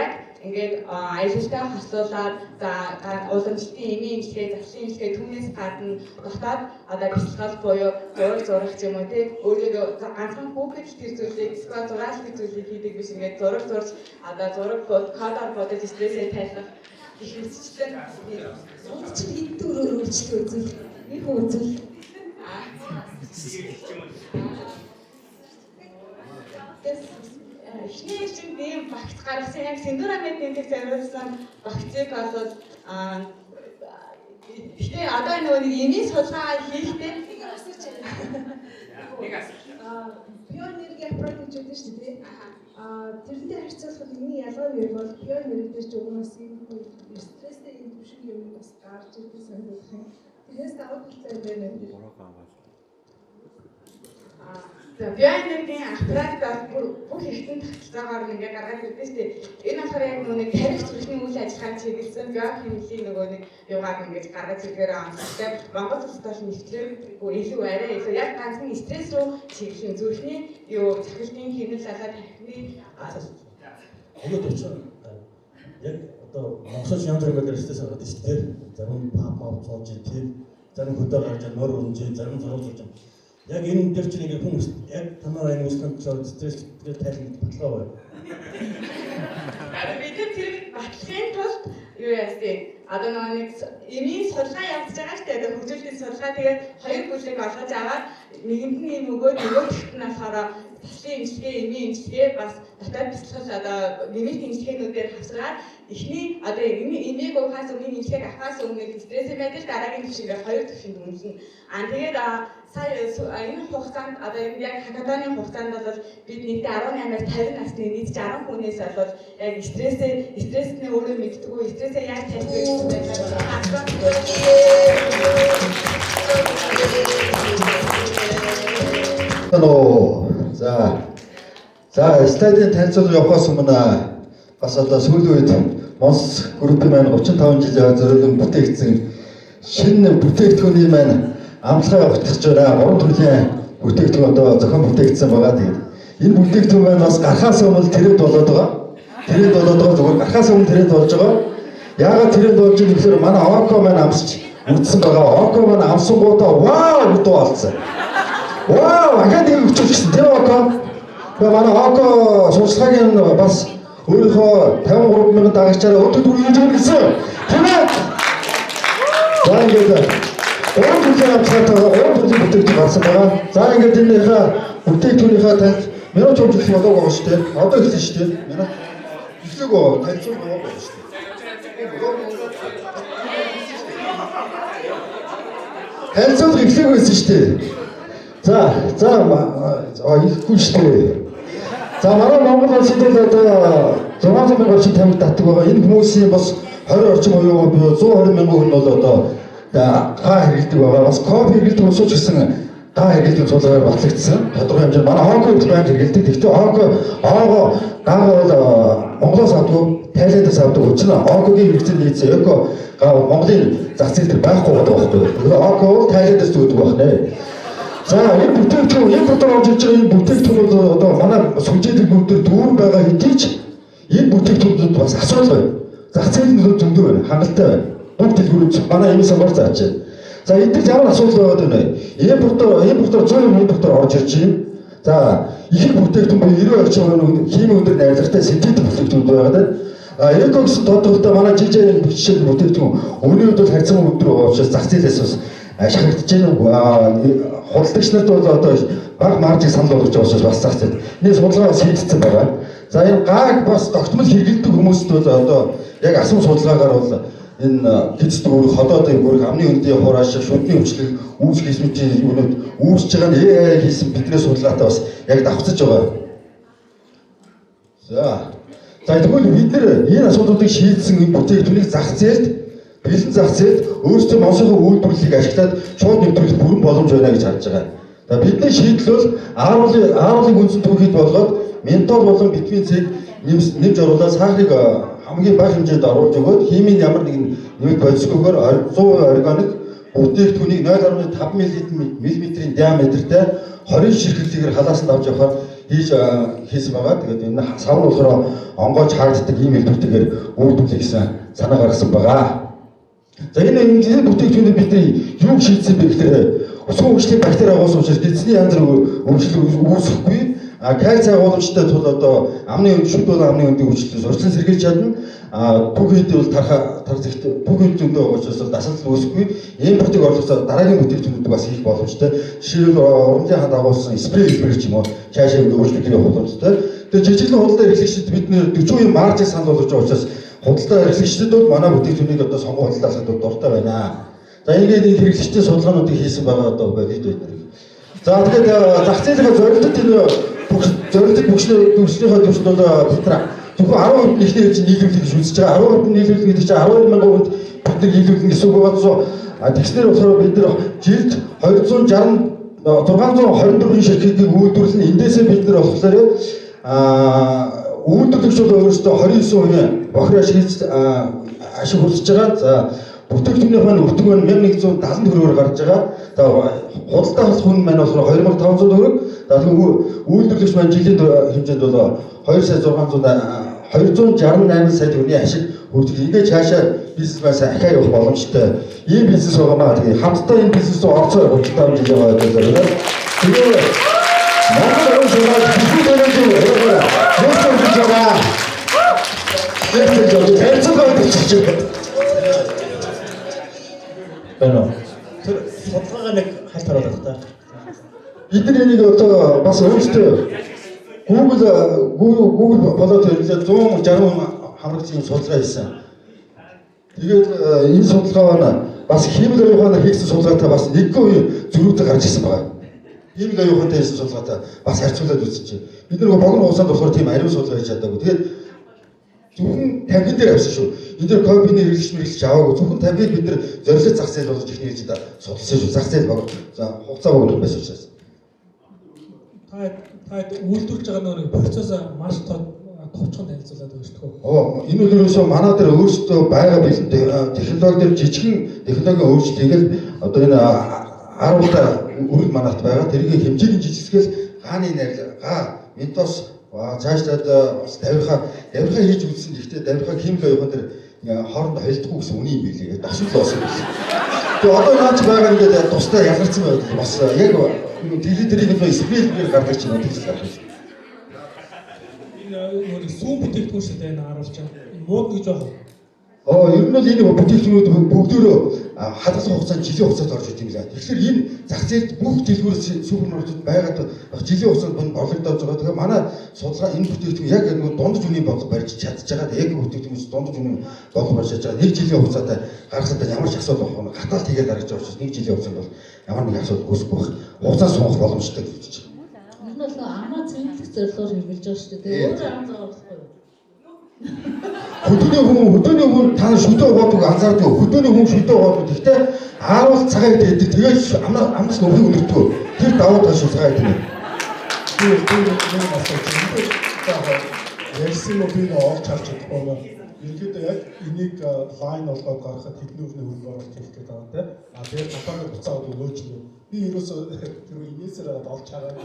Яг ингээд аялалгаа хослуулаад за уламжлалтын эмийн эмчилгээ, заслын эмчилгээ түүнээс гадна дотоод бясалгал буюу зураг ч юм уу тий өөрийгөө ганцхан хүүхэд тэр зүйлийг эсвэл зураалын зүйлийг хийдэг биш ингээд зураг зурж зураг кодоор бодож стрессээ тайлах гэх мэтчлэн чи энэ төрөөр үйлчлэг үзүүл их үзүүл эхний чинь ийм багц гаргасан яг синдромын тэмдэг зориулсан багцыг бол гэхдээ одоо нөгөө нэг эмийн судалгаа хийхдээ Пионергийн аппарат гэж үүдэн шүү дээ. Тэрнтэй харьцуулахад миний ялгаа нь бол пионер дээр ч угнаас ийм стресстэй юм шиг юм бас гарч ирдэг санагдах юм. Тэрнээс даваад хэлсэн байна. За пионергийн аппарат бүх хэрэгтэн тогтолцоогоор ингээд гаргаад ирдэг шүү дээ. Энэ болохоор яг нэг тарих зүрхний үйл ажиллагаанд чиглэсэн биохимийн нөгөө нэг юугаар ингээд гаргаад ирэхээр онцлогтой. Монгол улсад бол нэвтрээгүй илүү арай илүү яг ганцхан стресс рүү чиглэн зүрхний цахилтын хэмнэл залаад тархины өнөөдөр очив. Яг одоо Монгол янз бүрийн стрессээс гаргаад шүү дээ. Зарим пап цууж тийм зарим хөдөө гарч нөр өнжи зарим зураг зурж байгаа. Яг энэ дээр чинь ингээд хүмүүс яг танаа энэ үсгэнд стресс тэгээд тайлбар баталгаа байна. Бид тэр баталгааны тулд юу яасан одоо нэг эмийн судалгаа явуулж байгаа шүү дээ. Хөгжүүлэлтийн судалгаа тэгээд хоёр бүлэг олгож аваад нэгэнд нь юм өгөөд нөгөөхт нь болохоор таслын имчилгээ, эмийн имчилгээ бас дотоод бяцлал одоо нэмэлт имчилгээнүүдээр хавсгаад эхний одоо эмийг уухаас өмнө имчилгээг авахаас өмнө стресстэй байдал дараагийн түвшингээр хоёр түвшинд үнэлнэ. Тэгээд сая энэ хугацаанд одоо яг хакатоны хугацаанд бол бид нийтдээ 18-аас 50 насны нийт 60 хүнээс бол яг стрессний өөрөө мэддэггүй, стрессээ яаж таних вэ гэсэн За слайдын танилцуулга явахаас өмнө бас одоо сүүлийн үед Монс группийн маань 35 жилийн зориулан бүтээгдсэн шинэ бүтээгдэхүүний маань амлахаа явагдаж байна. 3 төрлийн бүтээгдэхүүн одоо зохион бүтээгдсэн байгаа. Тэгээд энэ бүтээгдэхүүн маань бас гарахаас өмнө тэрэнд болоод байгаа. Тэрэнд болоод байгаа зүгээр гарахаас өмнө тэрэнд болж байгаа. Яагаад тэрэнд болж байгаа гэхээр манай Око маань амсч үтсэн байгаа. Око маань амсан гутаа вау гэдэг болсон. Вау, ахад нэг өчөжсөн тийм Око. Тэгээд манай Око судалгаагийн бас өөрийнхөө 53,000 дагагчаараа өдөрт үйлдвэрлэсэн. Тийм ээ. За ингээд өөр төрлийн амтгайтайгаа өөр төрлийн бүтээгдэхүүн гарсан байгаа. За ингээд энэхээ бүтээгдэхүүнийхээ танил минут хэмжих болоог байгаа шүү дээ. Одоо эхэлсэн шүү дээ. Минут эхлэх гоо танилцуулга байгаа шүү дээ. Танилцуулга эхлэх байсан шүү дээ. За ихгүй шүү дээ. За манай Монгол улсад одоо 600 мянган орчим тамхи татдаг байгаа. Энэ хүмүүсийн бас 20 орчим оюун буюу 120 мянган хүн бол одоо гаа хэрэглэдэг байгаа. Бас кофе хэрэглэдэг хүмүүс ч гэсэн гаа хэрэглэдэг цуглаагаар батлагдсан. Тодорхой хэмжээнд манай Око банк хэрэглэдэг. Гэхдээ Оого гаа бол Монголоос авдаг, Тайландаас авдаг. Учир нь Окогийн хэрэгцээнд нийцээ эко гаа Монголын зах зээл дээр байхгүй байгаа байхгүй. Око бол Тайландаас дүүдэг байна. За энэ бүтээгдэхүүн орж иж байгаа энэ бүтээгдэхүүн бол одоо манай сүлжээдэг бүгдээр дүүрэн байгаа хэдий ч энэ бүтээгдэхүүнүүд бас асуудал байна. Зах зээлийн нөлөө зөндөө байна, хангалттай байна. Бүгд дэлгүүрүүд манай эмийн самбар зааж байна. За эдгээр ямар асуудал байгаад байна вэ? Импортоор 100 импортоор орж ирж байна. За их бүтээгдэхүүн буюу 90 орчим химийн өндөр найрлагатай синтетик бүтээгдэхүүн байгаад байна. Эко гэсэн тодорхойлолттой манай жижиг бичсэн бүтээгдэхүүн өнөөдөр бол харьцан өндөр байгаа учраас зах зээлээс бас ашиглагдаж байна. Худалдагч нарт бол одоо бага маржийг санал болгож байгаа учраас бас зах зээл. Энэ судалгаа бас хийгдсэн байгаа. За энэ гааг бас тогтмол хэрэглэдэг хүмүүст бол одоо яг асуум судалгаагаар бол энэ гизд өөрөг ходоодын бүрэг амны өндийн хурааш шүдний өвчлөг үүсэх хэсмэтийн юунууд үүсэж байгаа нь AI хийсэн бидний судалгаатай бас яг давхцаж байгаа. За тэгвэл бид нэр энэ асуудлуудыг шийдсэн энэ бүтээгдэхүүнийг зах зээлд бэлэн зах зээлд өөрсдөө Монголын үйлдвэрлэлийг ашиглаад шууд нэвтрүүлэх бүрэн боломж байна гэж харж байгаа. За бидний шийдэл бол ааруулын үндсэн түүхийд болгоод ментол болон витамин С-ийг нэмж оруулаад сахарыг хамгийн бага хэмжээнд оруулж өгөөд химийн ямар нэгэн нэмэлт бодисгүйгээр 100% органик бүтээгдэхүүнийг 0.5 мм-ийн диаметртэй 20 ширхэгтэйгээр халаасанд авч явахаар хийсэн байгаа. Тэгээд энэ сав нь болохоор онгойч хаагддаг ийм элдвэртэйгээр үйлдвэрлэх гэсэн санаа гаргасан байгаа. За энэ бүтээгдэхүүнээр бидний юу шийдсэн бэ гэхээр усан хөгжлийн бактери агуулсан учраас эзний янз бүр өөрчлөлт үүсэхгүй. Кальци агууламжтай тул одоо амны шүд бол амны өндийн хүчлээс урьдчилан сэргийлж чадна. Түүхийд бол тархагт түүхийд зөндөө байгаа учраас дасгал үүсэхгүй. Импортыг орлогосоо дараагийн бүтээгдэхүүнүүд бас хийх боломжтой. Жишээлбэл урмлын ханд агуулсан спрей хэлбэр ч юм уу цаашаа өөрчлөлт хийх боломжтой. Тэгээд жижиглэн худалдаа эрхлэгчид бид нэр 40% маржийг санал болгож байгаа учраас худалдаа эрхлэгчид бол манай бүтээгдэхүүнийг одоо сонгон худалдаалахад дуртай байна. За ингээд энэ хэрэглэгчдийн судалгаануудыг хийсэн байгаа одоо бодит байдаг. За тэгээд зах зээлийн зорилтод энэ зорилтыг бүгснийхээ төвшөнд бол бид нар зөвхөн 10% нь ихний хэлж нийлүүлэх гэж үзэж байгаа. 10% нь нийлүүлэх гэдэг чинь 12 мянган хүнд бид нар нийлүүлэх гэсэн үг байгаа. Тэгснээр болохоор бид нар жилд 624 ширхгийг үйлдвэрлэн эндээсээ бид нар болохоор үйлдвэрлэгч бол өөрөөсөө 29% бохир ашиг хүсэж байгаа. За бүтээгдэхүүнийх маань өртөг маань 1170 төгрөгөөр гарч байгаа. За худалдаа авах хүн маань болохоор 2500 төгрөг. За үйлдвэрлэгч маань жилийн хэмжээнд бол 268 сая төгрөгийн ашиг хүртэж ингээд цаашаа бизнес маань ахиа явах боломжтой. Ийм бизнес байгаа. Тэгээ хамтдаа энэ бизнес руу орцоо 35 жил байгаа гэдэг зэрэг. Тэгээ Монгол улс ороод бүхий төрөлж байгаа. байна уу? Тэр судалгаагаа нэг хальт харуулах та. Бид нар энийг одоо бас өөрсдөө Google болоод хэрэглээд 160 хамрагдсан судалгаа хийсэн. Тэгээд энэ судалгаа бас химик оюуханаар хийсэн судалгаатай бас нэгэн үе зөрүүтэй гарч ирсэн байна. Химик оюухантай хийсэн судалгаатай бас харьцуулаад үзчихье. Бид нар богино хугацаанд болохоор тийм ариун судалгаа хийж чадаагүй. Тэгээд зөвхөн тамхин дээр авсан шүү. Энэ дээр ковидны хэрэглэгч аваагүй. Зөвхөн тамхиг бид нар зорилт зах зээл болгож ихний хийж судалсан шүү. Зах зээл хугацаа богино байсан учраас. Та үйлдвэрлэж байгаа нэг процессоо маш товчхон танилцуулаад байгаа шүү дээ. Энэ үлрээсөө манай дээр өөрсдөө байгаа бэлэн технологи дээр жижигхэн технологийн өөрчлөлт хийгээл одоо энэ аруултаа үрэл манайд байгаа. Тэрийг хэмжээний жижигсгэл гааны найрлал, га, ментос цаашлаад бас давирхаа хийж үзсэн. Гэхдээ давирхаа химик оюухан дээр хооронд холдохгүй гэсэн үний юм билээ. Досвол болсон юм. Тэгээ одоо наач байгаа ингээд тусдаа ялгарсан байдаг. Бас яг телевизэрийг нь спрейгээр гаргаж чинь байдаг л байна. Энэ сүүн бүтээгдэхүүн шүү дээ харуулж байгаа. Мууд гэж байна. Ер нь бол энэ бүтээгдэхүүнүүд бүгдөө хадгалах хугацаанд жилийн хугацаанд орж ирж байгаа. Тэгэхээр энэ зах зээлд бүх дэлгүүрээс супермаркетууд байгаад жилийн хугацаанд борлогдож байгаа. Тэгэхээр манай судалгаа энэ бүтээгдэхүүн яг нэг дундаж үнийн бодлого барьж чадчих байгаа. Яг бүтээгдэхүүнээс дундаж үнийн бодлого барьж чадж байгаа. Нэг жилийн хугацаатай гаргахад ямар ч асуудал байхгүй. Хатаалт хийгээд гаргаж байгаа учраас нэг жилийн хугацаанд бол ямар нэг асуудал үүсэхгүй байх. Хугацаа сунгах боломжтой гэж бодож байна. Энэ бол амаа цэнгэлэх зорилгоор хэрэгжилж байгаа шүү дээ. Өөр арга зам болохгүй. Хөдөөний хүн та шүдөө угаадаг анзаардаг. Хөдөөний хүн шүдөө угаадаг. Гэхдээ ааруул цагаан идэх. Тэгээд амнаас нөхөг өнөртгөө. Тэр давуу тал шулгаа идэх. Ярьсан нь би олж харж чадахгүй байна. Ерөнхийдөө яг энийг лайн болгоод гаргахад хэдэн өвний хөрөнгө оруулалт хийх гэдэг байгаа те. Тэгээд компани буцаад өгөөч юм. Би ерөөсөө тэр инээсээр олж хараад.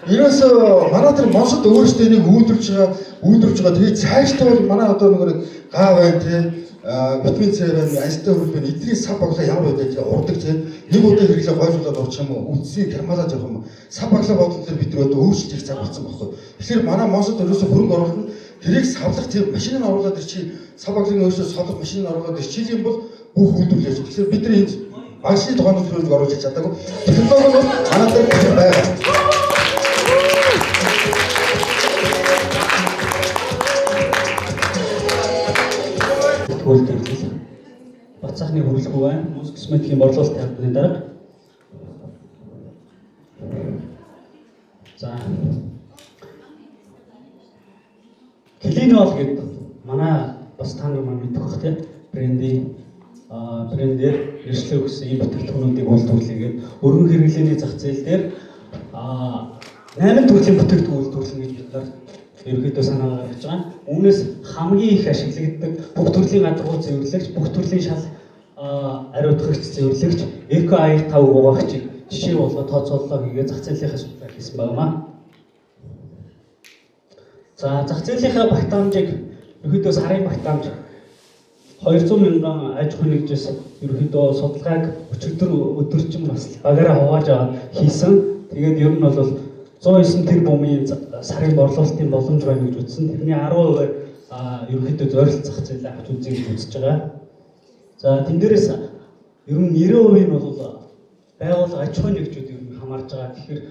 Ерөөсөө манай тэр Монголд өөрсдөө энийг үйлдвэрлэж байгаа. Тэгээд цаашдаа бол манай одоо нэг гав байна те. Витамин С байна, альстай хөрөл байна. Эдний сав баглаа ямар байдаг урдаг те. Нэг удаа хэрэглээ гойжуулаад урчих юм уу? Үндсийг кармалаад явах юм уу? Сав баглаа бодлол дээр бид нөгөө өөрчлөлт хийх цаг болсон байхгүй. Тэгэхээр манай Монголд ерөөсөө хөрөнгө оруулалт нь тэрийг савлах тийм машиныг оруулаад ирчих. Сав баглын өөрөөсөө солих машиныг оруулаад ирчих юм бол бүх үйлдвэрлэж. Тэгэхээр бид нар энэ багшийн тооны хөрөнгө оруулж чадаагүй. Технологи бол манай дээр байгаа. Хөлтөрлөл бацаахны хөрөлгөө байна. Мус косметикийн борлуулалт тавьны дараа. За. Клинол гэдэг манай бас та нар мэдэх бах тийм брендээр нэршлээ өгсөн ийм бүтээгдэхүүнүүдийг үйлдвэрлэгээд өргөн хэрэглээний зах зээл дээр 8 төрлийн бүтээгдэхүүн үйлдвэрлэн гэж бид нар ерөнхийдөө санаа гаргаж байгаа. Үүнээс хамгийн их ашиглагддаг бүх төрлийн гадаргуу цэвэрлэгч, бүх төрлийн шал ариутгагч цэвэрлэгч Eco AI 5 гуйгаагчийг жишээ болгоод тооцооллоо хийгээд зах зээлийнхаа судалгаа хийсэн байна. За зах зээлийнхаа багтаамжийг ерөнхийдөө сарын багтаамж 200 мянган аж ахуйн нэгжээс ерөнхийдөө судалгааг өчигдөр өдөржин бас багаараа хувааж хийсэн. Тэгээд ер нь бол 109 тэрбумын сарын борлуулалтын боломж байна гэж үзсэн. Тэрний 10% ерөнхийдөө зорилт зах зээлээ авч үзье гэж үзэж байгаа. За тэн дээрээс ер нь 90% нь бол байгууллага аж ахуйн нэгжүүд ер нь хамаарж байгаа. Тэгэхээр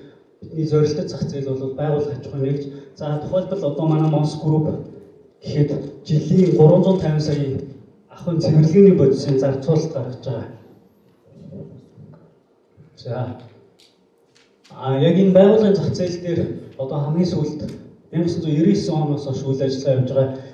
бидний зорилттой зах зээл бол байгууллага аж ахуйн нэгж. За тухайлбал одоо манай Монс групп гэхэд жилийн 350 сая ахын цэвэрлэгээний бодисын зарцуулалт гаргаж байгаа. За яг энэ байгууллагын зах зээл дээр одоо хамгийн сүүлд 1999 оноос хойш үйл ажиллагаа явж байгаа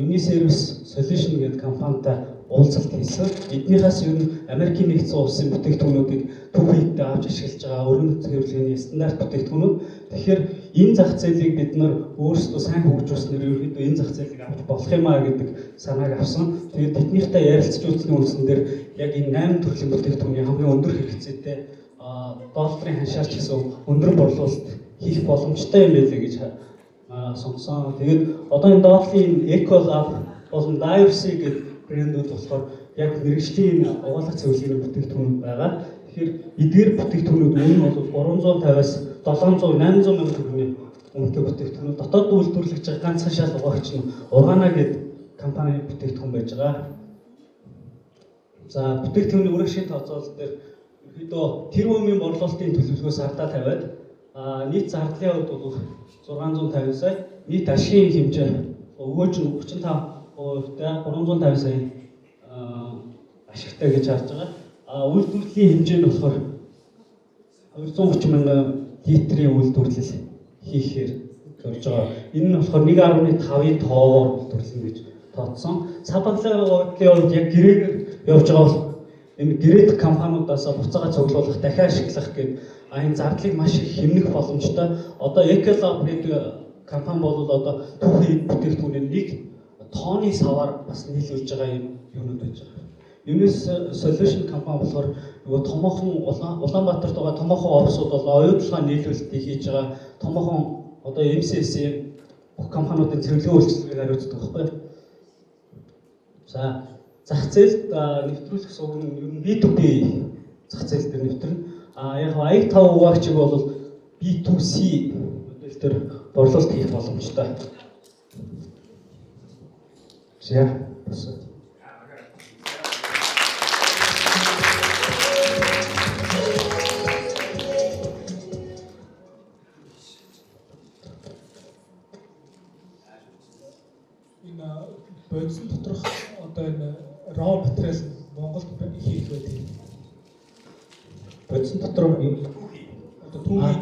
Uniservice Solution гэдэг компанитай уулзалт хийсэн. Эднийхээс ер нь Америкийн нэгдсэн улсын бүтээгдэхүүнүүдийг төв хийдтэй авч ашиглаж байгаа өргөн цэвэрлэгээний стандарт бүтээгдэхүүнүүд. Тэгэхээр энэ зах зээлийг бид нар өөрсдөө сайн хөгжүүлснээр ерөнхийдөө энэ зах зээлийг авч болох юм аа гэдэг санааг авсан. Тэгээд тэднийхтэй ярилцж үзсний үндсэн дээр яг энэ 8 төрлийн бүтээгдэхүүний хамгийн өндөр хэрэгцээтэй долларын ханшаарч гэсэн өндөр борлуулалт хийх боломжтой юм байлээ гэж сонгосон. Тэгээд одоо энэ доотлын EcoLab болон Diversey гэдэг брэндүүд болохоор яг мэрэгжлийн угаалгах цэвэрлэгийн бүтээгдэхүүнүүд байгаа. Тэгэхээр эдгээр бүтээгдэхүүнүүд үнэ нь бол 350-аас 700, 800 мянган төгрөгийн үнэтэй бүтээгдэхүүнүүд. Дотоод үйлдвэрлэж байгаа ганцхан шал угаагч нь Ургана гэдэг компани бүтээгдэхүүн байж байгаа. За бүтээгдэхүүний үрэг шин тооцоолол дээр ерөнхийдөө тэр үеийн борлуулалтын төлөвлөгөөс ардаа тавиад нийт зардлын хувьд бол 650 сая, нийт ашигын хэмжээ өгөөж 35%-тай 350 сая ашигтай гэж харж байгаа. Үйлдвэрлэлийн хэмжээ нь болохоор 230 мянган литрийн үйлдвэрлэл хийхээр зорж байгаа. Энэ нь болохоор 1.5-ийн тоогоор үйлдвэрлэнэ гэж тооцсон. Саблаглын хувьд яг гэрээгээр явж байгаа бол энэ гэрээт компаниудаас буцаага цуглуулах, дахиад ашиглах гэдэг энэ зардлыг маш их хэмнэх боломжтой. Одоо Ecolab гэдэг компани бол одоо түүхий бүтээгдэхүүний нэг тооны саваар бас нийлүүлж байгаа юм юунууд байж байгаа. Unis Solution компани болохоор нөгөө томоохон Улаанбаатарт байгаа томоохон офсууд бол оюутлогоо нийлүүлэлтийг хийж байгаа томоохон одоо MCS-ийн бүх компаниудын цэвэрлэгийн үйлчлэгийг хариуцдаг байхгүй. За зах зээлд нэвтрүүлэх сувг нь ер нь B2B зах зээл дээр нэвтрэнэ. Яг 85 хуваагчиг бол B2C модель дээр борлуулалт хийх боломжтой. За бодис доторх одоо энэ raw material Монголд хийх байдаг. Бодис дотор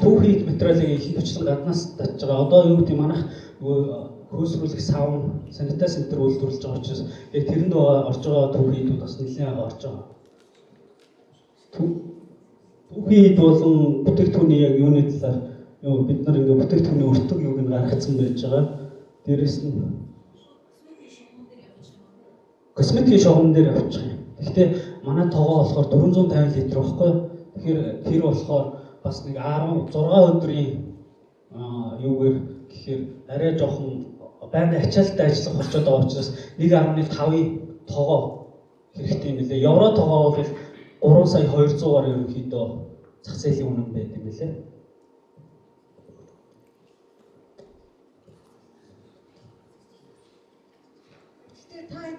түүхий материалыг их хүчлэн гаднаас татж байгаа. Одоо юу гэдэг манайх хөөсрүүлэх савн, санитар центр үйлдвэрлэж байгаа учраас яг тэрэнд орж байгаа түүхийд бас нэлээд орж байгаа. Түүхийд болон бүтээгдэхүүний яг юуны талаар бид нар ингээ бүтээгдэхүүний өртөг юуг нь гаргацсан байж байгаа. Дээрээс нь косметикийн шугам дээр авчих юм. Гэхдээ манай тоогоо болохоор 450 литр байхгүй. Тэгэхээр тэр болохоор бас нэг 16 өдрийн юугээр гэхээр арай жоохон байнга ачаалттай ажиллах болчиход байгаа учраас 1.5-ийн тоогоо хэрэгтэй юм лээ. Евро тоогоо бол 3 сая 200-аар ерөнхийдөө зах зээлийн үнэ байт юм лээ.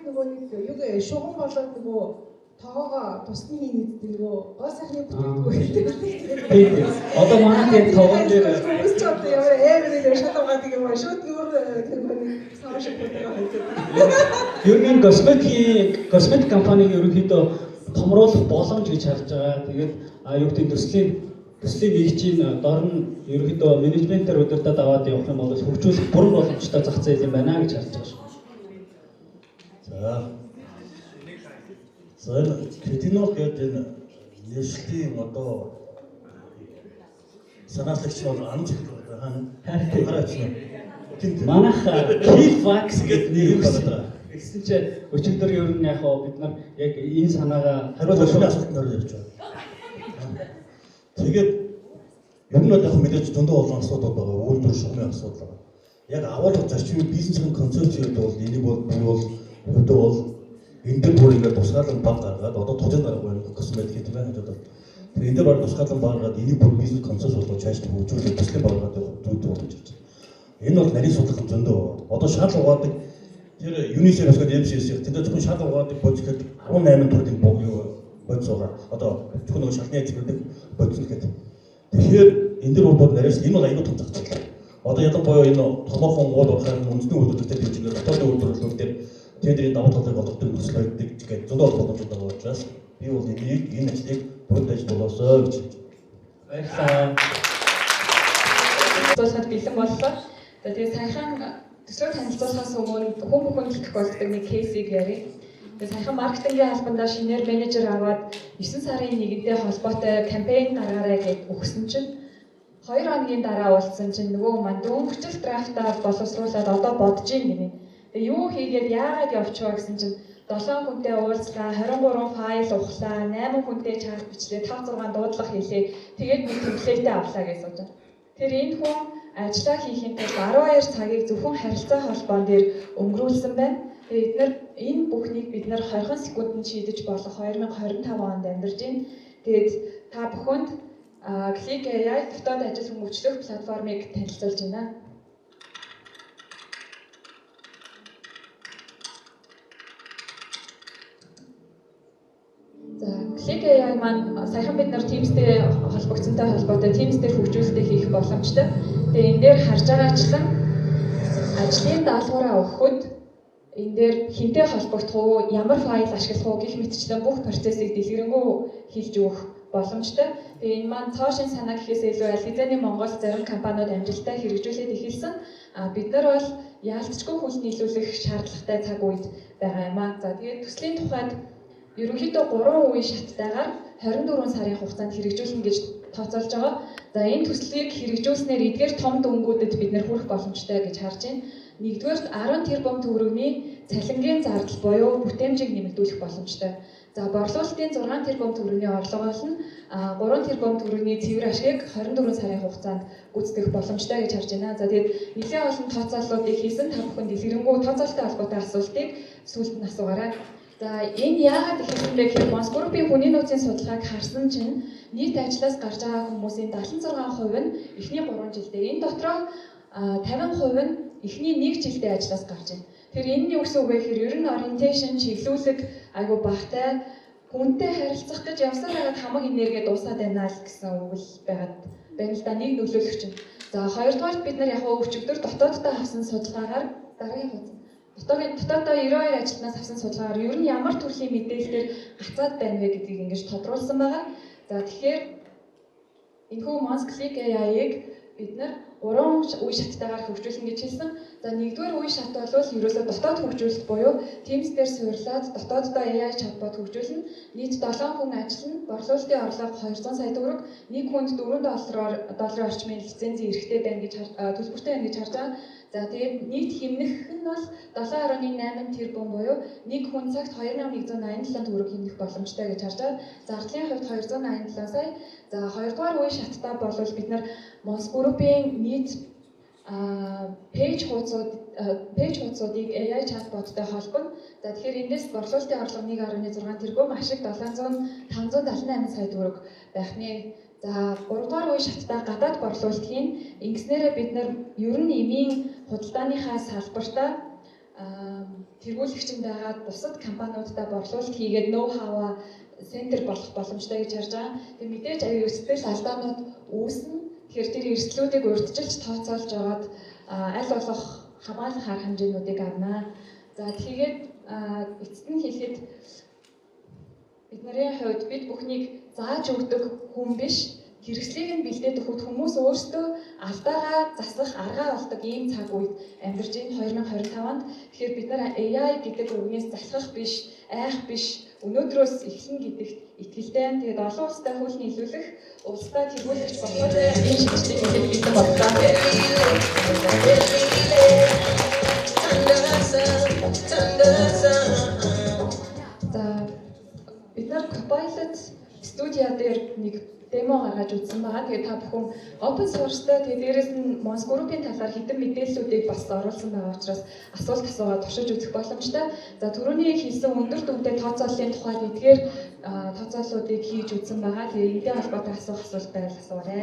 Нөгөө нэг юугээ шугам болоод нөгөө тоогоо тусны хийгээд нөгөө гоо сайхны бүтээгдэхүүн хийдэг. Одоо манай дээр тоогон дээр хүмүүс ч одоо ямар эврээр шалгаадаг юм аа шууд юу нэг савар шиг бүтээгдэхүүн. Ер нь косметик компаниг ерөнхийдөө томруулах боломж гэж харж байгаа. Тэгээд юу гэдэг төслийн нэгжийн дор нь ерөнхийдөө менежментээр удирдах аваад явах юм бол хөгжүүлэх бүрэн боломжтой зах зээл юм байна гэж харж байгаа. За Кэтинов гэдэг энэ нэшлийн одоо санаачлагч бол амж хараач нь. Манайх Keyfax гэдэг нэр болдог. Гэсэн чинь өчигдөр ер нь яг бид нар яг энэ санаагаа хариулт шүүхийн асуултанд явж байгаа. Тэгээд ер нь яг мэдээж зөндөө олон асуудал байгаа. Үйлдвэр шугамын асуудал байгаа. Яг агуулга зарчмын бизнесийн концепцүүд бол энийг бол хөдөө бол энэ дээр бүр ингээд тусгаалan баг гаргаад одоо тожин дараагүй косметик гэдэг байна хажууд. Тэгээд энэ дээр баг тусгаалan баг гаргаад энийг бүр бизнес концепц болгож цааш хөгжүүлэх төслийн баг гаргаад зүйд болж байна. Энэ бол нарийн судлах зөндөө. Одоо шал угаадаг тэр UNICEF гэдэг MCS тэнд зөвхөн шал угаадаг бодисгээд 18 төрлийн бодис байгаа. Одоо зөвхөн нөгөө шалны эзэмдэг бодис гэдэг. Тэгэхээр энэ дээр бол нарийнс энэ бол аюул том зах зээл. Одоо ялангуяа энэ томоохон уул уухаар үндэсний үйлдвэрлэлтэй хийж байгаа дотоодын үйлдвэрлэлүүд дээр тэдний давуу талыг олгодог нөхцөл байдгийг гэдэг зөндөө боломжтой байгаа учраас би бол энэ ажлыг бүрд ажил болоосоо гэж баярлалаа. Тусгад бэлэн боллоо. Тэгээд саяхан төсвөө танилцуулахаас өмнө хүн бүхэнд хэлэх болдог нэг кейсийг ярив. Тэгээд саяхан маркетингийн албандаа шинээр менежер аваад 9 сарын 1-ндээ холбоотой кампайн гаргаарай гэж өгсөн чинь 2 хоногийн дараа уулзсан чинь нөгөө маань дөнгөжл драфтаа боловсруулаад одоо бодож ийн гинэ. Тэгээ юу хийгээд яагаад явчихваа гэсэн чинь 7 хүнтэй уулзлаа, 23 файл ухлаа, 8 хүнтэй чат бичлээ, 5-6 дуудлага хийлээ. Тэгээд нэг темплейтээ авлаа гэж сууж байна. Тэр энэ хүн ажиллаа хийхин тулд 12 цагийг зөвхөн харилцаа холбоон дээр өнгөрүүлсэн байна. Тэгээд эдгээр энэ бүхнийг бид нэр 20 секундэд шийдэж болох 2025 онд амьдарч байна. Тэгээд та бүхэнд Click AI дотоод ажил хөгжлөх платформыг танилцуулж байна. Click AI маань саяхан бид нар Teams-тэй холбогдсонтой холбоотой Teams-тэй хөгжүүлэлт хийх боломжтой. Тэгээ энэ дээр харж байгаачлан ажлын даалгавраа өгөхөд энэ дээр хинтээ холбогдох уу, ямар файл ашиглах уу гэх мэтчлэн бүх процессыг дэлгэрэнгүй хийж өгөх боломжтой. Тэгээ энэ маань цоо шин санаа гэхээсээ илүү аль хэзээний Монгол зарим компаниуд амжилттай хэрэгжүүлээд эхэлсэн. Бид нар бол яалтчгүй хүл нийлүүлэх шаардлагатай цаг үед байгаа юм аа. За тэгээд төслийн тухайд ерөнхийдөө 3 үе шаттайгаар 24 сарын хугацаанд хэрэгжүүлнэ гэж тооцоолж байгаа. За энэ төслийг хэрэгжүүлснээр эдгээр том дөнгүүдэд бид нэр хүрэх боломжтой гэж харж байна. Нэгдүгээр 10 тэрбум төгрөгийн цалингийн зардал буюу бүтээмжийг нэмэгдүүлэх боломжтой. За борлуулалтын 6 тэрбум төгрөгийн орлогоос нь 3 тэрбум төгрөгийн цэвэр ашгийг 24 сарын хугацаанд гүйцэтгэх боломжтой гэж харж байна. За тэгээд нэлээд олон тооцооллуудыг хийсэн та бүхэн дэлгэрэнгүй тооцоололтой холбоотой асуултыг сүүлд нь асуугаарай. За энэ яагаад ихсэн бэ гэхээр Монс группийн хүний нөөцийн судалгааг харсан чинь нийт ажлаас гарч байгаа хүмүүсийн 76% нь эхний 3 жилдээ энэ дотроо 50% нь эхний 1 жилдээ ажлаас гарч байна. Тэгэхээр энэ нь юу гэсэн үг вэ гэхээр ер нь orientation, чиглүүлэг айгу багтай хүнтэй харилцах гэж явсаар байгаад хамаг энерги дуусаад байна л гэсэн үг л байгаад байна л да, нэг нөлөөлөгч нь. За хоёрдугаар бид нар яг өчигдөр дотооддоо авсан судалгаагаар дараагийн хуудас дотооддоо 92 ажилтнаас авсан судалгаагаар ер нь ямар төрлийн мэдээлэлээр гацаад байна вэ гэдгийг ингэж тодруулсан байгаа. За тэгэхээр энэхүү Monks Click AI-ыг бид нар 3 үе шаттайгаар хөгжүүлнэ гэж хэлсэн. За нэгдүгээр үе шат бол ерөөсөө дотоод хөгжүүлэлт буюу Teams дээр суйрлаад дотооддоо AI чатбот хөгжүүлнэ. Нийт 7 хүн ажиллана. Борлуулалтын орлого 200 сая төгрөг, нэг хүнд $4 орчмын лицензийн эрхтэй байна гэж төлбөртэй байна гэж харж байгаа. За тэгээд нийт хэмнэх нь бол 7.8 тэрбум буюу нэг хүн цагт 2187 төгрөг хэмнэх боломжтой гэж харж байгаа. Зардлын хувьд 287 сая. За хоёрдугаар үе шаттай бол бид нар Monks группийн нийт пэйж хуудсуудыг AI чатботтой холбоно. За тэгэхээр эндээс борлуулалтын орлого 1.6 тэрбум, ашиг 578 сая төгрөг байх нэ. За 3 дугаар үе шаттай гадаад борлуулалт хийн. Ингэснээрээ бид нар ер нь эмийн худалдааныхаа салбартаа тэргүүлэгчэнд байгаа бусад компаниудтай борлуулалт хийгээд ноу-хаваа центр болох боломжтой гэж харж байгаа. Тэгээ мэдээж эрсдэл алдаанууд үүснэ. Тэгэхээр тэр эрсдлүүдийг урьдчилж тооцоолж аваад аль болох хамгаалах арга хэмжээнүүдийг авнаа. За тэгээд эцэст нь хэлэхэд бидний хувьд бид бүхнийг зааж өгдөг хүн биш, хэрэгслийг нь бэлдээд өгөхөд хүмүүс өөрсдөө алдаагаа засах аргаа болдог ийм цаг үед амьдарч байна 2025 онд. Тэгэхээр бид нар AI гэдэг үгнээс залхах биш, айх биш, өнөөдрөөс эхлэн гэдэгт итгэлтэй байна. Тэгээд олон улстай хөл нийлүүлэх, улстай тэргүүлэгч болоход энэ шийдвэрийг хэлээд бэлдэн боллоо. За бид нар Copilot студиа дээр нэг демо гаргаж үзсэн байгаа. Тэгээд та бүхэн open source-тэй тэгээд дээрэс нь Monks группийн талаар хэдэн мэдээллүүдийг бас оруулсан байгаа учраас асуулт асуугаад туршиж үзэх боломжтой. За түрүүний хэлсэн өндөр дүнтэй тооцооллын тухайд эдгээр тооцооллуудыг хийж үзсэн байгаа. Тэгээд энэтэй холбоотой асуулт байвал асуурай.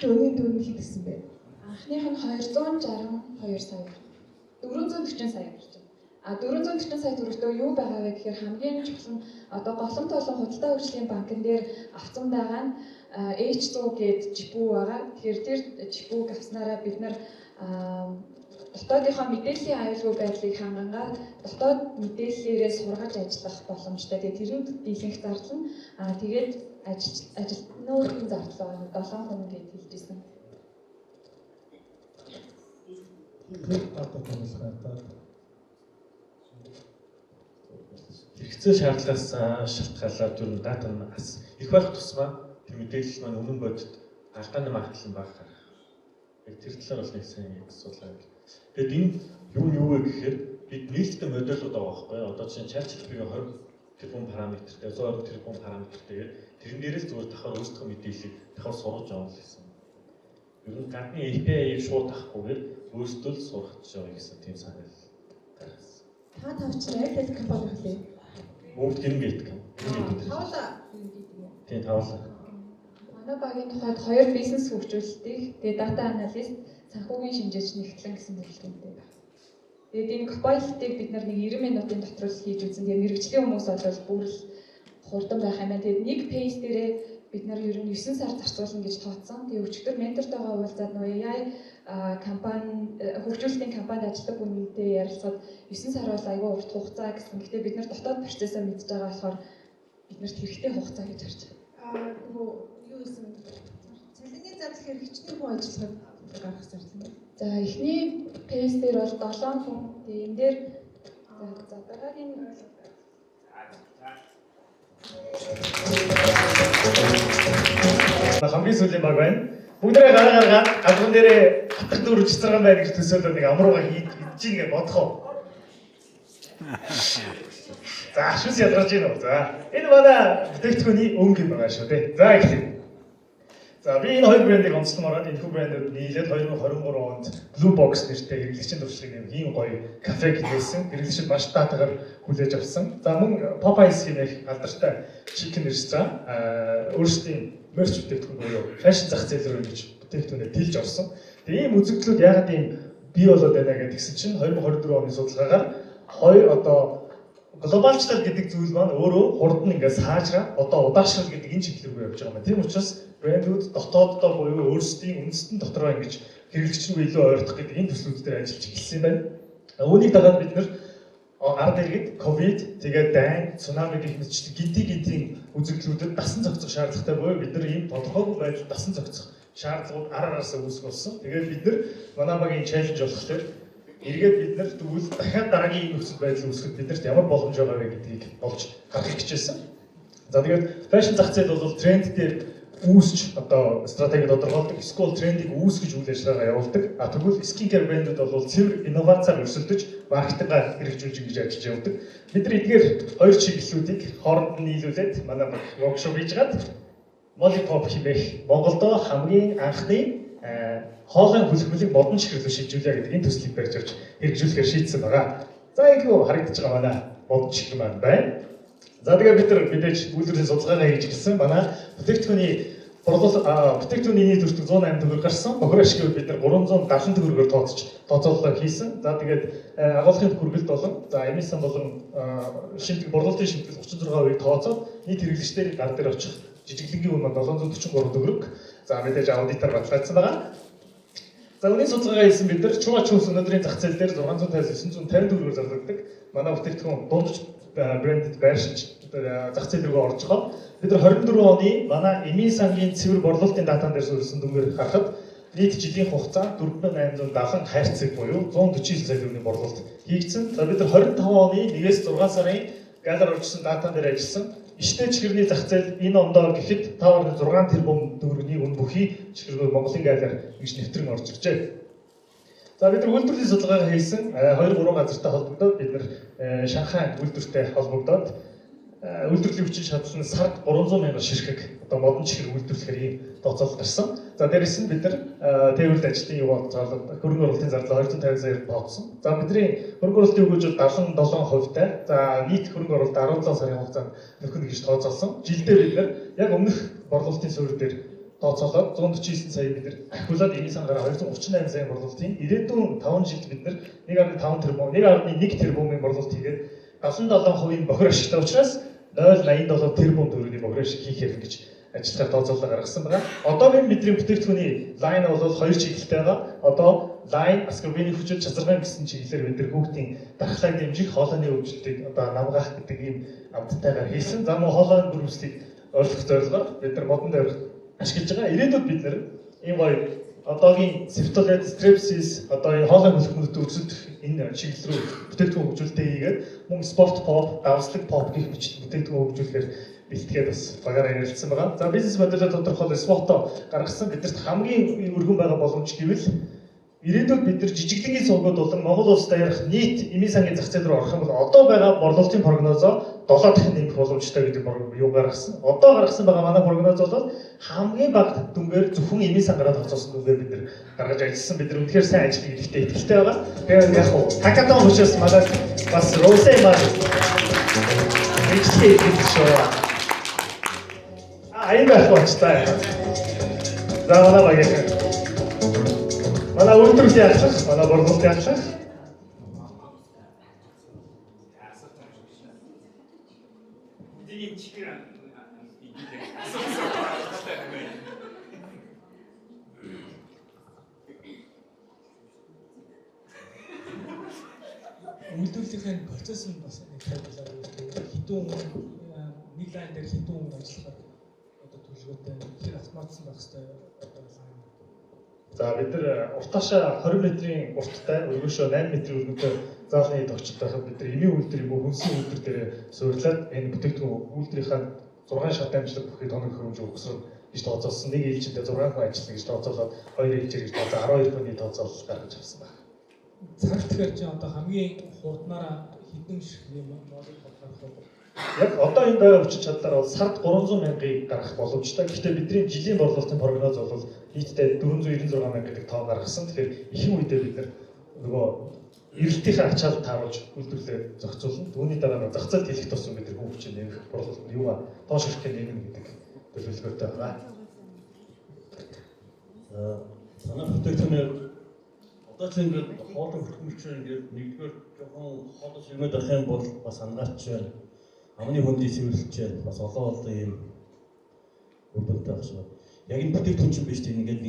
Өнөөдөр дүн хэд гэсэн бэ? Анхных нь 262 сая. 440 сая гэж байна. 440 сая төгрөгтөө юу байгаа вэ гэхээр хамгийн чухал нь одоо голомт болон худалдаа хөгжлийн банкн дээр авсан байгаа нь H100 гэдэг жипүү байгаа. Тэгэхээр тэр жипүүг авснараа бид нар дотоодынхоо мэдээллийн аюулгүй байдлыг хангангаад дотоод мэдээллээрээ сургаж ажиллах боломжтой. Тэгээд тэрэнд дийлэнх зардал нь тэгээд ажилтнуудын зардал байгаа 7 хүн гэж хэлжсэн. Хэрэгцээ шаардлагаас шалтгаалаад ер нь дата нь бас их байх тусмаа тэр мэдээлэл маань өмнө бодит алдааны магадлал баг гарах. Тэр талаар бол нэг сайн асуудал байна. Тэгэд энэ юу вэ гэхээр бид нийлдэхтэй модулууд байгаа байхгүй юу? Одоо чинь ChatGPT-ийн 20 тэрбум параметртэй, 120 тэрбум параметртэй. Тэрэн дээрээс зүгээр давхар өөрсдөө мэдээллийг давхар сургаж авах гэсэн. Ер нь гадны API-ийг шууд авахгүйгээр өөрсдөө л сурах жаа гэсэн тийм санал гаргасан. Та тавчраа тест компани хэлээ. Бүгд гэрэн гэдэг. Тавлаа. Тийм тавлаа. Манай багийн тухайд 2 бизнес хөгжүүлэлтийг тэгээ дата аналист, санхүүгийн шинжээч нэгтлэн гэсэн бүрэлдэхүүнтэй байна. Тэгээд энэ копайлтыг бид нар нэг 90 минутын дотор л хийж үзэн. Тэгээд мэрэгжлийн хүмүүс бол бүр л хурдан байх юм байна. Тэгээд нэг пейс дээрээ бид нар ер нь 9 сар зарцуулна гэж тооцсон. Тэгээд өчигдөр ментортойгоо уулзаад нөгөө AI компани хөгжүүлэлтийн компанид ажилладаг хүнтэй ярилцаад 9 сар бол аюул урт хугацаа гэсэн. Гэтэ бид нар дотоод процессыг мэдж байгаа болохоор биднэрт хэрэгтэй хугацаа гэж харж байна. Нөгөө юу гэсэн цалингийн зардал хэрэгжлийн хүн ажиллахад гаргах зардал нь. За эхний пейс дээр бол 7 хүн. Тэгээ энэ дээр за дараагийн хамгийн сүүлийн баг байна. Бүгдээ гараад албан дээрээ хатар дөрөв цэцэргэн байна гэж төсөөлөө нэг амрууга хийж ингээ бодох уу. За шүс ядарч байна уу. За энэ манай бүтээгдэхүүний өнгө юм байгаа шүү дээ. За ихлэ. За би энэ хоёр брендийг онцломоор энэ бүх брэндүүд нийлээд 2023 онд Blue Box нэртэй хэрэглэгчийн туршлагын ийм гоё кафе хийсэн. Хэрэглэгчид маш таатайгаар хүлээж авсан. За мөн Popeyes хэмээх алдартай chicken restaurant өөрсдийн мерч бүтээгдэхүүн буюу фэшн зах зээл рүү ингэж бүтээгдэхүүнээ дэлж орсон. Тэгээ ийм үзэгдлүүд яагаад ийм бий болоод байна гэдгсэн чинь 2024 оны судалгаагаар одоо глобалчлал гэдэг зүйл маань өөрөө хурд нь ингээд саажраад одоо удаашрал гэдэг энэ чиглэл рүү явж байгаа юм. Тийм учраас брэндүүд дотооддоо буюу өөрсдийн үндэстэн дотроо ингэж хэрэглэгч рүү илүү ойртох гэдэг энэ төслүүд дээр ажиллаж эхэлсэн юм байна. Үүнийг дагаад бид нэр ард иргэд ковид тэгээд дайн цунами гэх мэт гинтийн үзэгдлүүдэд дасан зохицох шаардлагатай буюу бид нар ийм тодорхойгүй байдал дасан зохицох шаардлагууд араас үүсэх болсон. Тэгээд бид нар манай багийн челленж болохоор эргээд бид нар тэгвэл дахиад дараагийн нөхцөл байдал үүсгэхэд бидэрт ямар боломж байгаа вэ гэдгийг олж харах хичээсэн. За тэгээд фэшн зах зээл бол тренд дээр үүсч одоо стратеги тодорхойлдог, эсвэл трендийг үүсгэж үйл ажиллагаа явуулдаг. А тэгвэл скинкер брэндүүд бол цэвэр инновацаар өрсөлдөж маркетингаа хэрэгжүүлж ингэж ажиллаж явдаг. Бид нар эдгээр хоёр чиглэлүүдийг хооронд нь нийлүүлээд манай workshop хийжгаад Mollypop хэмээх Монголдо хамгийн анхны хоолой хүлэгмэлийг модон чихрэлөөр шийдвэрлэе гэдэг энэ төслийг барьж авч хэрэгжүүлэхээр шийдсэн байгаа. За ингэв харагдаж байгаа манай модон чихэр маань байна. За тэгээ бид нар мэдээж үйлдвэрийн судалгаагаа хийж гисэн. Манай бүтээгдэхүүний нийт өртөг 108 төгрөг гарсан. Бохор ашигыг бид нар 370 төгрөгөөр тооцооллоо хийсэн. За тэгээд агуулгын хүргэлт болон за эмисэн болон шимтэг борлуулалтын шимтгэл 36% тооцоод нийт хэрэглэгчдийн гар дээр очих жижиглэнгийн үн маань 743 төгрөг. За мэдээж аудитор батлагдсан байгаа. За үүний судалгаа хийсэн бид нар чуугач хүнс өнөөдрийн зах зээл дээр 650-950 төгрөгөөр зарлагдаг. Манай бүтээгдэхүүн дундаж брендэд байршиж зах зээл рүү орж байгаа. Бид нар 24 оны манай эмийн сангийн цэвэр борлуулалтын датан дээр суурилсан дүнгээр харахад нийт жилийн хугацаа 4870 хайрцаг буюу 149 сая төгрөгийн борлуулалт хийгдсэн. За бид нар 25 оны 1-6 сарын галер орчсон датан дээр ажилласан. Иштэй чихэрний зах зээл энэ ондоо гэхэд 5.6 тэрбум төгрөгийн үн бүхий чихэрүүд Монголын галер гэж нэвтрэн орж иржээ. За бид нар үйлдвэрлэлийн судалгаа хийсэн 2-3 газартай холбогдоод бид нар Шанхай үйлдвэртэй холбогдоод үйлдвэрлэлийн хүчин чадал нь сард 300 мянган ширхэг одоо модон чихэр үйлдвэрлэхээр ийм тооцоолол гарсан. За дээрэс нь бид нар тээвэрлэл ажлын юу бодлоо хөрөнгө оруулалтын зардал 250 сая тооцсон. За бидний хөрөнгө оруулалтын өгөөжөл 77%-тай. За нийт хөрөнгө оруулалт 17 сарын хугацаанд нөхөн гэж тооцоолсон. Жилдээ бид нар яг өмнөх борлуулалтын суурь дээр тооцоолоод 149 сая бид нар ахиулаад эмийн сангаар 238 сая борлуулалтын ирээдүйн 5 жилд бид нар 1.5 тэрбум 1.1 тэрбумын борлуулалт хийгээд 77% бохир ашигтай учраас 0.87 тэрбум төгрөгийн бохир ашиг хийхээр гэж ажиллахаар тооцоолол гаргасан байна. Одоогийн бидний бүтээгдэхүүний лайн бол 2 чиглэлтэй байгаа. Одоо лайн аскорбины хүчил чазарган гэсэн чиглэлээр бид нар хүүхдийн дархлааг дэмжих хоолойны өвчлөлтийг одоо намгаах гэдэг ийм амттайгаар хийсэн. За мөн хоолойн бүрэмслийг ойлгох зорилгоор бид нар модон дээр ашиглаж байгаа. Ирээдүйд бид нар ийм гоё одоогийн сифтолет, стрепсис одоо энэ хоолой хүлэгмэлүүд өсөлт энэ чиглэл рүү бүтээгдэхүүн хөгжүүлэлтээ хийгээд мөн спорт поп, давслаг поп гэх мэт бүтээгдэхүүн хөгжүүлэхээр бэлтгээд бас багаараа ярилцсан байгаа. За бизнес модельд тодорхойлол спото гаргасан бидэрт хамгийн өргөн байгаа боломж гэвэл ирээдүйд бид нар жижиглэнгийн сувгууд болон Монгол улс даяарх нийт эмийн сангийн зах зээл рүү орох юм бол одоо байгаа борлуулалтын прогнозоо 7 дахин нэмэх боломжтой гэдэг юу гаргасан. Одоо гаргасан байгаа манай прогноз бол хамгийн бага дүнгээр зөвхөн эмийн сангараа тооцоосон дүнгээр бид нар гаргаж ажилласан. Бид нар үнэхээр сайн ажил хийхдээ итгэлтэй байгаа. Тэгээд яг хуу хакатон учраас манай бас роусе маань ихтэй гэж шүү. Энэ байх болчтой. За манай багийнхан. Манай үйлдвэрлэлийн ахлах, манай борлуулалтын ахлах. Үйлдвэрлэлийн процесс нь бас нэг тайлбарлаад байна. Хідүүн нэг лайн дээр хідүүн ажиллахад одоо төлөвлөгөөтэй хэр автоматсан байх хэрэгтэй одоо лайн. За бид нар уртаашаа 20 метрийн урттай өргөшөө 8 метрийн өргөнтэй заалны тогтчод байхад бид нар эмийн үйлдвэр юм уу хүнсийн үйлдвэр дээр суйрлаад энэ бүтээгдэхүүн үйлдвэрийнхаа 6 шат амжилт бүхий тоног хөрөмж өгсөөр гэж тооцоолсон. Нэг ээлжиндээ 6 хүн ажиллана гэж тооцоолоод 2 ээлжээр гэж тооцоо 12 хүний тооцоолол гаргаж авсан байна. Цаг тэгэхээр чи одоо хамгийн хурднаараа хэдэн шиг юм модуль гаргах вэ? Яг одоо энэ байгаа хүчин чадлаар бол сард 300 мянгыг гаргах боломжтой. Гэхдээ бидний жилийн борлуулалтын прогноз бол нийтдээ 496 мянга гэдэг тоо гаргасан. Тэгэхээр ихэнх үедээ бид нөгөө эрэлтийнхээ ачаал тааруулж үйлдвэрлэлээ зохицуулна. Түүний дараа зах зээлд хэлэх тусам бид хүн хүчин нэмэх борлуулалт нь юугаа доош ирэхээ нэмнэ гэдэг төлөвлөгөөтэй байна. Санаа бүтээгдэхүүнээр одоо ч ингээд хоолой хөтөлмөрчөө ингээд нэгдүгээр жоохон хоолой шигнээд авах юм бол бас ангаач байна. Амны хөндий цэвэрлэж байна. Бас олон ийм үдэнтэй байх шиг. Яг энэ бүтээгдэхүүн чинь биш тийм ингээд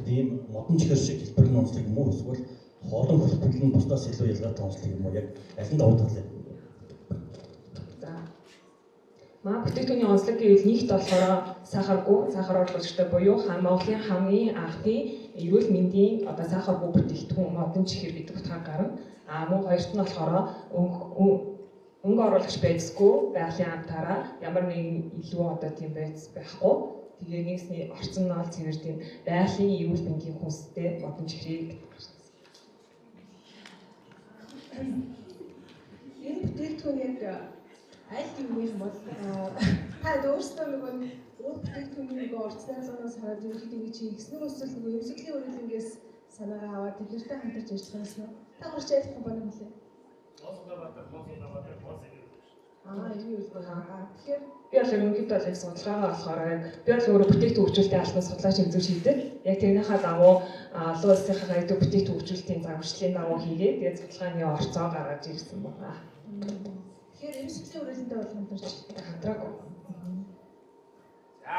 ийм модон чихэр шиг хэлбэр нь онцлог юм уу? Эсвэл хоолой хөтөлбөр нь бусдаас илүү ялгаатай онцлог юм уу? Яг аль нь давуу тал юм? Маа бүтээгдэхүүний онцлог гэвэл нэгт болохоор сахаргүй, сахар оруулагчтай буюу Монголын хамгийн анхны эрүүл мэндийн одоо сахаргүй бүтээгдэхүүн модон чихэр гэдэг утгаар гарна. Мөн хоёрт нь болохоор өнгө оруулагч байцгүй байгалийн амтаараа ямар нэгэн илүү одоо тийм байц байхгүй. Тэгээ нэгсний орцсон ноол цэвэрдийн байгалийн эрүүл мэндийн хүнстэй модон чихрийг энэ бүтээгдэхүүн яг аль юм бол та өөрсдөө нөгөө бүтээгдэхүүний нөгөө орцнаас хараад ерөөхдөө ингэж хийгснээр эсвэл нөгөө өмсгөлийн үргэлэнгээс санаагаа аваад тэднэртэй хамтарч ажиллах юм. Та гурч яах компани юм лээ? Энэ юу вэ? Тэгэхээр би бол ерөнхийдөө л судалгаагаа болохоор би бол өөрөө бүтээгдэхүүн хөгжүүлэлтийн албан судлаач хэмжүүж хийдэг. Яг тэрнийхээ дагуу олон улсынхаа гэдэг бүтээгдэхүүн хөгжүүлэлтийн загварчлалын дагуу хийгээд тэгээд судалгааны орцоо гаргаж ирсэн байна. Тэгэхээр эмсэглийн үргэлэнтэй бол хамтарч хамтраагүй. За